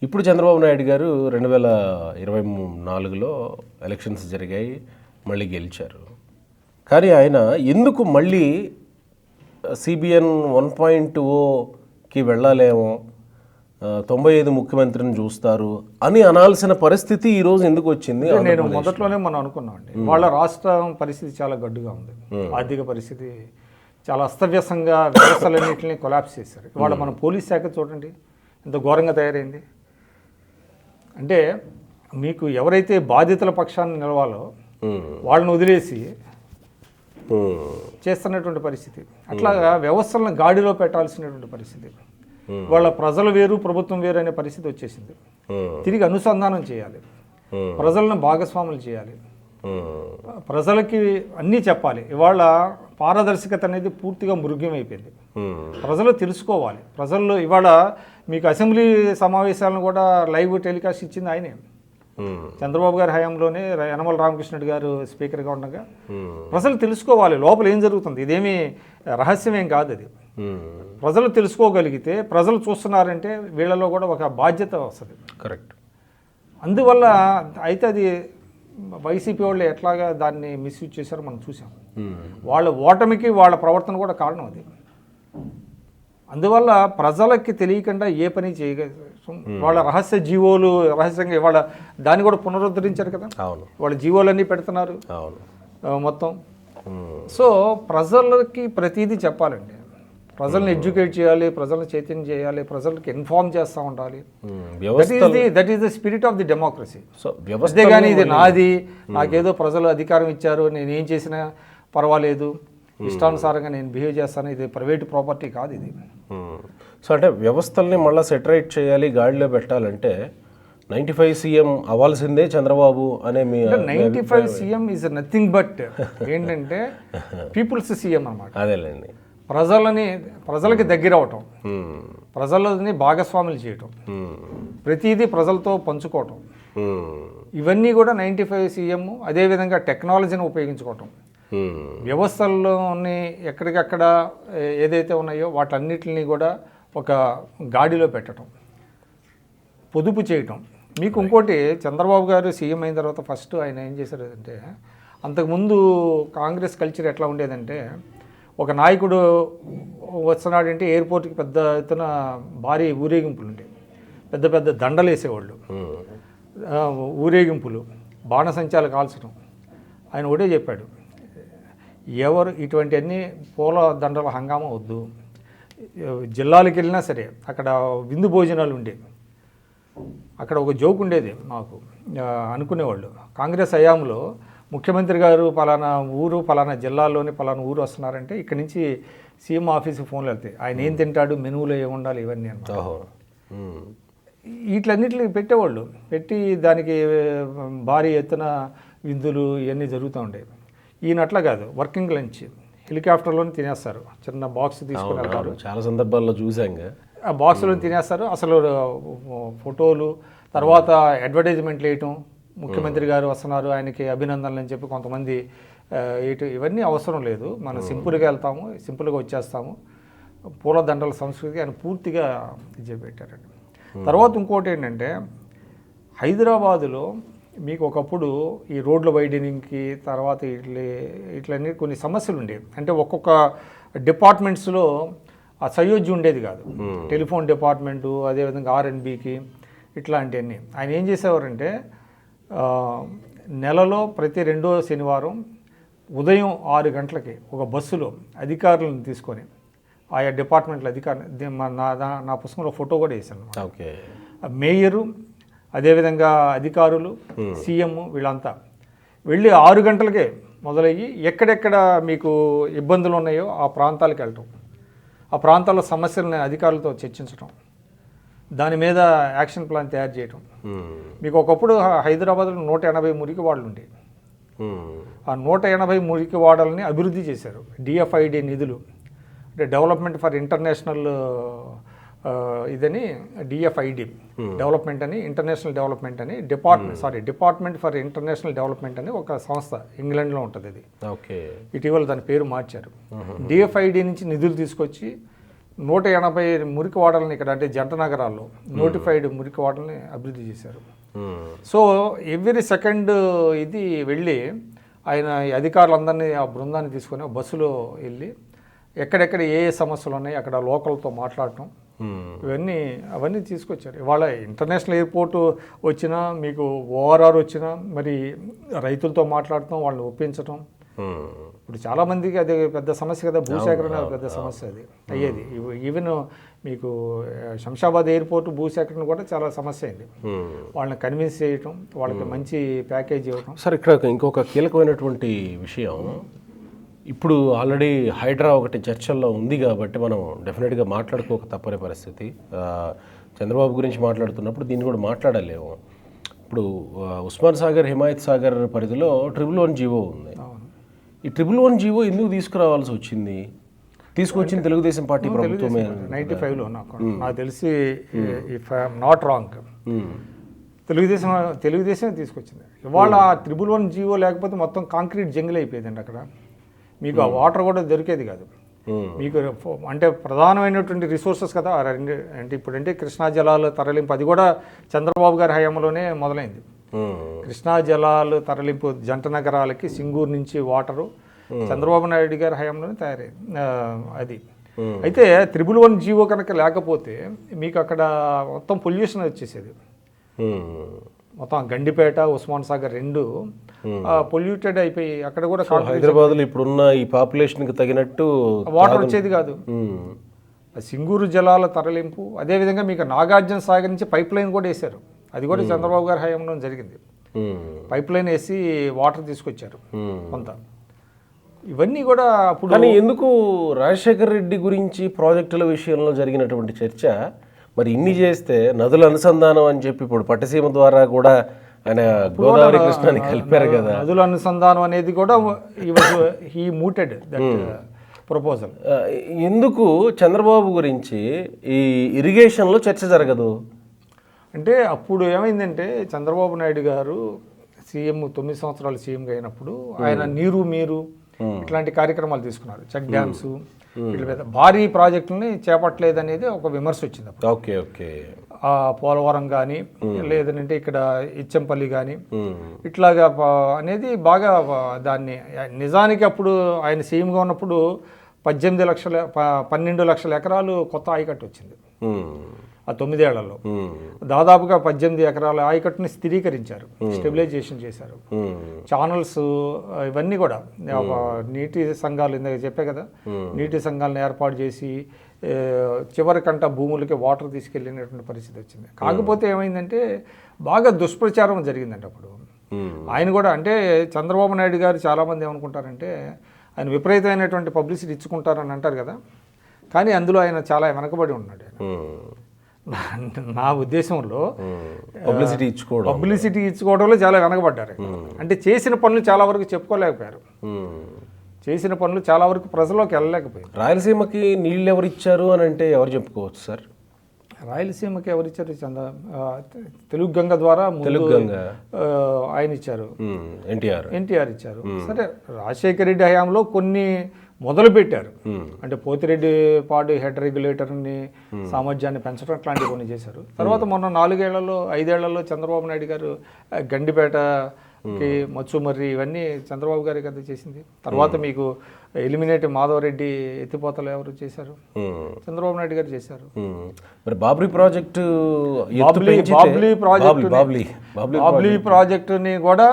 ఇప్పుడు చంద్రబాబు నాయుడు గారు 2024లో ఎలక్షన్స్ జరిగాయి, మళ్ళీ గెలిచారు. కానీ ఆయన ఎందుకు మళ్ళీ CBN 1.0కి వెళ్ళాలేమో, 95 ముఖ్యమంత్రిని చూస్తారు అని అనాల్సిన పరిస్థితి ఈరోజు ఎందుకు వచ్చింది? నేను మొదట్లోనే మనం అనుకున్నామండి, వాళ్ళ రాష్ట్రం పరిస్థితి చాలా గడ్డుగా ఉంది. ఆర్థిక పరిస్థితి చాలా అస్తవ్యస్తంగా, వ్యవస్థలన్నింటినీ కొలాప్స్ చేశారు. ఇవాళ మన పోలీస్ శాఖ చూడండి ఎంత ఘోరంగా తయారైంది. అంటే మీకు ఎవరైతే బాధితుల పక్షాన్ని నిలవాలో వాళ్ళని వదిలేసి చేస్తున్నటువంటి పరిస్థితి, అట్లాగా వ్యవస్థలను గాడిలో పెట్టాల్సినటువంటి పరిస్థితి. వాళ్ళ ప్రజలు వేరు, ప్రభుత్వం వేరు అనే పరిస్థితి వచ్చేసింది. తిరిగి అనుసంధానం చేయాలి, ప్రజలను భాగస్వాములు చేయాలి, ప్రజలకి అన్నీ చెప్పాలి. ఇవాళ పారదర్శకత అనేది పూర్తిగా మృగ్యమైపోయింది. ప్రజలు తెలుసుకోవాలి. ప్రజల్లో ఇవాళ మీకు అసెంబ్లీ సమావేశాలను కూడా లైవ్ టెలికాస్ట్ ఇచ్చింది ఆయనే. చంద్రబాబు గారి హయాంలోనే యనమల రామకృష్ణుడు గారు స్పీకర్గా ఉండగా ప్రజలు తెలుసుకోవాలి లోపల ఏం జరుగుతుంది. ఇదేమీ రహస్యమేం కాదు. అది ప్రజలు తెలుసుకోగలిగితే, ప్రజలు చూస్తున్నారంటే వీళ్ళలో కూడా ఒక బాధ్యత వస్తుంది. కరెక్ట్. అందువల్ల అయితే అది వైసీపీ వాళ్ళు ఎట్లాగా దాన్ని మిస్యూజ్ చేశారో మనం చూసాం. వాళ్ళ ఓటమికి వాళ్ళ ప్రవర్తన కూడా కారణం అది. అందువల్ల ప్రజలకి తెలియకుండా ఏ పని వాళ్ళ రహస్య జీవోలు రహస్యంగా వాళ్ళ దాన్ని కూడా పునరుద్ధరించారు కదా. వాళ్ళ జీవోలన్నీ పెడుతున్నారు మొత్తం. సో ప్రజలకి ప్రతిదీ చెప్పాలండి, ప్రజల్ని ఎడ్యుకేట్ చేయాలి, ప్రజలను చైతన్యం చేయాలి, ప్రజలకి ఇన్ఫార్మ్ చేస్తూ ఉండాలి. That is the spirit of the democracy. అంతే కానీ ఇది నాది, నాకేదో ప్రజలు అధికారం ఇచ్చారు, నేను ఏం చేసినా పర్వాలేదు, ఇష్టానుసారంగా నేను బిహేవ్ చేస్తాను, ఇది ప్రైవేట్ ప్రాపర్టీ కాదు ఇది. సో అంటే వ్యవస్థల్ని మళ్ళీ సెటరేట్ చేయాలి, గాడిలో పెట్టాలంటే 95 సీఎం అవ్వాల్సిందే చంద్రబాబు అనే మీ 95 సీఎం ఈజ్ నథింగ్ బట్ ఏంటంటే పీపుల్స్ సీఎం అన్నమాట. అదేలేండి, ప్రజలకి దగ్గర అవటం, ప్రజలని భాగస్వాములు చేయటం, ప్రతిదీ ప్రజలతో పంచుకోవటం, ఇవన్నీ కూడా 95 సీఎం. అదేవిధంగా టెక్నాలజీని ఉపయోగించుకోవటం, వ్యవస్థల్లోని ఎక్కడికక్కడ ఏదైతే ఉన్నాయో వాటన్నిటిని కూడా ఒక గాడిలో పెట్టడం, పొదుపు చేయటం. మీకు ఇంకోటి, చంద్రబాబు గారు సీఎం అయిన తర్వాత ఫస్ట్ ఆయన ఏం చేశారంటే, అంతకుముందు కాంగ్రెస్ కల్చర్ ఎట్లా ఉండేదంటే, ఒక నాయకుడు వస్తున్నాడంటే ఎయిర్పోర్ట్కి పెద్ద ఎత్తున భారీ ఊరేగింపులు ఉండేవి, పెద్ద పెద్ద దండలు వేసేవాళ్ళు, ఊరేగింపులు, బాణసంచాలు కాల్చడం. ఆయన ఒకటే చెప్పాడు, ఎవరు ఇటువంటి అన్ని పూల దండల హంగామా వద్దు. జిల్లాలకు వెళ్ళినా సరే అక్కడ విందు భోజనాలు ఉండేవి. అక్కడ ఒక జోక్ ఉండేది మాకు, అనుకునేవాళ్ళు, కాంగ్రెస్ హయాంలో ముఖ్యమంత్రి గారు పలానా ఊరు, పలానా జిల్లాలోని పలానా ఊరు వస్తున్నారంటే ఇక్కడి నుంచి సీఎం ఆఫీస్కి ఫోన్లు వెళ్తాయి, ఆయన ఏం తింటాడు, మెనువులో ఏముండాలి, ఇవన్నీ అన్నమాట. వీటిలన్నిటిని పెట్టేవాళ్ళు, పెట్టి దానికి భారీ ఎత్తున విందులు ఇవన్నీ జరుగుతూ ఉండేవి. ఈయన అట్లా కాదు, వర్కింగ్ లంచ్, హెలికాప్టర్లోనే తినేస్తారు, చిన్న బాక్స్ తీసుకుని వెళ్తారు, చాలా సందర్భాల్లో చూసాంగా. ఆ బాక్స్లో తినేస్తారు. అసలు ఫోటోలు తర్వాత అడ్వర్టైజ్మెంట్లు వేయటం, ముఖ్యమంత్రి గారు వస్తున్నారు ఆయనకి అభినందనలు అని చెప్పి కొంతమంది ఇవన్నీ అవసరం లేదు, మనం సింపుల్గా వెళ్తాము, సింపుల్గా వచ్చేస్తాము, పూలదండల సంస్కృతి ఆయన పూర్తిగా ఇది పెట్టారండి. తర్వాత ఇంకోటి ఏంటంటే హైదరాబాదులో మీకు ఒకప్పుడు ఈ రోడ్ల వైడనింగ్కి తర్వాత ఇట్లన్నీ కొన్ని సమస్యలు ఉండేవి. అంటే ఒక్కొక్క డిపార్ట్మెంట్స్లో ఆ సయోధ్య ఉండేది కాదు. టెలిఫోన్ డిపార్ట్మెంటు, అదేవిధంగా ఆర్ఎన్బికి ఇట్లాంటివన్నీ ఆయన ఏం చేసేవారంటే నెలలో ప్రతి 2వ శనివారం ఉదయం 6 గంటలకి ఒక బస్సులో అధికారులను తీసుకొని ఆయా డిపార్ట్మెంట్ల అధికారులు, నా పుస్తకంలో ఫోటో కూడా వేసాను. ఓకే, మేయరు, అదేవిధంగా అధికారులు, సీఎం వీళ్ళంతా వెళ్ళి 6 గంటలకే మొదలయ్యి ఎక్కడెక్కడ మీకు ఇబ్బందులు ఉన్నాయో ఆ ప్రాంతాలకు వెళ్ళటం, ఆ ప్రాంతాల్లో సమస్యలను అధికారులతో చర్చించడం, దాని మీద యాక్షన్ ప్లాన్ తయారు చేయటం. మీకు ఒకప్పుడు హైదరాబాద్లో 180 మురికి వాడలు ఉండేవి. ఆ 180 మురికి వాడల్ని అభివృద్ధి చేశారు. డిఎఫ్ఐడి నిధులు, అంటే డెవలప్మెంట్ ఫర్ ఇంటర్నేషనల్ ఇదని డిఎఫ్ఐడి డెవలప్మెంట్ అని, ఇంటర్నేషనల్ డెవలప్మెంట్ అని డిపార్ట్మెంట్ ఫర్ ఇంటర్నేషనల్ డెవలప్మెంట్ అని ఒక సంస్థ ఇంగ్లాండ్లో ఉంటుంది. అది ఓకే, ఇటీవల దాని పేరు మార్చారు. డిఎఫ్ఐడి నుంచి నిధులు తీసుకొచ్చి 180 మురికి వాడలని ఇక్కడ, అంటే జంట నగరాల్లో నోటిఫైడ్ మురికి వాడల్ని అభివృద్ధి చేశారు. సో ఎవ్రీ సెకండ్ ఇది వెళ్ళి ఆయన అధికారులందరినీ ఆ బృందాన్ని తీసుకొని బస్సులో వెళ్ళి ఎక్కడెక్కడ ఏ సమస్యలు ఉన్నాయి అక్కడ లోకల్తో మాట్లాడటం, అవన్నీ తీసుకొచ్చారు. ఇవాళ ఇంటర్నేషనల్ ఎయిర్పోర్ట్ వచ్చినా, మీకు ఓఆర్ఆర్ వచ్చినా, మరి రైతులతో మాట్లాడటం, వాళ్ళని ఒప్పించటం. ఇప్పుడు చాలామందికి అది పెద్ద సమస్య కదా, భూసేకరణ పెద్ద సమస్య అది అయ్యేది. ఈవెన్ మీకు శంషాబాద్ ఎయిర్పోర్ట్ భూసేకరణ కూడా చాలా సమస్య అయింది. వాళ్ళని కన్విన్స్ చేయటం, వాళ్ళకి మంచి ప్యాకేజ్ ఇవ్వటం. సార్, ఇక్కడ ఇంకొక కీలకమైనటువంటి విషయం, ఇప్పుడు ఆల్రెడీ హైడ్రా ఒకటి చర్చల్లో ఉంది కాబట్టి మనం డెఫినెట్గా మాట్లాడుకోక తప్పని పరిస్థితి. చంద్రబాబు గురించి మాట్లాడుతున్నప్పుడు దీన్ని కూడా మాట్లాడలేము. ఇప్పుడు ఉస్మాన్ సాగర్, హిమాయత్ సాగర్ పరిధిలో 111 జీవో ఉంది. ఈ 111 జీవో ఎందుకు తీసుకురావాల్సి వచ్చింది? తీసుకొచ్చింది తెలుగుదేశం పార్టీ ప్రభుత్వమే 95లో నాకు తెలిసి, if I'm not wrong, Telugu Desam తీసుకొచ్చింది. ఇవాళ 111 జీవో లేకపోతే మొత్తం కాంక్రీట్ జంగిల్ అయిపోయిందండి అక్కడ. మీకు ఆ వాటర్ కూడా దొరికేది కాదు. మీకు అంటే ప్రధానమైనటువంటి రిసోర్సెస్ కదా, అంటే ఇప్పుడంటే కృష్ణా జలాలు తరలింపు, అది కూడా చంద్రబాబు గారి హయాంలోనే మొదలైంది. కృష్ణా జలాలు తరలింపు జంట నగరాలకి సింగూరు నుంచి వాటరు చంద్రబాబు నాయుడు గారి హయాంలోనే తయారైంది అది. అయితే 111 జీవో కనుక లేకపోతే మీకు అక్కడ మొత్తం పొల్యూషన్ వచ్చేసేది. మొత్తం గండిపేట, ఉస్మాన్ సాగర్ 2 పొల్యూటెడ్ అయిపోయి అక్కడ కూడా హైదరాబాద్లో ఇప్పుడున్న ఈ పాపులేషన్కి తగినట్టు వాటర్ వచ్చేది కాదు. సింగూరు జలాల తరలింపు, అదేవిధంగా మీకు నాగార్జున సాగర్ నుంచి పైప్ లైన్ కూడా వేశారు. అది కూడా చంద్రబాబు గారి హయాంలో జరిగింది. పైప్ లైన్ వేసి వాటర్ తీసుకొచ్చారు కొంత. ఇవన్నీ కూడా అప్పుడు. కానీ ఎందుకు రాజశేఖర్ రెడ్డి గురించి ప్రాజెక్టుల విషయంలో జరిగినటువంటి చర్చ మరి ఇన్ని చేస్తే నదుల అనుసంధానం అని చెప్పి ఇప్పుడు పట్టసీమ ద్వారా కూడా ఆయన గోదావరి కృష్ణాని కలిపారు కదా. నదుల అనుసంధానం అనేది కూడా హీ మూటెడ్ దట్ ప్రపోజల్. ఎందుకు చంద్రబాబు గురించి ఈ ఇరిగేషన్లో చర్చ జరగదు? అంటే అప్పుడు ఏమైందంటే చంద్రబాబు నాయుడు గారు సీఎం 9 సంవత్సరాలు సీఎంగా అయినప్పుడు ఆయన నీరు మీరు ఇట్లాంటి కార్యక్రమాలు తీసుకున్నారు. చెక్ డ్యామ్స్ వీటి మీద భారీ ప్రాజెక్టులని చేపట్టలేదనేది ఒక విమర్శ వచ్చింది అప్పుడు. ఓకే ఓకే, పోలవరం కానీ లేదంటే ఇక్కడ ఇచ్చంపల్లి కానీ ఇట్లాగా అనేది బాగా దాన్ని నిజానికి అప్పుడు ఆయన సీఎంగా ఉన్నప్పుడు 12 లక్షల ఎకరాలు కొత్త ఆయకట్టు వచ్చింది ఆ 9 ఏళ్లలో. దాదాపుగా 18 ఎకరాల ఆయకట్టుని స్థిరీకరించారు, స్టెబిలైజేషన్ చేశారు. ఛానల్స్ ఇవన్నీ కూడా నీటి సంఘాలు, ఇందాక చెప్పే కదా, నీటి సంఘాలను ఏర్పాటు చేసి చివరికంట భూములకి వాటర్ తీసుకెళ్ళినటువంటి పరిస్థితి వచ్చింది. కాకపోతే ఏమైందంటే బాగా దుష్ప్రచారం జరిగిందండి అప్పుడు. ఆయన కూడా అంటే చంద్రబాబు నాయుడు గారు చాలామంది ఏమనుకుంటారంటే ఆయన విపరీతమైనటువంటి పబ్లిసిటీ ఇచ్చుకుంటారని అంటారు కదా, కానీ అందులో ఆయన చాలా వెనకబడి ఉన్నాడు. నా ఉద్దేశంలో పబ్లిసిటీ ఇచ్చుకోవడంలో చాలా వెనకబడ్డారు. అంటే చేసిన పనులు చాలా వరకు చెప్పుకోలేకపోయారు. చేసిన పనులు చాలా వరకు ప్రజల్లోకి వెళ్ళలేకపోయింది. రాయలసీమకి నీళ్ళు ఎవరు ఇచ్చారు అని అంటే ఎవరు చెప్పుకోవచ్చు సార్? రాయలసీమకి ఎవరిచ్చారు? తెలుగు గంగ ద్వారా తెలుగు గంగ ఆయన ఇచ్చారు, ఎన్టీఆర్ ఇచ్చారు. సరే, రాజశేఖర రెడ్డి హయాంలో కొన్ని మొదలు పెట్టారు. అంటే పోతిరెడ్డి పాడు హెడ్ రెగ్యులేటర్ని సామర్థ్యాన్ని పెంచడం అట్లాంటివి కొన్ని చేశారు. తర్వాత మొన్న 5 ఏళ్లలో చంద్రబాబు నాయుడు గారు గండిపేటకి మచ్చుమర్రి ఇవన్నీ చంద్రబాబు గారి కదా చేసింది. తర్వాత మీకు ఎలిమినేట్ మాధవరెడ్డి ఎత్తిపోతలు ఎవరు చేశారు? చంద్రబాబు నాయుడు గారు చేశారు. మరి బాబ్లీ ప్రాజెక్టు బాబ్లీ ప్రాజెక్టుని కూడా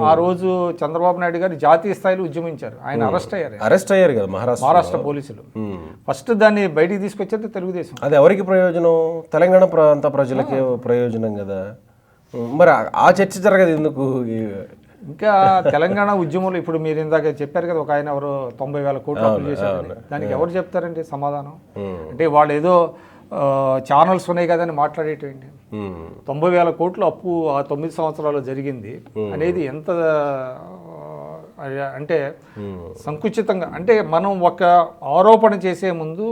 ఆ రోజు చంద్రబాబు నాయుడు గారు జాతీయ స్థాయిలో ఉద్యమించారు. ఆయన అరెస్ట్ అయ్యారు కదా మహారాష్ట్ర పోలీసులు. ఫస్ట్ దాన్ని బయటికి తీసుకొచ్చేది తెలుగుదేశం. అది ఎవరికి ప్రయోజనం? తెలంగాణ ప్రాంత ప్రజలకే ప్రయోజనం కదా. మరి ఆ చర్చ జరగదు ఎందుకు? ఇంకా తెలంగాణ ఉద్యమంలో ఇప్పుడు మీరు ఇందాక చెప్పారు కదా, ఒక ఆయన ఎవరు 90,000 కోట్లు అప్పు చేశారు. దానికి ఎవరు చెప్తారండి సమాధానం? అంటే వాళ్ళు ఏదో ఛానల్స్ ఉన్నాయి కదా అని మాట్లాడేటండి. 90,000 కోట్లు అప్పు ఆ 9 సంవత్సరాలు జరిగింది అనేది ఎంత అంటే సంకుచితంగా. అంటే మనం ఒక ఆరోపణ చేసే ముందు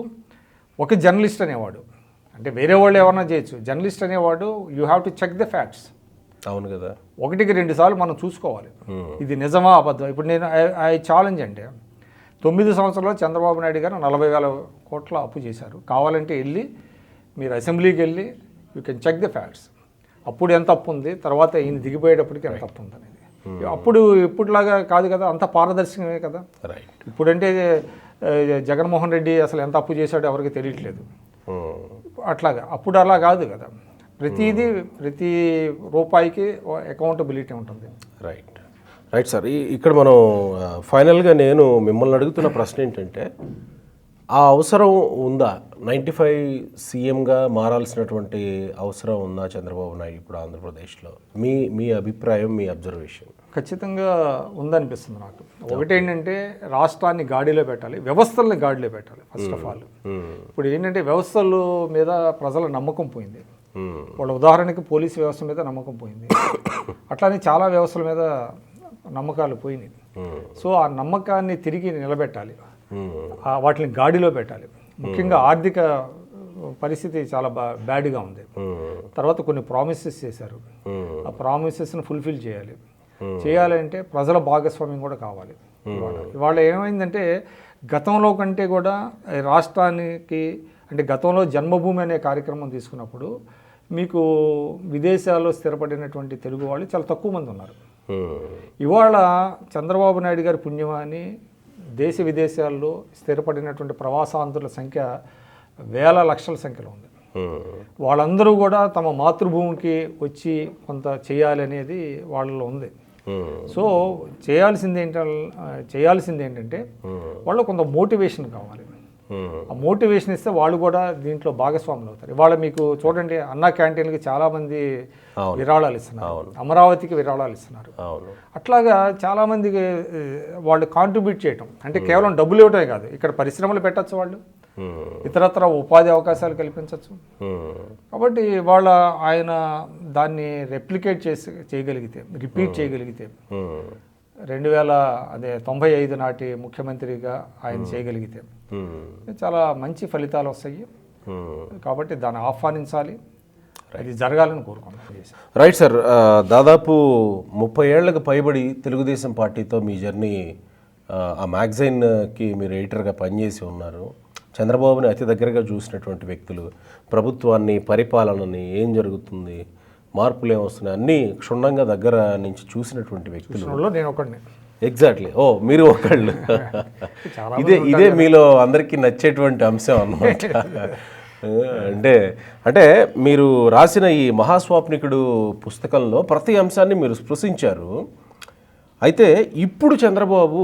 ఒక జర్నలిస్ట్ అనేవాడు, అంటే వేరే వాళ్ళు ఎవరన్నా చేయొచ్చు, జర్నలిస్ట్ అనేవాడు you have to check the facts. అవును కదా, 1-2 సార్లు మనం చూసుకోవాలి ఇది నిజమా అబద్ధం. ఇప్పుడు నేను ఐ ఛాలెంజ్ అంటే 9 సంవత్సరాల్లో చంద్రబాబు నాయుడు గారు 40,000 కోట్ల అప్పు చేశారు. కావాలంటే వెళ్ళి మీరు అసెంబ్లీకి వెళ్ళి you can check the facts. అప్పుడు ఎంత అప్పు ఉంది, తర్వాత ఈయన దిగిపోయేటప్పటికి ఎంత అప్పు ఉంది అనేది. అప్పుడు ఇప్పుడులాగా కాదు కదా, అంత పారదర్శకమే కదా. ఇప్పుడంటే జగన్మోహన్ రెడ్డి అసలు ఎంత అప్పు చేశాడో ఎవరికి తెలియట్లేదు. అట్లాగా అప్పుడు అలా కాదు కదా. ప్రతి రూపాయికి అకౌంటబిలిటీ ఉంటుంది. Right sir. ఇక్కడ మనం ఫైనల్గా నేను మిమ్మల్ని అడుగుతున్న ప్రశ్న ఏంటంటే, ఆ అవసరం ఉందా? 95 సీఎంగా మారాల్సినటువంటి అవసరం ఉందా చంద్రబాబు నాయుడు ఇప్పుడు ఆంధ్రప్రదేశ్లో? మీ అభిప్రాయం, మీ అబ్జర్వేషన్. ఖచ్చితంగా ఉందనిపిస్తుంది నాకు. ఒకటేంటంటే రాష్ట్రాన్ని గాడిలో పెట్టాలి, వ్యవస్థల్ని గాడిలో పెట్టాలి ఫస్ట్ ఆఫ్ ఆల్. ఇప్పుడు ఏంటంటే వ్యవస్థల మీద ప్రజల నమ్మకం పోయింది. వాళ్ళ ఉదాహరణకి పోలీసు వ్యవస్థ మీద నమ్మకం పోయింది, అట్లానే చాలా వ్యవస్థల మీద నమ్మకాలు పోయినాయి. సో ఆ నమ్మకాన్ని తిరిగి నిలబెట్టాలి, వాటిని గాడిలో పెట్టాలి. ముఖ్యంగా ఆర్థిక పరిస్థితి చాలా బ్యాడ్గా ఉంది. తర్వాత కొన్ని ప్రామిసెస్ చేశారు, ఆ ప్రామిసెస్ని ఫుల్ఫిల్ చేయాలంటే ప్రజల భాగస్వామ్యం కూడా కావాలి. ఇవాళ ఏమైందంటే గతంలో కంటే కూడా రాష్ట్రానికి, అంటే గతంలో జన్మభూమి అనే కార్యక్రమం తీసుకున్నప్పుడు మీకు విదేశాల్లో స్థిరపడినటువంటి తెలుగు వాళ్ళు చాలా తక్కువ మంది ఉన్నారు. ఇవాళ చంద్రబాబు నాయుడు గారి పుణ్యమాని దేశ విదేశాల్లో స్థిరపడినటువంటి ప్రవాసాంధ్రుల సంఖ్య వేల లక్షల సంఖ్యలో ఉంది. వాళ్ళందరూ కూడా తమ మాతృభూమికి వచ్చి కొంత చేయాలి అనేది వాళ్ళలో ఉంది. సో చేయాల్సింది ఏంటంటే వాళ్ళు కొంత మోటివేషన్ కావాలి. ఆ మోటివేషన్ ఇస్తే వాళ్ళు కూడా దీంట్లో భాగస్వాములు అవుతారు. ఇవాళ మీకు చూడండి, అన్నా క్యాంటీన్కి చాలామంది విరాళాలు ఇస్తున్నారు, అమరావతికి విరాళాలు ఇస్తున్నారు. అట్లాగా చాలామందికి వాళ్ళు కాంట్రిబ్యూట్ చేయటం అంటే కేవలం డబ్బులు ఇవ్వటమే కాదు, ఇక్కడ పరిశ్రమలు పెట్టచ్చు, వాళ్ళు ఇతరత్ర ఉపాధి అవకాశాలు కల్పించవచ్చు. కాబట్టి వాళ్ళ ఆయన దాన్ని రెప్లికేట్ చేయగలిగితే, రిపీట్ చేయగలిగితే 1995 నాటి ముఖ్యమంత్రిగా ఆయన చేయగలిగితే చాలా మంచి ఫలితాలు వస్తాయి. కాబట్టి దాన్ని ఆహ్వానించాలి, అది జరగాలని కోరుకుంటున్నాను. Right sir. దాదాపు 30 ఏళ్లకు పైబడి తెలుగుదేశం పార్టీతో మీ జర్నీ, ఆ మ్యాగజైన్కి మీరు ఎడిటర్గా పనిచేసి ఉన్నారు. చంద్రబాబుని అతి దగ్గరగా చూసినటువంటి వ్యక్తులు, ప్రభుత్వాన్ని, పరిపాలనని, ఏం జరుగుతుంది, మార్పులు ఏమొస్తున్నాయి అన్నీ క్షుణ్ణంగా దగ్గర నుంచి చూసినటువంటి వ్యక్తులు నేను ఒకడిని. ఎగ్జాక్ట్లీ. మీరు ఒకళ్ళు. ఇదే మీలో అందరికీ నచ్చేటువంటి అంశం అన్నమాట. అంటే మీరు రాసిన ఈ మహాస్వాప్నికుడు పుస్తకంలో ప్రతి అంశాన్ని మీరు స్పృశించారు. అయితే ఇప్పుడు చంద్రబాబు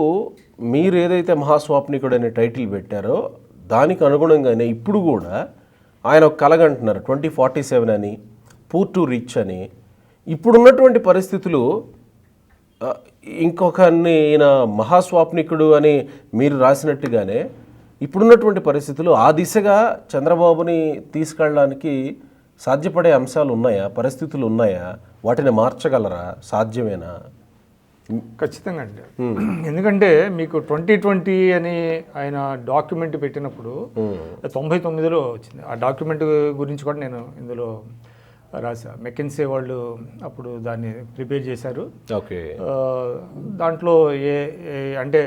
మీరు ఏదైతే మహాస్వాప్నికుడు అనే టైటిల్ పెట్టారో దానికి అనుగుణంగానే ఇప్పుడు కూడా ఆయన ఒక కలగంటున్నారు 2047 అని, పూర్ టు రిచ్ అని. ఇప్పుడున్నటువంటి పరిస్థితులు ఇంకొకరిని ఈయన మహాస్వాప్నికుడు అని మీరు రాసినట్టుగానే ఇప్పుడున్నటువంటి పరిస్థితులు ఆ దిశగా చంద్రబాబుని తీసుకెళ్ళడానికి సాధ్యపడే అంశాలు ఉన్నాయా, పరిస్థితులు ఉన్నాయా? వాటిని మార్చగలరా? సాధ్యమేనా? ఖచ్చితంగా అండి. ఎందుకంటే మీకు 2020 అని ఆయన డాక్యుమెంట్ పెట్టినప్పుడు 99లో వచ్చింది. ఆ డాక్యుమెంట్ గురించి కూడా నేను ఇందులో రాసా. మెకెన్సీ వాళ్ళు అప్పుడు దాన్ని ప్రిపేర్ చేశారు. ఓకే. దాంట్లో అంటే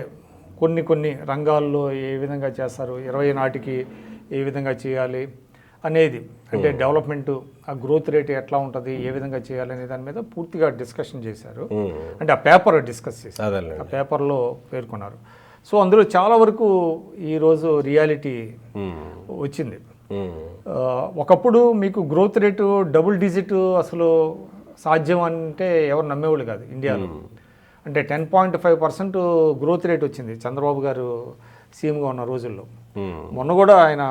కొన్ని రంగాల్లో ఏ విధంగా చేస్తారు, 20 నాటికి ఏ విధంగా చేయాలి అనేది, అంటే డెవలప్మెంట్ ఆ గ్రోత్ రేట్ ఎట్లా ఉంటుంది, ఏ విధంగా చేయాలి అనే దాని మీద పూర్తిగా డిస్కషన్ చేశారు. అంటే ఆ పేపర్ డిస్కస్ చేశారు, ఆ పేపర్లో పేర్కొన్నారు. సో అందులో చాలా వరకు ఈరోజు రియాలిటీ వచ్చింది. ఒకప్పుడు మీకు గ్రోత్ రేటు డబుల్ డిజిట్ అసలు సాధ్యం అంటే ఎవరు నమ్మేవాళ్ళు కాదు ఇండియాలో. అంటే 10.5% గ్రోత్ రేట్ వచ్చింది చంద్రబాబు గారు సీఎంగా ఉన్న రోజుల్లో. మొన్న కూడా ఆయన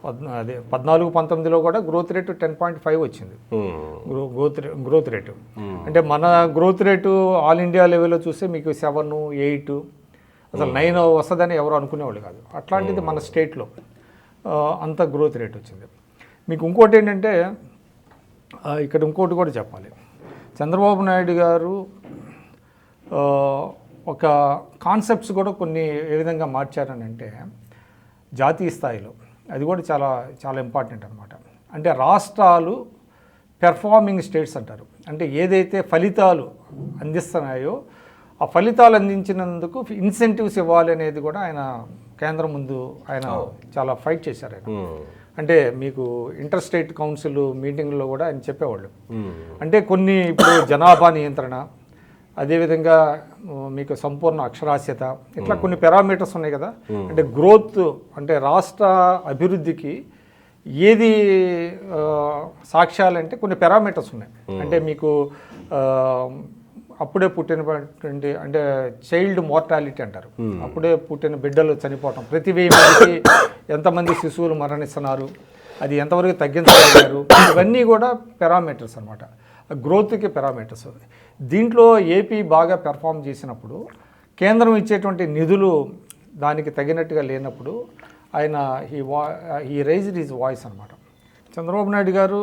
14-19లో కూడా గ్రోత్ రేటు 10.5 వచ్చింది గ్రోత్ రేటు. అంటే మన గ్రోత్ రేటు ఆల్ ఇండియా లెవెల్లో చూస్తే మీకు 7, 8 అసలు 9 వస్తుందని ఎవరు అనుకునేవాళ్ళు కాదు. అట్లాంటిది మన స్టేట్లో అంత గ్రోత్ రేట్ వచ్చింది. మీకు ఇంకోటి ఏంటంటే ఇక్కడ ఇంకోటి కూడా చెప్పాలి. చంద్రబాబు నాయుడు గారు ఒక కాన్సెప్ట్స్ కూడా కొన్ని ఏ విధంగా మార్చారని అంటే జాతీయ స్థాయిలో అది కూడా చాలా చాలా ఇంపార్టెంట్ అనమాట. అంటే రాష్ట్రాలు పెర్ఫార్మింగ్ స్టేట్స్ అంటారు. అంటే ఏదైతే ఫలితాలు అందిస్తున్నాయో ఆ ఫలితాలు అందించినందుకు ఇన్సెంటివ్స్ ఇవ్వాలి అనేది కూడా ఆయన కేంద్రం ముందు ఆయన చాలా ఫైట్ చేశారు ఆయన. అంటే మీకు ఇంటర్ స్టేట్ కౌన్సిల్ మీటింగ్లో కూడా ఆయన చెప్పేవాళ్ళు. అంటే కొన్ని ఇప్పుడు జనాభా నియంత్రణ, అదేవిధంగా మీకు సంపూర్ణ అక్షరాస్యత, ఇట్లా కొన్ని పారామీటర్స్ ఉన్నాయి కదా. అంటే గ్రోత్ అంటే రాష్ట్ర అభివృద్ధికి ఏది సాక్ష్యాలంటే కొన్ని పారామీటర్స్ ఉన్నాయి. అంటే మీకు అప్పుడే పుట్టినటువంటి అంటే చైల్డ్ మోర్టాలిటీ అంటారు. అప్పుడే పుట్టిన బిడ్డలు చనిపోవటం, ప్రతి 1000 మందికి ఎంతమంది శిశువులు మరణిస్తున్నారు, అది ఎంతవరకు తగ్గించగలిగారు, ఇవన్నీ కూడా పారామీటర్స్ అనమాట, గ్రోత్కి పారామీటర్స్. దీంట్లో ఏపీ బాగా పెర్ఫామ్ చేసినప్పుడు కేంద్రం ఇచ్చేటువంటి నిధులు దానికి తగినట్టుగా లేనప్పుడు ఆయన ఈ రైజ్డ్ హిజ్ వాయిస్ అనమాట. చంద్రబాబు నాయుడు గారు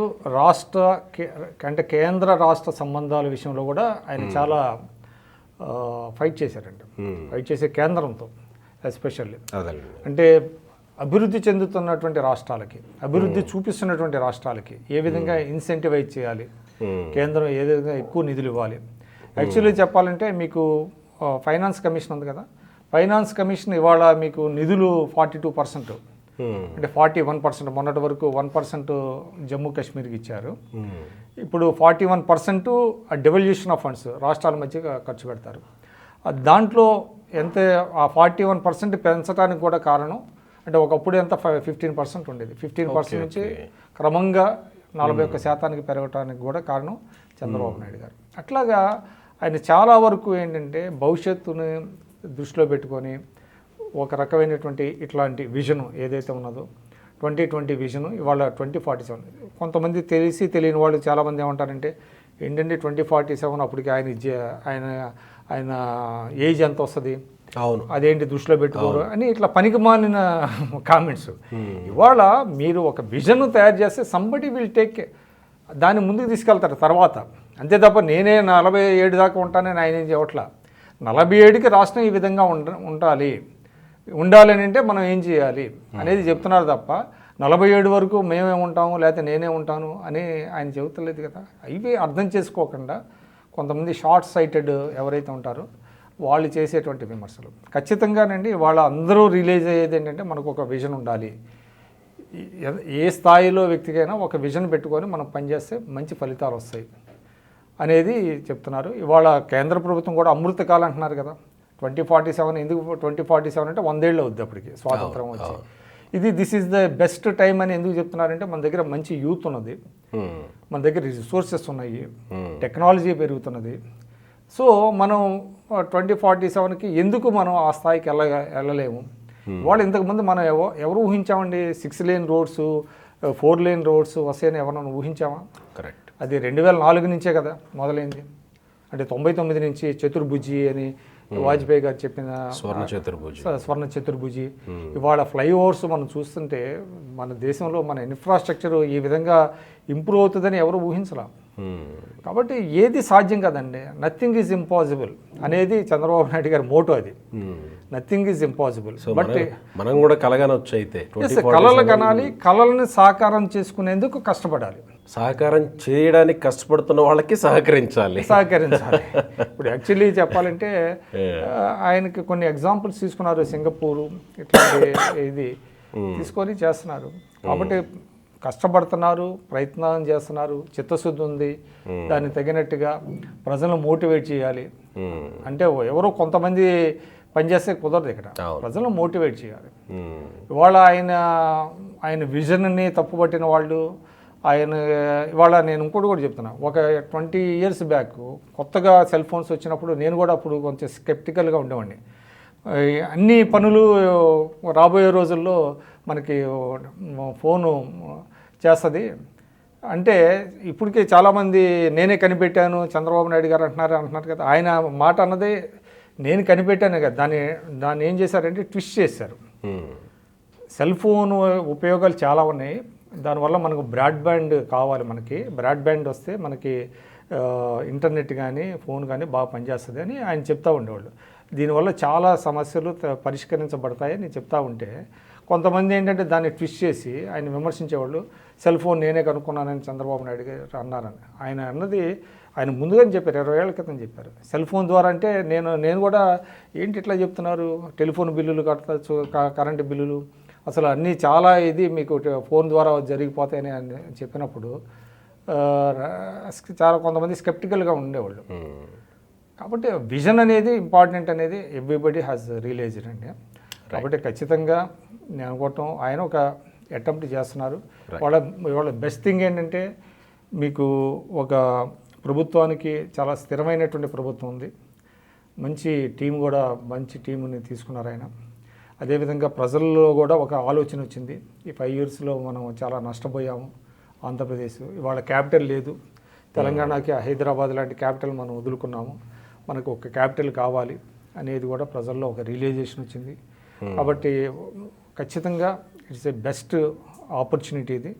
కేంద్ర రాష్ట్ర సంబంధాల విషయంలో కూడా ఆయన చాలా ఫైట్ చేశారండి. ఫైట్ చేసే కేంద్రంతో ఎస్పెషల్లీ. అంటే అభివృద్ధి చెందుతున్నటువంటి రాష్ట్రాలకి, అభివృద్ధి చూపిస్తున్నటువంటి రాష్ట్రాలకి ఏ విధంగా ఇన్సెంటివైజ్ చేయాలి, కేంద్రం ఏ విధంగా ఎక్కువ నిధులు ఇవ్వాలి. యాక్చువల్లీ చెప్పాలంటే మీకు ఫైనాన్స్ కమిషన్ ఉంది కదా, ఫైనాన్స్ కమిషన్ ఇవాళ మీకు నిధులు 42%, అంటే 41%, మొన్నటి వరకు 1% జమ్మూ కాశ్మీర్కి ఇచ్చారు. ఇప్పుడు 41% డెవల్యూషన్ ఆఫ్ ఫండ్స్ రాష్ట్రాల మధ్య ఖర్చు పెడతారు. దాంట్లో ఎంత ఆ 41% పెంచడానికి కూడా కారణం అంటే ఒకప్పుడు ఎంత 15% ఉండేది, 15% నుంచి క్రమంగా 41% పెరగడానికి కూడా కారణం చంద్రబాబు నాయుడు గారు. అట్లాగా ఆయన చాలా వరకు ఏంటంటే భవిష్యత్తుని దృష్టిలో పెట్టుకొని ఒక రకమైనటువంటి ఇట్లాంటి విజన్ ఏదైతే ఉన్నదో 2020 విజన్, ఇవాళ 2047. కొంతమంది తెలియని వాళ్ళు చాలామంది ఏమంటారంటే ఏంటంటే 2047 అప్పటికి ఆయన ఏజ్ ఎంత వస్తుంది, అవును అదేంటి దృష్టిలో పెట్టుకోరు అని ఇట్లా పనికిమాలిన కామెంట్స్. ఇవాళ మీరు ఒక విజన్ తయారు చేస్తే సంబడి విల్ టేక్ దాన్ని ముందుకు తీసుకెళ్తారు తర్వాత, అంతే తప్ప నేనే 47 దాకా ఉంటానని ఆయన ఏం చేయట్లా. 47కి రాష్ట్రం ఈ విధంగా ఉండాలని అంటే మనం ఏం చేయాలి అనేది చెప్తున్నారు తప్ప 47 వరకు మేమే ఉంటాము లేకపోతే నేనే ఉంటాను అని ఆయన చెబుతలేదు కదా. ఇవి అర్థం చేసుకోకుండా కొంతమంది షార్ట్ సైటెడ్ ఎవరైతే ఉంటారో వాళ్ళు చేసేటువంటి విమర్శలు ఖచ్చితంగానండి. వాళ్ళ అందరూ రిలీజ్ అయ్యేది ఏంటంటే మనకు ఒక విజన్ ఉండాలి. ఏ స్థాయిలో వ్యక్తికైనా ఒక విజన్ పెట్టుకొని మనం పనిచేస్తే మంచి ఫలితాలు వస్తాయి అనేది చెప్తున్నారు. ఇవాళ కేంద్ర ప్రభుత్వం కూడా అమృతకాలం అంటున్నారు కదా, 2047. ఎందుకు 2047 అంటే 100 ఏళ్ళు అవుద్ది అప్పటికి స్వాతంత్రం వచ్చి. This is the best time అని ఎందుకు చెప్తున్నారంటే మన దగ్గర మంచి యూత్ ఉన్నది, మన దగ్గర రిసోర్సెస్ ఉన్నాయి, టెక్నాలజీ పెరుగుతున్నది. సో మనం 2047కి ఎందుకు మనం ఆ స్థాయికి వెళ్ళలేము. వాళ్ళు ఇంతకుముందు మనం ఎవరు ఊహించామండి 6 లేన్ రోడ్స్ 4 లేన్ రోడ్స్ వస్తాయని ఎవరన్నా ఊహించామా? కరెక్ట్. అది 2004 నుంచే కదా మొదలైంది. అంటే 99 నుంచి చతుర్భుజి అని వాజ్పేయి గారు చెప్పిన స్వర్ణ చతుర్భుజి. ఇవాళ ఫ్లైఓవర్స్ మనం చూస్తుంటే మన దేశంలో మన ఇన్ఫ్రాస్ట్రక్చర్ ఈ విధంగా ఇంప్రూవ్ అవుతుందని ఎవరు ఊహించలా. కాబట్టి ఏది సాధ్యం కదండి, నథింగ్ ఈజ్ ఇంపాసిబుల్ అనేది చంద్రబాబు నాయుడు గారి మోటో అది. Nothing is impossible. బట్ మనం కూడా కలగనొచ్చు అయితే కళలు కనాలి, కళలను సాకారం చేసుకునేందుకు కష్టపడాలి. సహకారం చేయడానికి కష్టపడుతున్న వాళ్ళకి సహకరించాలి. ఇప్పుడు యాక్చువల్లీ చెప్పాలంటే ఆయనకి కొన్ని ఎగ్జాంపుల్స్ తీసుకున్నారు, సింగపూరు ఇట్లాంటి ఇది తీసుకొని చేస్తున్నారు. కాబట్టి కష్టపడుతున్నారు, ప్రయత్నం చేస్తున్నారు, చిత్తశుద్ధి ఉంది, దానికి తగినట్టుగా ప్రజలను మోటివేట్ చేయాలి. అంటే ఎవరో కొంతమంది పనిచేస్తే కుదరదు, ఇక్కడ ప్రజలను మోటివేట్ చేయాలి. ఇవాళ ఆయన విజన్ని తప్పుపట్టిన వాళ్ళు, ఇవాళ నేను ఇంకోటి కూడా చెప్తున్నా, ఒక 20 years బ్యాక్ కొత్తగా సెల్ ఫోన్స్ వచ్చినప్పుడు నేను కూడా అప్పుడు కొంచెం స్కెప్టికల్గా ఉండేవాడిని. అన్ని పనులు రాబోయే రోజుల్లో మనకి ఫోను చేస్తుంది అంటే, ఇప్పటికే చాలామంది నేనే కనిపెట్టాను చంద్రబాబు నాయుడు గారు అంటున్నారు కదా, ఆయన మాట అన్నదే నేను కనిపెట్టాను కదా, దాన్ని ఏం చేశారంటే ట్విస్ట్ చేశారు. సెల్ ఫోన్ ఉపయోగాలు చాలా ఉన్నాయి, దానివల్ల మనకు బ్రాడ్బ్యాండ్ కావాలి, మనకి బ్రాడ్బ్యాండ్ వస్తే మనకి ఇంటర్నెట్ కానీ ఫోన్ కానీ బాగా పనిచేస్తుంది అని ఆయన చెప్తూ ఉండేవాళ్ళు. దీనివల్ల చాలా సమస్యలు పరిష్కరించబడతాయని చెప్తా ఉంటే, కొంతమంది ఏంటంటే దాన్ని ట్విస్ట్ చేసి ఆయన విమర్శించేవాళ్ళు. సెల్ ఫోన్ నేనే కనుక్కున్నానని చంద్రబాబు నాయుడు గారు అన్నారని ఆయన అన్నది ఆయన ముందుగానే చెప్పారు, 20 ఏళ్ల క్రితం చెప్పారు. సెల్ ఫోన్ ద్వారా అంటే నేను కూడా ఏంటి ఇట్లా చెప్తున్నారు, టెలిఫోన్ బిల్లులు కట్టచ్చు, కరెంటు బిల్లులు, అసలు అన్నీ చాలా ఇది మీకు ఫోన్ ద్వారా జరిగిపోతాయని చెప్పినప్పుడు చాలా కొంతమంది స్కెప్టికల్గా ఉండేవాళ్ళు. కాబట్టి విజన్ అనేది ఇంపార్టెంట్ అనేది ఎవ్రీబడి హ్యాస్ రియలైజ్డ్ అండి. కాబట్టి ఖచ్చితంగా నేను అనుకోవటం ఆయన ఒక అటెంప్ట్ చేస్తున్నారు. వాళ్ళ బెస్ట్ థింగ్ ఏంటంటే, మీకు ఒక ప్రభుత్వానికి చాలా స్థిరమైనటువంటి ప్రభుత్వం ఉంది, మంచి టీం కూడా మంచి టీముని తీసుకున్నారు ఆయన. అదేవిధంగా ప్రజల్లో కూడా ఒక ఆలోచన వచ్చింది, ఈ 5 yearsలో మనం చాలా నష్టపోయాము. ఆంధ్రప్రదేశ్ ఇవాళ క్యాపిటల్ లేదు, తెలంగాణకి హైదరాబాద్ లాంటి క్యాపిటల్ మనం వదులుకున్నాము, మనకు ఒక క్యాపిటల్ కావాలి అనేది కూడా ప్రజల్లో ఒక రియలైజేషన్ వచ్చింది. కాబట్టి ఖచ్చితంగా ఇట్స్ ఏ బెస్ట్ ఆపర్చునిటీ ఇది.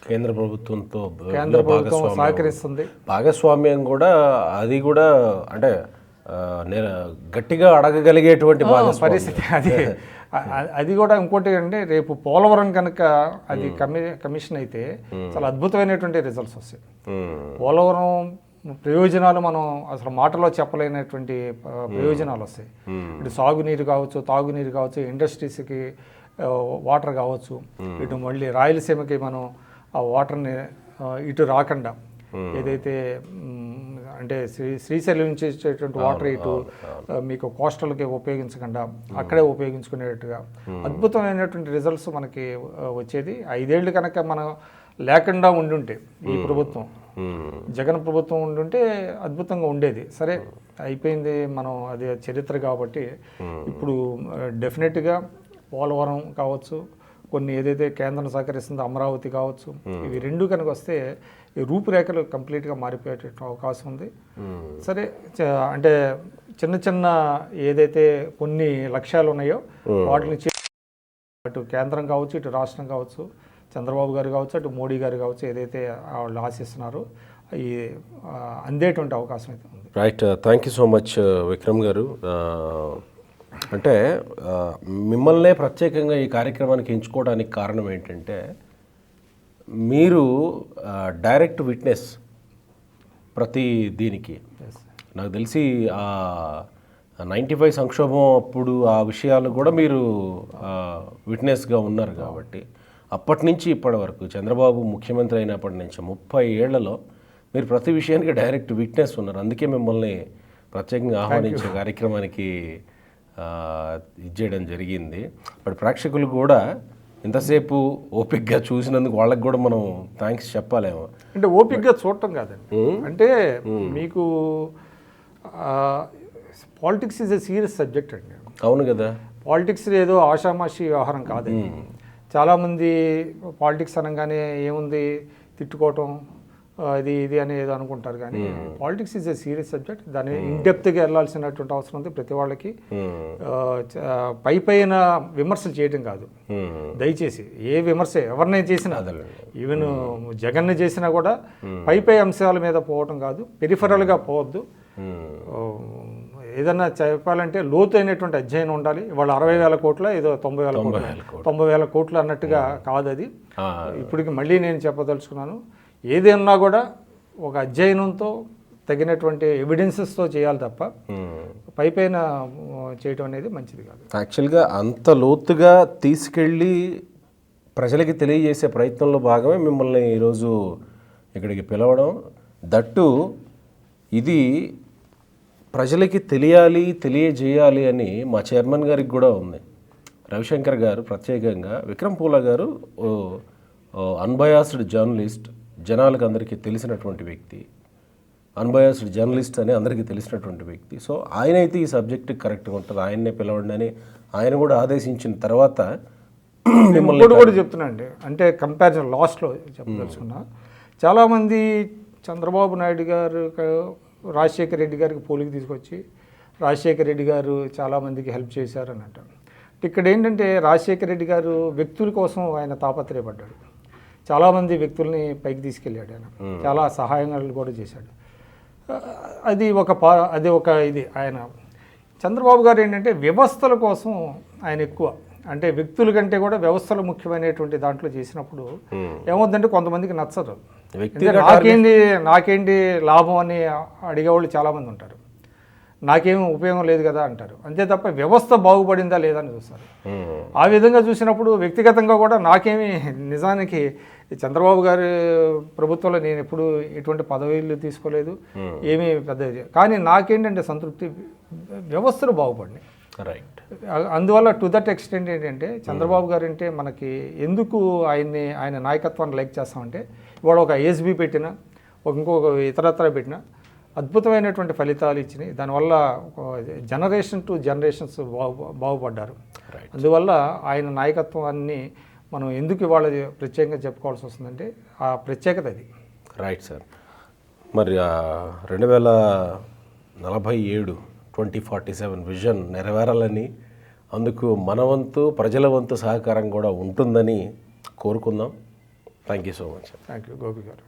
కేంద్ర ప్రభుత్వంతో సహకరిస్తుంది, భాగస్వామ్యం కూడా అది కూడా అంటే గట్టిగా అడగగలిగేటువంటి పరిస్థితి అది కూడా. ఇంకోటి అంటే, రేపు పోలవరం కనుక అది కమిషన్ అయితే చాలా అద్భుతమైనటువంటి రిజల్ట్స్ వస్తాయి. పోలవరం ప్రయోజనాలు మనం అసలు మాటలో చెప్పలేనటువంటి ప్రయోజనాలు వస్తాయి. ఇటు సాగునీరు కావచ్చు, తాగునీరు కావచ్చు, ఇండస్ట్రీస్కి వాటర్ కావచ్చు, ఇటు మళ్ళీ రాయలసీమకి మనం ఆ వాటర్ని ఇటు రాకుండా ఏదైతే అంటే శ్రీశైలం నుంచి వచ్చేటువంటి వాటర్ ఇటు మీకు కోస్టల్కి ఉపయోగించకుండా అక్కడే ఉపయోగించుకునేట్టుగా అద్భుతమైనటువంటి రిజల్ట్స్ మనకి వచ్చేది. 5 ఏళ్ళు కనుక మనం లేకుండా ఉండుంటే, ఈ ప్రభుత్వం జగన్ ప్రభుత్వం ఉండుంటే అద్భుతంగా ఉండేది. సరే అయిపోయింది, మనం అది చరిత్ర కాబట్టి ఇప్పుడు డెఫినెట్గా పోలవరం కావచ్చు, కొన్ని ఏదైతే కేంద్రం సహకరిస్తుందో అమరావతి కావచ్చు, ఇవి రెండు కనుక వస్తే ఈ రూపురేఖలు కంప్లీట్గా మారిపోయే అవకాశం ఉంది. సరే అంటే చిన్న చిన్న ఏదైతే కొన్ని లక్ష్యాలు ఉన్నాయో వాటిని అటు కేంద్రం కావచ్చు, ఇటు రాష్ట్రం కావచ్చు, చంద్రబాబు గారు కావచ్చు, అటు మోడీ గారు కావచ్చు, ఏదైతే వాళ్ళు ఆశిస్తున్నారో ఈ అందేటువంటి అవకాశం అయితే ఉంది. Right, thank you so much Vikram గారు. అంటే మిమ్మల్నే ప్రత్యేకంగా ఈ కార్యక్రమానికి ఎంచుకోవడానికి కారణం ఏంటంటే, మీరు డైరెక్ట్ విట్నెస్ ప్రతి దీనికి. నాకు తెలిసి 95 సంక్షోభం అప్పుడు ఆ విషయాలు కూడా మీరు విట్నెస్గా ఉన్నారు కాబట్టి, అప్పటి నుంచి ఇప్పటి వరకు చంద్రబాబు ముఖ్యమంత్రి అయినప్పటి నుంచి 30 ఏళ్లలో మీరు ప్రతి విషయానికి డైరెక్ట్ విట్నెస్ ఉన్నారు. అందుకే మిమ్మల్ని ప్రత్యేకంగా ఆహ్వానించే కార్యక్రమానికి ఇచ్చేయడం జరిగింది. బట్ ప్రేక్షకులు కూడా ఇంతసేపు ఓపిక్గా చూసినందుకు వాళ్ళకి కూడా మనం థ్యాంక్స్ చెప్పాలేమో. అంటే ఓపిక్గా చూడటం కాదండి, అంటే మీకు politics is a serious subject అండి. అవును కదా, పాలిటిక్స్ ఏదో ఆషామాషి వ్యవహారం కాదండి. చాలామంది పాలిటిక్స్ అనగానే ఏముంది, తిట్టుకోవటం, అది ఇది అని ఏదో అనుకుంటారు కానీ politics is a serious subject. దాన్ని ఇన్డెప్త్గా వెళ్ళాల్సినటువంటి అవసరం ఉంది ప్రతి వాళ్ళకి. పైన విమర్శలు చేయడం కాదు దయచేసి. ఏ విమర్శ ఎవరినైనా చేసినా, ఈవెన్ జగన్ని చేసినా కూడా పై అంశాల మీద పోవటం కాదు, పెరిఫరల్గా పోవద్దు. ఏదన్నా చెప్పాలంటే లోతైనటువంటి అధ్యయనం ఉండాలి. ఇవాళ 60,000 కోట్ల ఏదో 90,000 కోట్లు అన్నట్టుగా కాదు అది. ఇప్పటికి మళ్ళీ నేను చెప్పదలుచుకున్నాను, ఏదైనా కూడా ఒక అధ్యయనంతో తగినటువంటి ఎవిడెన్సెస్తో చేయాలి తప్ప పైన చేయటం అనేది మంచిది కాదు. యాక్చువల్గా అంత లోతుగా తీసుకెళ్ళి ప్రజలకి తెలియజేసే ప్రయత్నంలో భాగమే మిమ్మల్ని ఈరోజు ఇక్కడికి పిలవడం. దట్టు ఇది ప్రజలకి తెలియజేయాలి అని మా చైర్మన్ గారికి కూడా ఉంది. రవిశంకర్ గారు ప్రత్యేకంగా, విక్రమ్ పూలా గారు అన్బయాస్డ్ జర్నలిస్ట్, జనాలకు అందరికీ తెలిసినటువంటి వ్యక్తి, అన్బయాస్డ్ జర్నలిస్ట్ అని అందరికీ తెలిసినటువంటి వ్యక్తి. సో ఆయన అయితే ఈ సబ్జెక్ట్ కరెక్ట్గా ఉంటుంది, ఆయన్నే పిలవండి అని ఆయన కూడా ఆదేశించిన తర్వాత మిమ్మల్ని కూడా చెప్తున్నా అండి. అంటే కంపారిజన్ లాస్ట్లో చెప్పదలుచుకున్నా, చాలామంది చంద్రబాబు నాయుడు గారు రాజశేఖర రెడ్డి గారికి పోలికి తీసుకొచ్చి రాజశేఖర రెడ్డి గారు చాలామందికి హెల్ప్ చేశారని అంటారు. ఇక్కడ ఏంటంటే రాజశేఖర రెడ్డి గారు వ్యక్తుల కోసం ఆయన తాపత్రయపడ్డాడు. చాలామంది వ్యక్తుల్ని పైకి తీసుకెళ్ళాడు ఆయన, చాలా సహాయంగా కూడా చేశాడు. అది ఒక ఇది ఆయన. చంద్రబాబు గారు ఏంటంటే వ్యవస్థల కోసం ఆయన ఎక్కువ, అంటే వ్యక్తుల కంటే కూడా వ్యవస్థలు ముఖ్యమైనటువంటి దాంట్లో చేసినప్పుడు ఏమవుతుందంటే కొంతమందికి నచ్చదు. నాకేంటి లాభం అని అడిగేవాళ్ళు చాలామంది ఉంటారు. నాకేం ఉపయోగం లేదు కదా అంటారు. అంతే తప్ప వ్యవస్థ బాగుపడిందా లేదా అని చూస్తారు. ఆ విధంగా చూసినప్పుడు వ్యక్తిగతంగా కూడా నాకేమీ, నిజానికి చంద్రబాబు గారి ప్రభుత్వంలో నేను ఎప్పుడు ఎటువంటి పదవులు తీసుకోలేదు, ఏమీ పెద్ద. కానీ నాకేంటంటే సంతృప్తి, వ్యవస్థలు బాగుపడినాయి. రైట్. అందువల్ల టు దట్ ఎక్స్టెంట్ ఏంటంటే చంద్రబాబు గారు అంటే మనకి ఎందుకు ఆయన నాయకత్వాన్ని లైక్ చేస్తామంటే, ఇవాళ ఒక ఏఎస్బీ పెట్టినా, ఇంకొక ఇతరత్ర పెట్టినా అద్భుతమైనటువంటి ఫలితాలు ఇచ్చినాయి. దానివల్ల జనరేషన్ టు జనరేషన్స్ బాగుపడ్డారు. అందువల్ల ఆయన నాయకత్వాన్ని మనం ఎందుకు ఇవాళ ప్రత్యేకంగా చెప్పుకోవాల్సి వస్తుందంటే ఆ ప్రత్యేకత అది. Right sir. మరి 2047 2047 విజన్ నెరవేరాలని, అందుకు మన వంతు ప్రజల వంతు సహకారం కూడా ఉంటుందని కోరుకుందాం. Thank you so much. Thank you Gopi గారు.